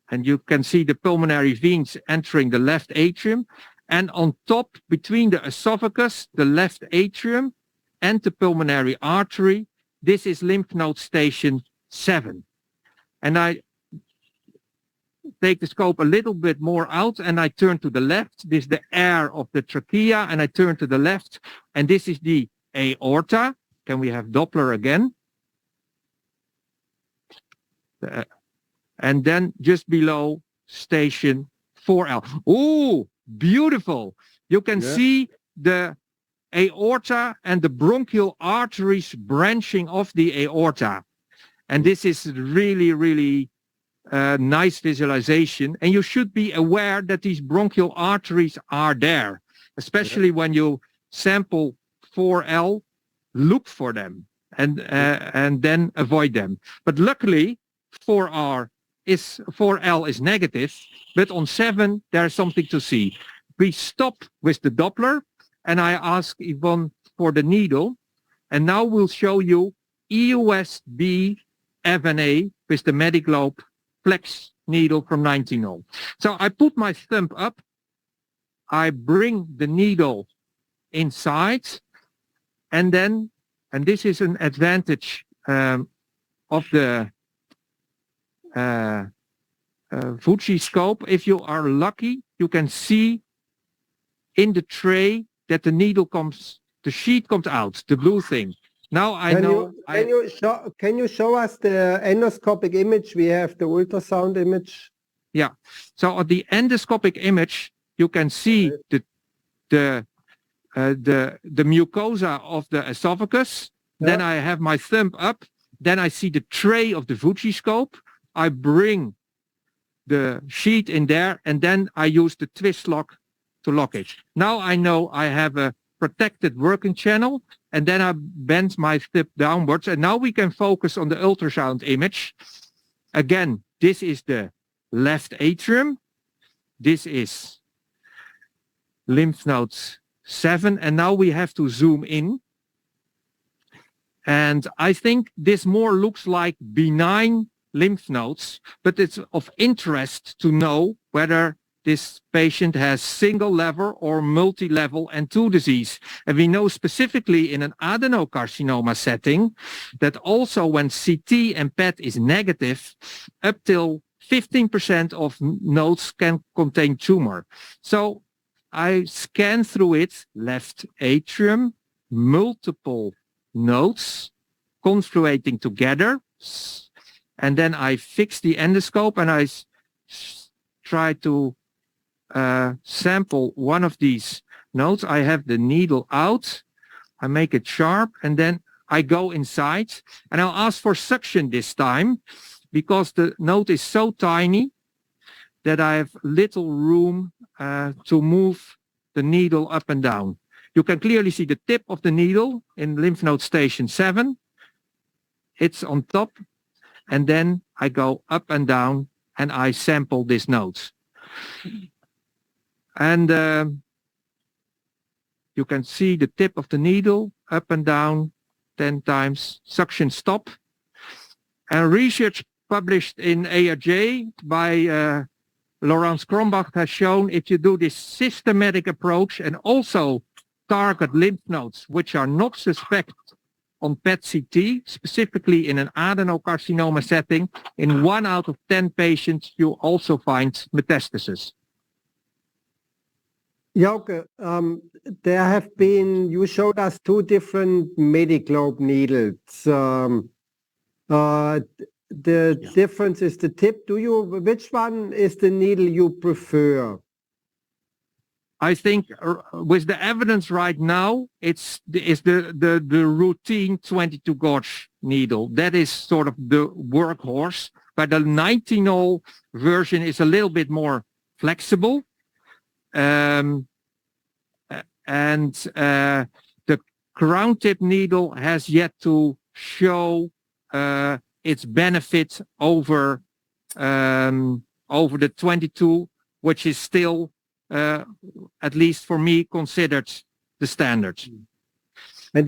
and you can see the pulmonary veins entering the left atrium. And on top, between the esophagus, the left atrium, and the pulmonary artery, this is lymph node station 7. And I take the scope a little bit more out and I turn to the left. This is the air of the trachea, and I turn to the left, and this is the aorta. Can we have Doppler again? And then just below station 4L. Oh, beautiful. You can see the aorta and the bronchial arteries branching off the aorta. And this is really, really nice visualization. And you should be aware that these bronchial arteries are there, especially when you sample 4L, look for them and then avoid them. But luckily, 4L is negative, but on 7, there's something to see. We stop with the Doppler, and I ask Yvonne for the needle. And now we'll show you EUSB FNA with the Mediglobe flex needle from 1900. So I put my thumb up, I bring the needle inside, and this is an advantage of of the Fuji scope, if you are lucky, you can see in the tray that the needle comes, the sheet comes out, the blue thing. Now Can you show us the endoscopic image? We have the ultrasound image. Yeah. So on the endoscopic image, you can see the mucosa of the esophagus. Yeah. Then I have my thumb up. Then I see the tray of the Fuji scope. I bring the sheet in there, and then I use the twist lock to lock it. Now I know I have a protected working channel, and then I bend my tip downwards, and now we can focus on the ultrasound image. Again, this is the left atrium. This is lymph nodes 7, and now we have to zoom in. And I think this more looks like benign lymph nodes, but it's of interest to know whether this patient has single level or multi-level N2 disease. And we know specifically in an adenocarcinoma setting that also when CT and PET is negative, up till 15% of nodes can contain tumor. So I scan through it, left atrium, multiple nodes confluating together, and then I fix the endoscope and I try to sample one of these nodes. I have the needle out, I make it sharp, and then I go inside, and I'll ask for suction this time because the node is so tiny that I have little room to move the needle up and down. You can clearly see the tip of the needle in lymph node station 7. It's on top, and then I go up and down and I sample this node. And you can see the tip of the needle up and down 10 times, suction stop. And research published in ARJ by Laurence Krombach has shown if you do this systematic approach and also target lymph nodes which are not suspect on PET-CT, specifically in an adenocarcinoma setting, in 1 out of 10 patients you also find metastasis. Jouke, there have been, you showed us 2 different Mediglobe needles. The difference is the tip. Which one is the needle you prefer? I think with the evidence right now, it's the routine 22 gauge needle. That is sort of the workhorse, but the 19-0 version is a little bit more flexible. And the crown tip needle has yet to show its benefit over the 22, which is still at least for me considered the standard. And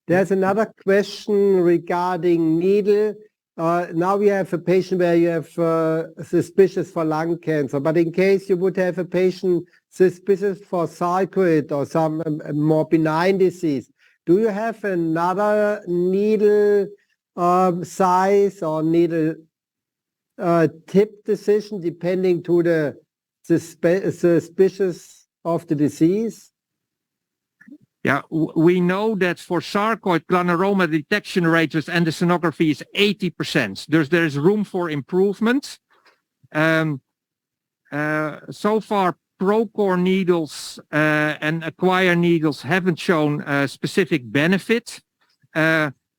there's another question regarding needle. Now we have a patient where you have suspicious for lung cancer, but in case you would have a patient suspicious for sarcoid or some more benign disease, do you have another needle size or needle tip decision depending to the suspicious of the disease? Yeah, we know that for sarcoid granuloma detection rate with endosonography is 80%. There's room for improvement. So far, Procore needles and Acquire needles haven't shown specific benefit.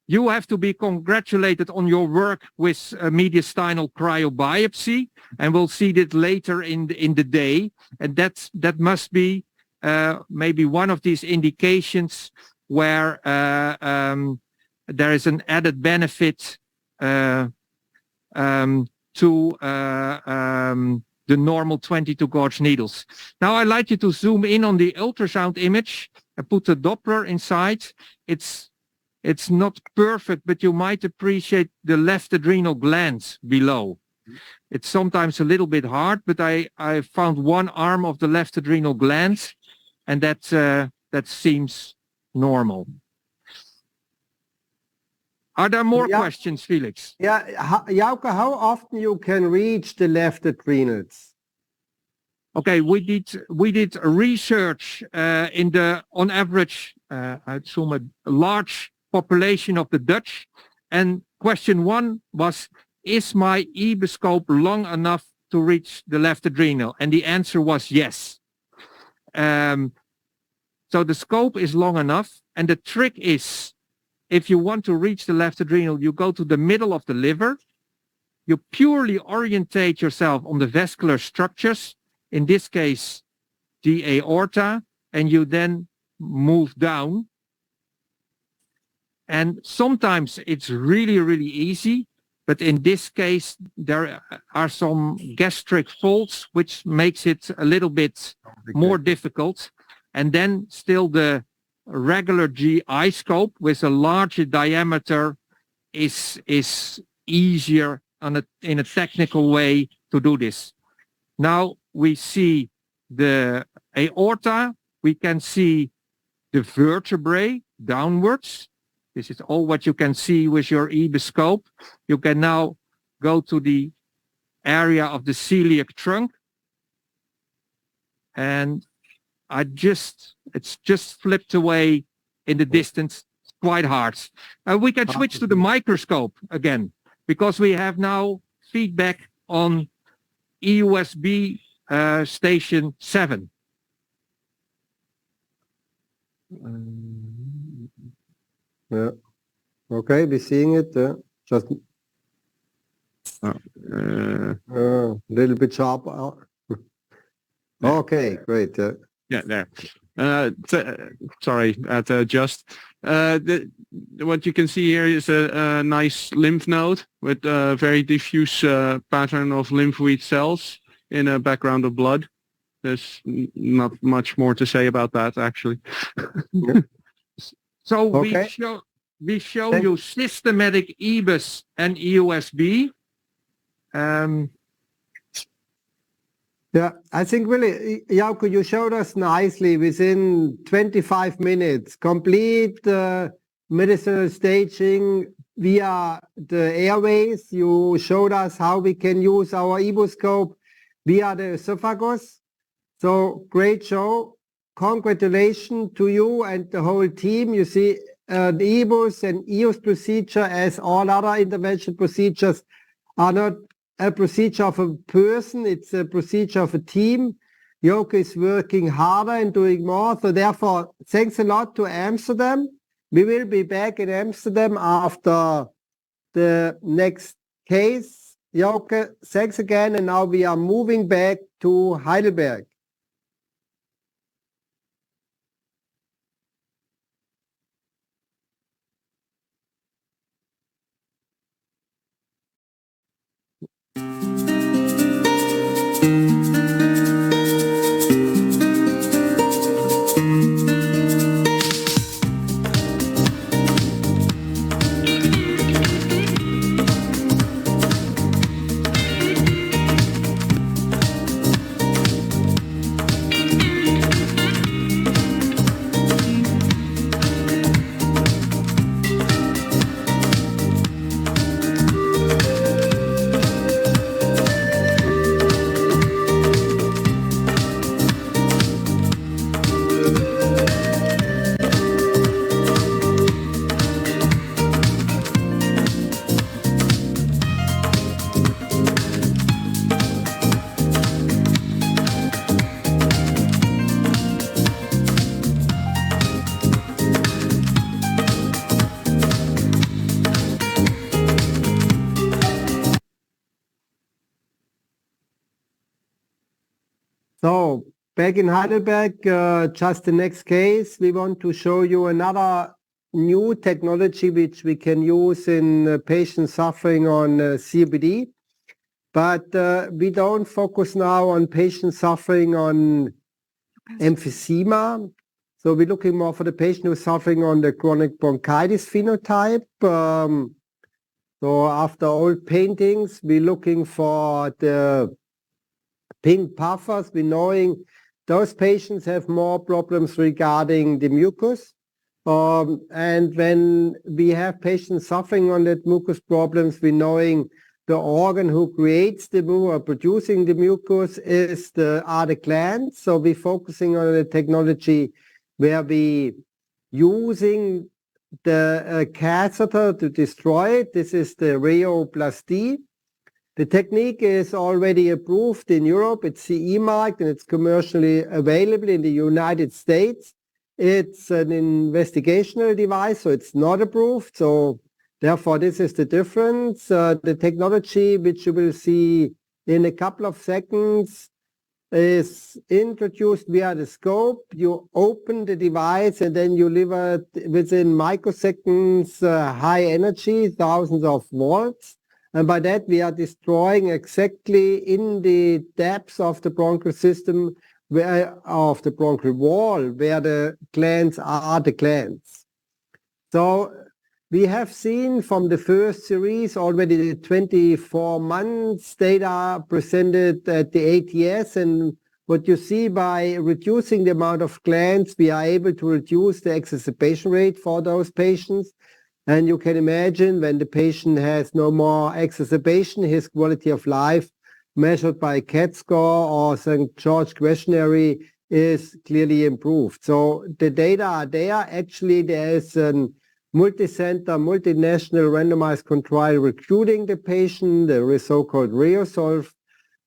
You have to be congratulated on your work with mediastinal cryobiopsy, and we'll see that later in the day. And that must be maybe one of these indications where there is an added benefit to the normal 22 gauge needles. Now I'd like you to zoom in on the ultrasound image and put the Doppler inside. It's not perfect, but you might appreciate the left adrenal gland below. It's sometimes a little bit hard, but I found one arm of the left adrenal gland, and that seems normal. Are there more Yeah. questions, Felix? Yeah, Jauke, how often you can reach the left adrenals? Okay, we did research on average, I assume a large population of the Dutch, and question 1 was, is my eboscope long enough to reach the left adrenal? And the answer was yes. So the scope is long enough, and the trick is, if you want to reach the left adrenal, you go to the middle of the liver, you purely orientate yourself on the vascular structures, in this case, the aorta, and you then move down. And sometimes it's really, really easy, but in this case, there are some gastric faults, which makes it a little bit more difficult. And then still the regular GI scope with a larger diameter is easier in a technical way to do this. Now we see the aorta, we can see the vertebrae downwards. This is all what you can see with your eboscope. You can now go to the area of the celiac trunk, and it's just flipped away in the distance. It's quite hard. We can switch to the microscope again, because we have now feedback on EUSB station 7. Yeah. Okay, we're seeing it. Just a little bit sharp. Okay, great. Yeah, there. Sorry, what you can see here is a nice lymph node with a very diffuse pattern of lymphoid cells in a background of blood. There's not much more to say about that, actually. So Okay. we show you systematic EBUS and EUSB. Yeah, I think really, Jauke, you showed us nicely within 25 minutes, complete medicinal staging via the airways. You showed us how we can use our eboscope via the esophagus. So great show. Congratulations to you and the whole team. You see, the EBUS and EOS procedure, as all other intervention procedures, are not a procedure of a person, it's a procedure of a team. Jauke is working harder and doing more. So therefore, thanks a lot to Amsterdam. We will be back in Amsterdam after the next case. Jauke, thanks again. And now we are moving back to Heidelberg. So back in Heidelberg, just the next case, we want to show you another new technology which we can use in patients suffering on COPD. But we don't focus now on patients suffering on emphysema. So we're looking more for the patient who's suffering on the chronic bronchitis phenotype. So after old paintings, we're looking for the pink puffers. We're knowing those patients have more problems regarding the mucus. And when we have patients suffering on that mucus problems, we knowing the organ who creates the mucus or producing the mucus are the glands. So we're focusing on a technology where we using the catheter to destroy it. This is the rheoplasty. The technique is already approved in Europe. It's CE marked and it's commercially available in the United States. It's an investigational device, so it's not approved. So therefore, this is the difference. The technology, which you will see in a couple of seconds, is introduced via the scope. You open the device and then you deliver within microseconds high energy, thousands of volts. And by that, we are destroying exactly in the depths of the bronchial system, of the bronchial wall, where the glands are the glands. So we have seen from the first series already the 24 months data presented at the ATS, and what you see by reducing the amount of glands, we are able to reduce the exacerbation rate for those patients. And you can imagine when the patient has no more exacerbation, his quality of life measured by CAT score or St. George questionnaire is clearly improved. So the data are there. Actually, there is a multi-center, multinational randomized control recruiting the patient, the so-called REOSOLVE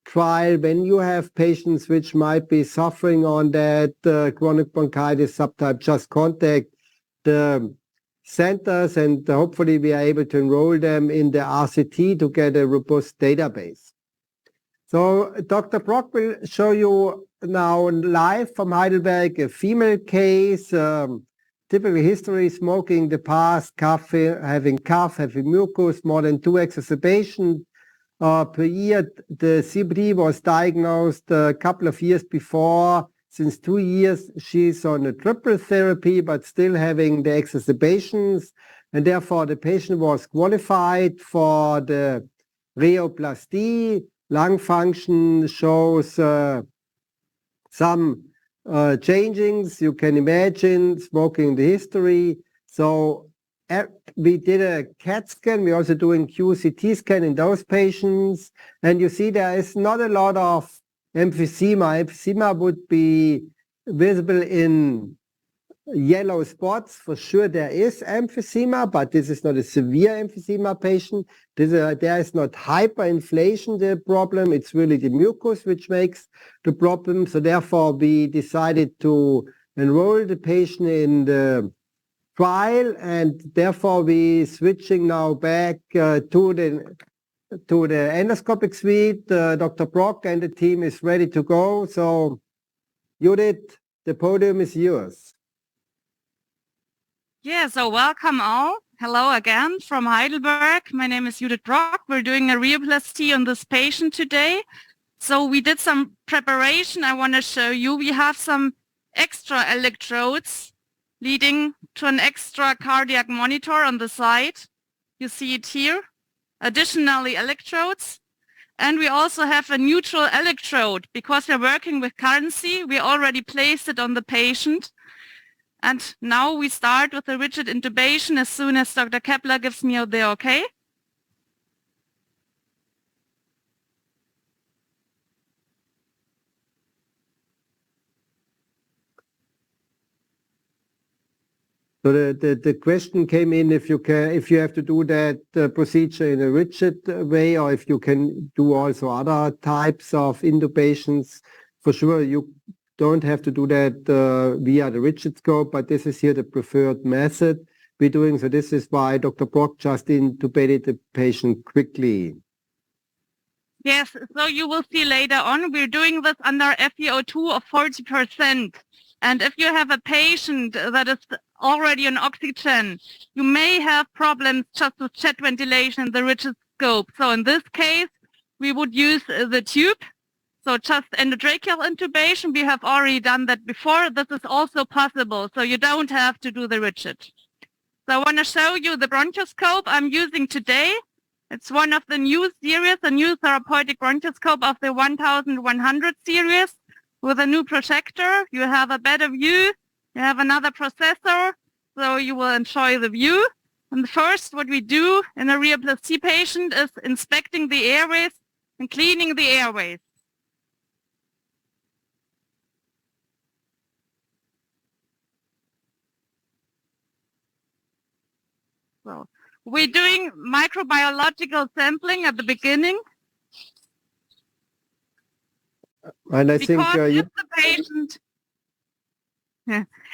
trial. When you have patients which might be suffering on that chronic bronchitis subtype, just contact the centers and hopefully we are able to enroll them in the RCT to get a robust database. So Dr. Brock will show you now live from Heidelberg a female case, typical history, smoking in the past, having cough, having mucus, more than 2 exacerbations per year. The CBD was diagnosed a couple of years before. Since 2 years, she's on a triple therapy, but still having the exacerbations. And therefore, the patient was qualified for the rheoplasty. Lung function shows some changings. You can imagine smoking the history. So we did a CAT scan. We're also doing QCT scan in those patients. And you see there is not a lot of emphysema. Emphysema would be visible in yellow spots. For sure there is emphysema, but this is not a severe emphysema patient. There is not hyperinflation the problem. It's really the mucus which makes the problem. So therefore we decided to enroll the patient in the trial, and therefore we switching now back to the endoscopic suite. Dr. Brock and the team is ready to go. So Judith, the podium is yours. Yeah, so welcome all. Hello again from Heidelberg. My name is Judith Brock. We're doing a rheoplasty on this patient today. So we did some preparation I want to show you. We have some extra electrodes leading to an extra cardiac monitor on the side. You see it here. Additionally, electrodes. And we also have a neutral electrode. Because we're working with currency, we already placed it on the patient. And now we start with the rigid intubation as soon as Dr. Kepler gives me the okay. So the question came in if you have to do that procedure in a rigid way, or if you can do also other types of intubations. For sure, you don't have to do that via the rigid scope, but this is here the preferred method we're doing. So this is why Dr. Brock just intubated the patient quickly. Yes, so you will see later on, we're doing this under FeO2 of 40%. And if you have a patient that is already on oxygen, you may have problems just with jet ventilation in the rigid scope. So in this case, we would use the tube. So just endotracheal intubation. We have already done that before. This is also possible. So you don't have to do the rigid. So I want to show you the bronchoscope I'm using today. It's one of the new series, a new therapeutic bronchoscope of the 1100 series. With a new projector, you have a better view, you have another processor. so you will enjoy the view. And first, what we do in a rheoplasty patient is inspecting the airways and cleaning the airways. So we're doing microbiological sampling at the beginning. And I think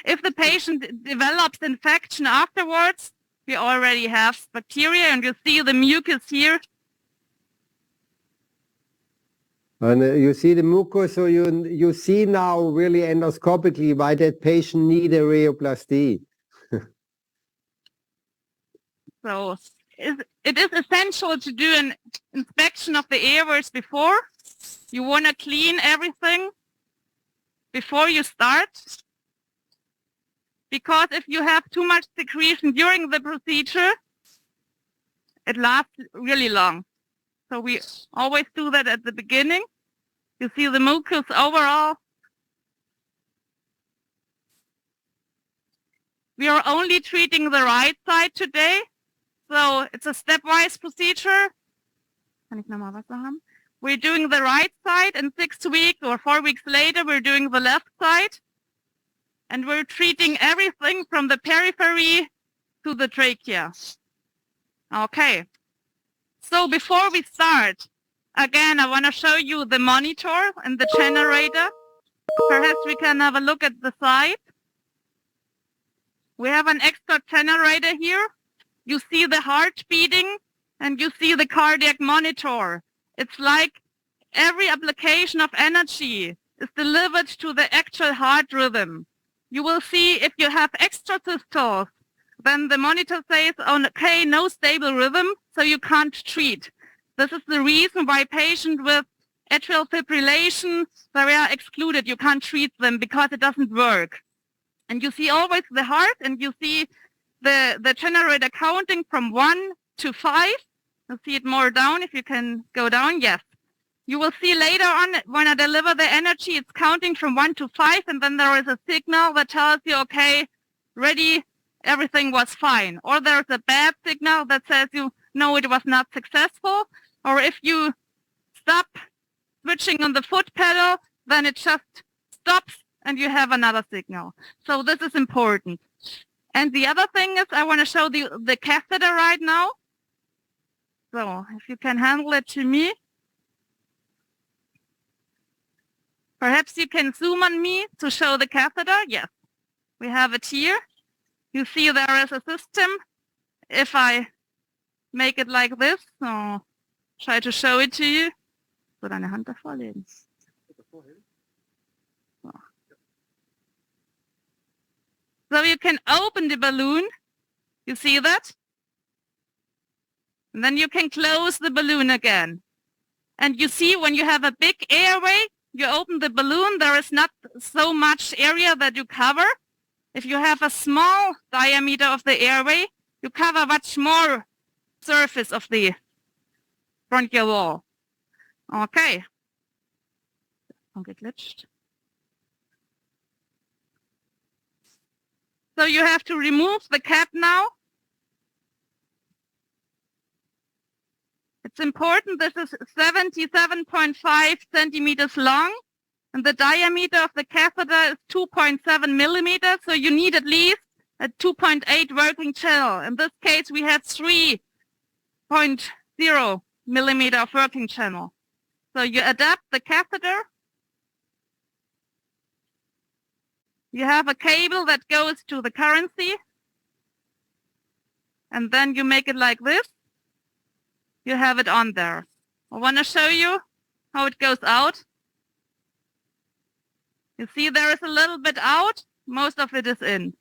if the patient develops infection afterwards, we already have bacteria, and you see the mucus here. And you see the mucus, so you see now really endoscopically why that patient need a rheoplasty. So it is essential to do an inspection of the airways before. You want to clean everything before you start. Because if you have too much secretion during the procedure, it lasts really long. So we always do that at the beginning. You see the mucus overall. We are only treating the right side today. So it's a stepwise procedure. We're doing the right side, and 6 weeks or 4 weeks later, we're doing the left side. And we're treating everything from the periphery to the trachea. Okay. So before we start, again, I want to show you the monitor and the generator. Perhaps we can have a look at the side. We have an extra generator here. You see the heart beating, and you see the cardiac monitor. It's like every application of energy is delivered to the actual heart rhythm. You will see if you have extra systoles, then the monitor says, oh, okay, no stable rhythm, so you can't treat. This is the reason why patients with atrial fibrillation, they are excluded. You can't treat them because it doesn't work. And you see always the heart, and you see the generator counting from 1 to 5. You'll see it more down if you can go down. Yes. You will see later on when I deliver the energy, it's counting from 1 to 5, and then there is a signal that tells you, okay, ready, everything was fine. Or there's a bad signal that says you, no, it was not successful. Or if you stop switching on the foot pedal, then it just stops and you have another signal. So this is important. And the other thing is I want to show the catheter right now. So if you can handle it to me. Perhaps you can zoom on me to show the catheter. Yes, we have it here. You see there is a system. If I make it like this, so try to show it to you. So deine Hand davor legen. So you can open the balloon. You see that? And then you can close the balloon again. And you see when you have a big airway, you open the balloon, there is not so much area that you cover. If you have a small diameter of the airway, you cover much more surface of the bronchial wall. Okay. So you have to remove the cap now. It's important, this is 77.5 centimeters long, and the diameter of the catheter is 2.7 millimeters, so you need at least a 2.8 working channel. In this case, we had 3.0 millimeter of working channel. So you adapt the catheter. You have a cable that goes to the currency, and then you make it like this. You have it on there. I want to show you how it goes out. You see there is a little bit out, most of it is in.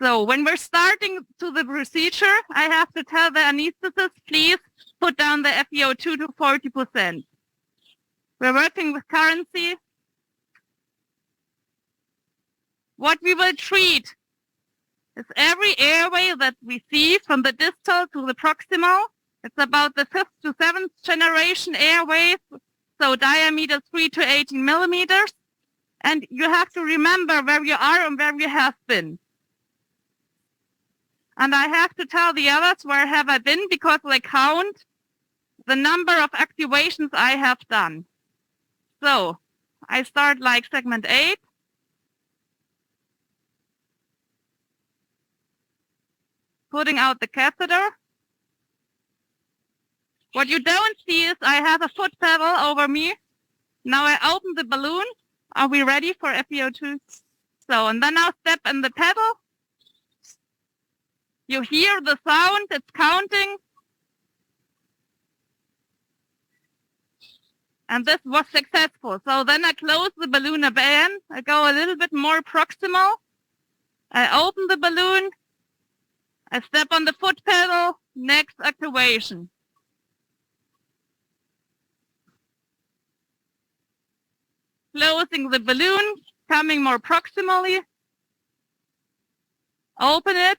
So when we're starting to the procedure, I have to tell the anesthetist, please put down the FeO2 to 40%. We're working with currency. What we will treat is every airway that we see from the distal to the proximal. It's about the 5th to 7th generation airways, so diameter 3 to 18 millimeters. And you have to remember where you are and where you have been. And I have to tell the others where have I been because they count the number of activations I have done. So I start like segment 8. Putting out the catheter. What you don't see is I have a foot pedal over me. Now I open the balloon. Are we ready for FiO2? So, and then I'll step in the pedal. You hear the sound, it's counting. And this was successful. So then I close the balloon again. I go a little bit more proximal. I open the balloon. I step on the foot pedal. Next activation. Closing the balloon, coming more proximally. Open it,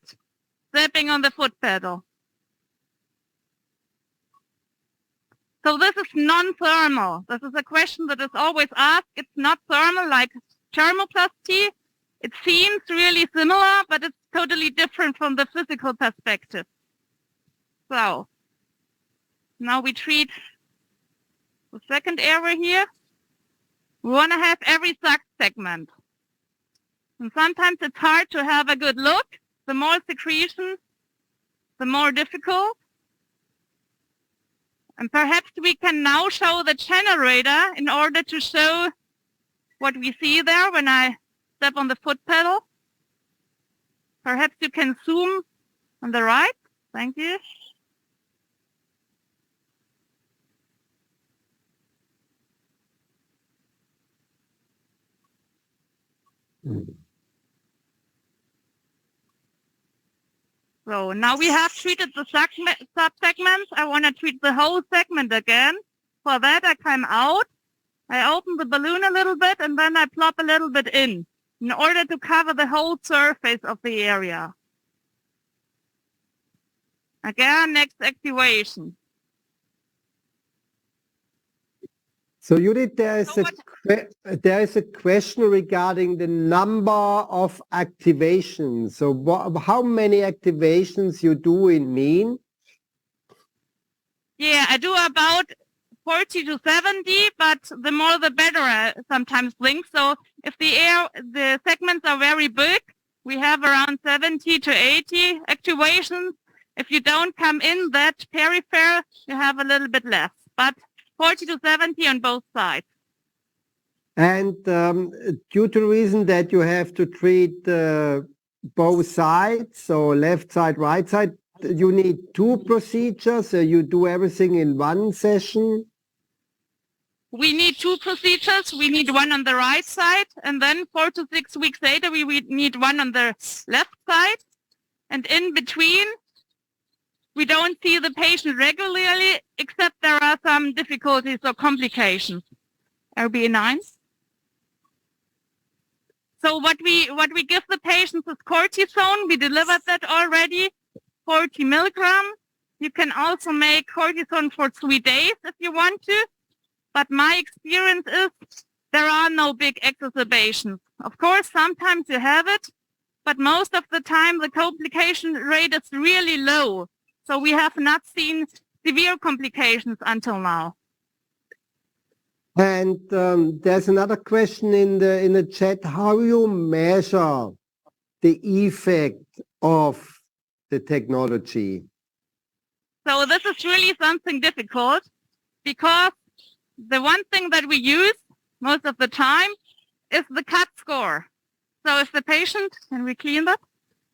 stepping on the foot pedal. So this is non-thermal. This is a question that is always asked. It's not thermal like thermoplasty. It seems really similar, but it's totally different from the physical perspective. So now we treat the second area here. We want to have every segment. And sometimes it's hard to have a good look. The more secretion, the more difficult. And perhaps we can now show the generator in order to show what we see there when I step on the foot pedal. Perhaps you can zoom on the right. Thank you. So now we have treated the sub-segments. I want to treat the whole segment again. For that, I come out. I open the balloon a little bit, and then I plop a little bit in order to cover the whole surface of the area. Again, next activation. So Judith, there is a question regarding the number of activations. So how many activations you do in mean? Yeah, I do about 40 to 70, but the more the better, I sometimes think. So if the segments are very big, we have around 70 to 80 activations. If you don't come in that peripheral, you have a little bit less, but 40 to 70 on both sides. And due to the reason that you have to treat both sides, so left side, right side, you need 2 procedures. You do everything in one session. We need 2 procedures. We need one on the right side, and then 4 to 6 weeks later, we need one on the left side. And in between, we don't see the patient regularly, except there are some difficulties or complications. RBA9. So what we give the patients is cortisone. We delivered that already, 40 milligrams. You can also make cortisone for 3 days if you want to. But my experience is there are no big exacerbations. Of course, sometimes you have it, but most of the time the complication rate is really low. So we have not seen severe complications until now. And there's another question in the chat: how you measure the effect of the technology? So this is really something difficult, because the one thing that we use most of the time is the CAT score. So if the patient, can we clean that?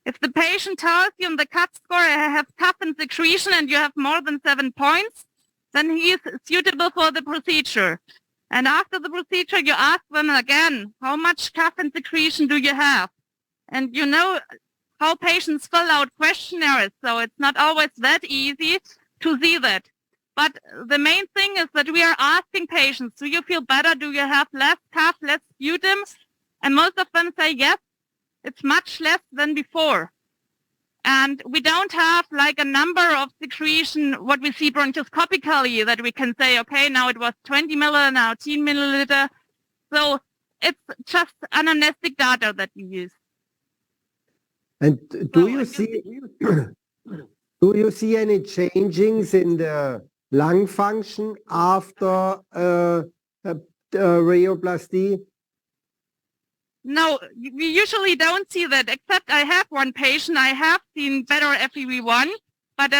If the patient tells you in the CAT score, I have cough and secretion, and you have more than 7 points, then he is suitable for the procedure. And after the procedure, you ask them again, how much cough and secretion do you have? And you know how patients fill out questionnaires, so it's not always that easy to see that. But the main thing is that we are asking patients, do you feel better? Do you have less cough, less sputum? And most of them say, yes, it's much less than before. And we don't have like a number of secretion, what we see bronchoscopically, that we can say, okay, now it was 20 milliliter, now 10 milliliter. So it's just anamnestic data that we use. And do you see any changes in the lung function after rheoplasty? No, we usually don't see that, except I have one patient, I have seen better FEV1, but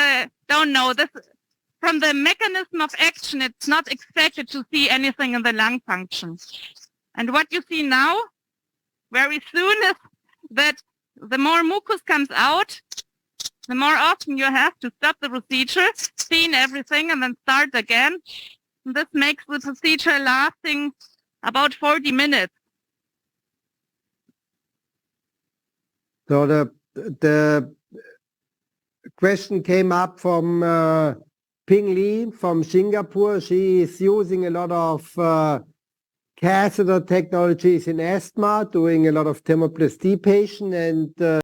don't know. This, from the mechanism of action, it's not expected to see anything in the lung function. And what you see now, very soon, is that the more mucus comes out, the more often you have to stop the procedure, clean everything, and then start again. And this makes the procedure lasting about 40 minutes. So the question came up from Ping Li from Singapore. She is using a lot of catheter technologies in asthma, doing a lot of thermoplasty patient, and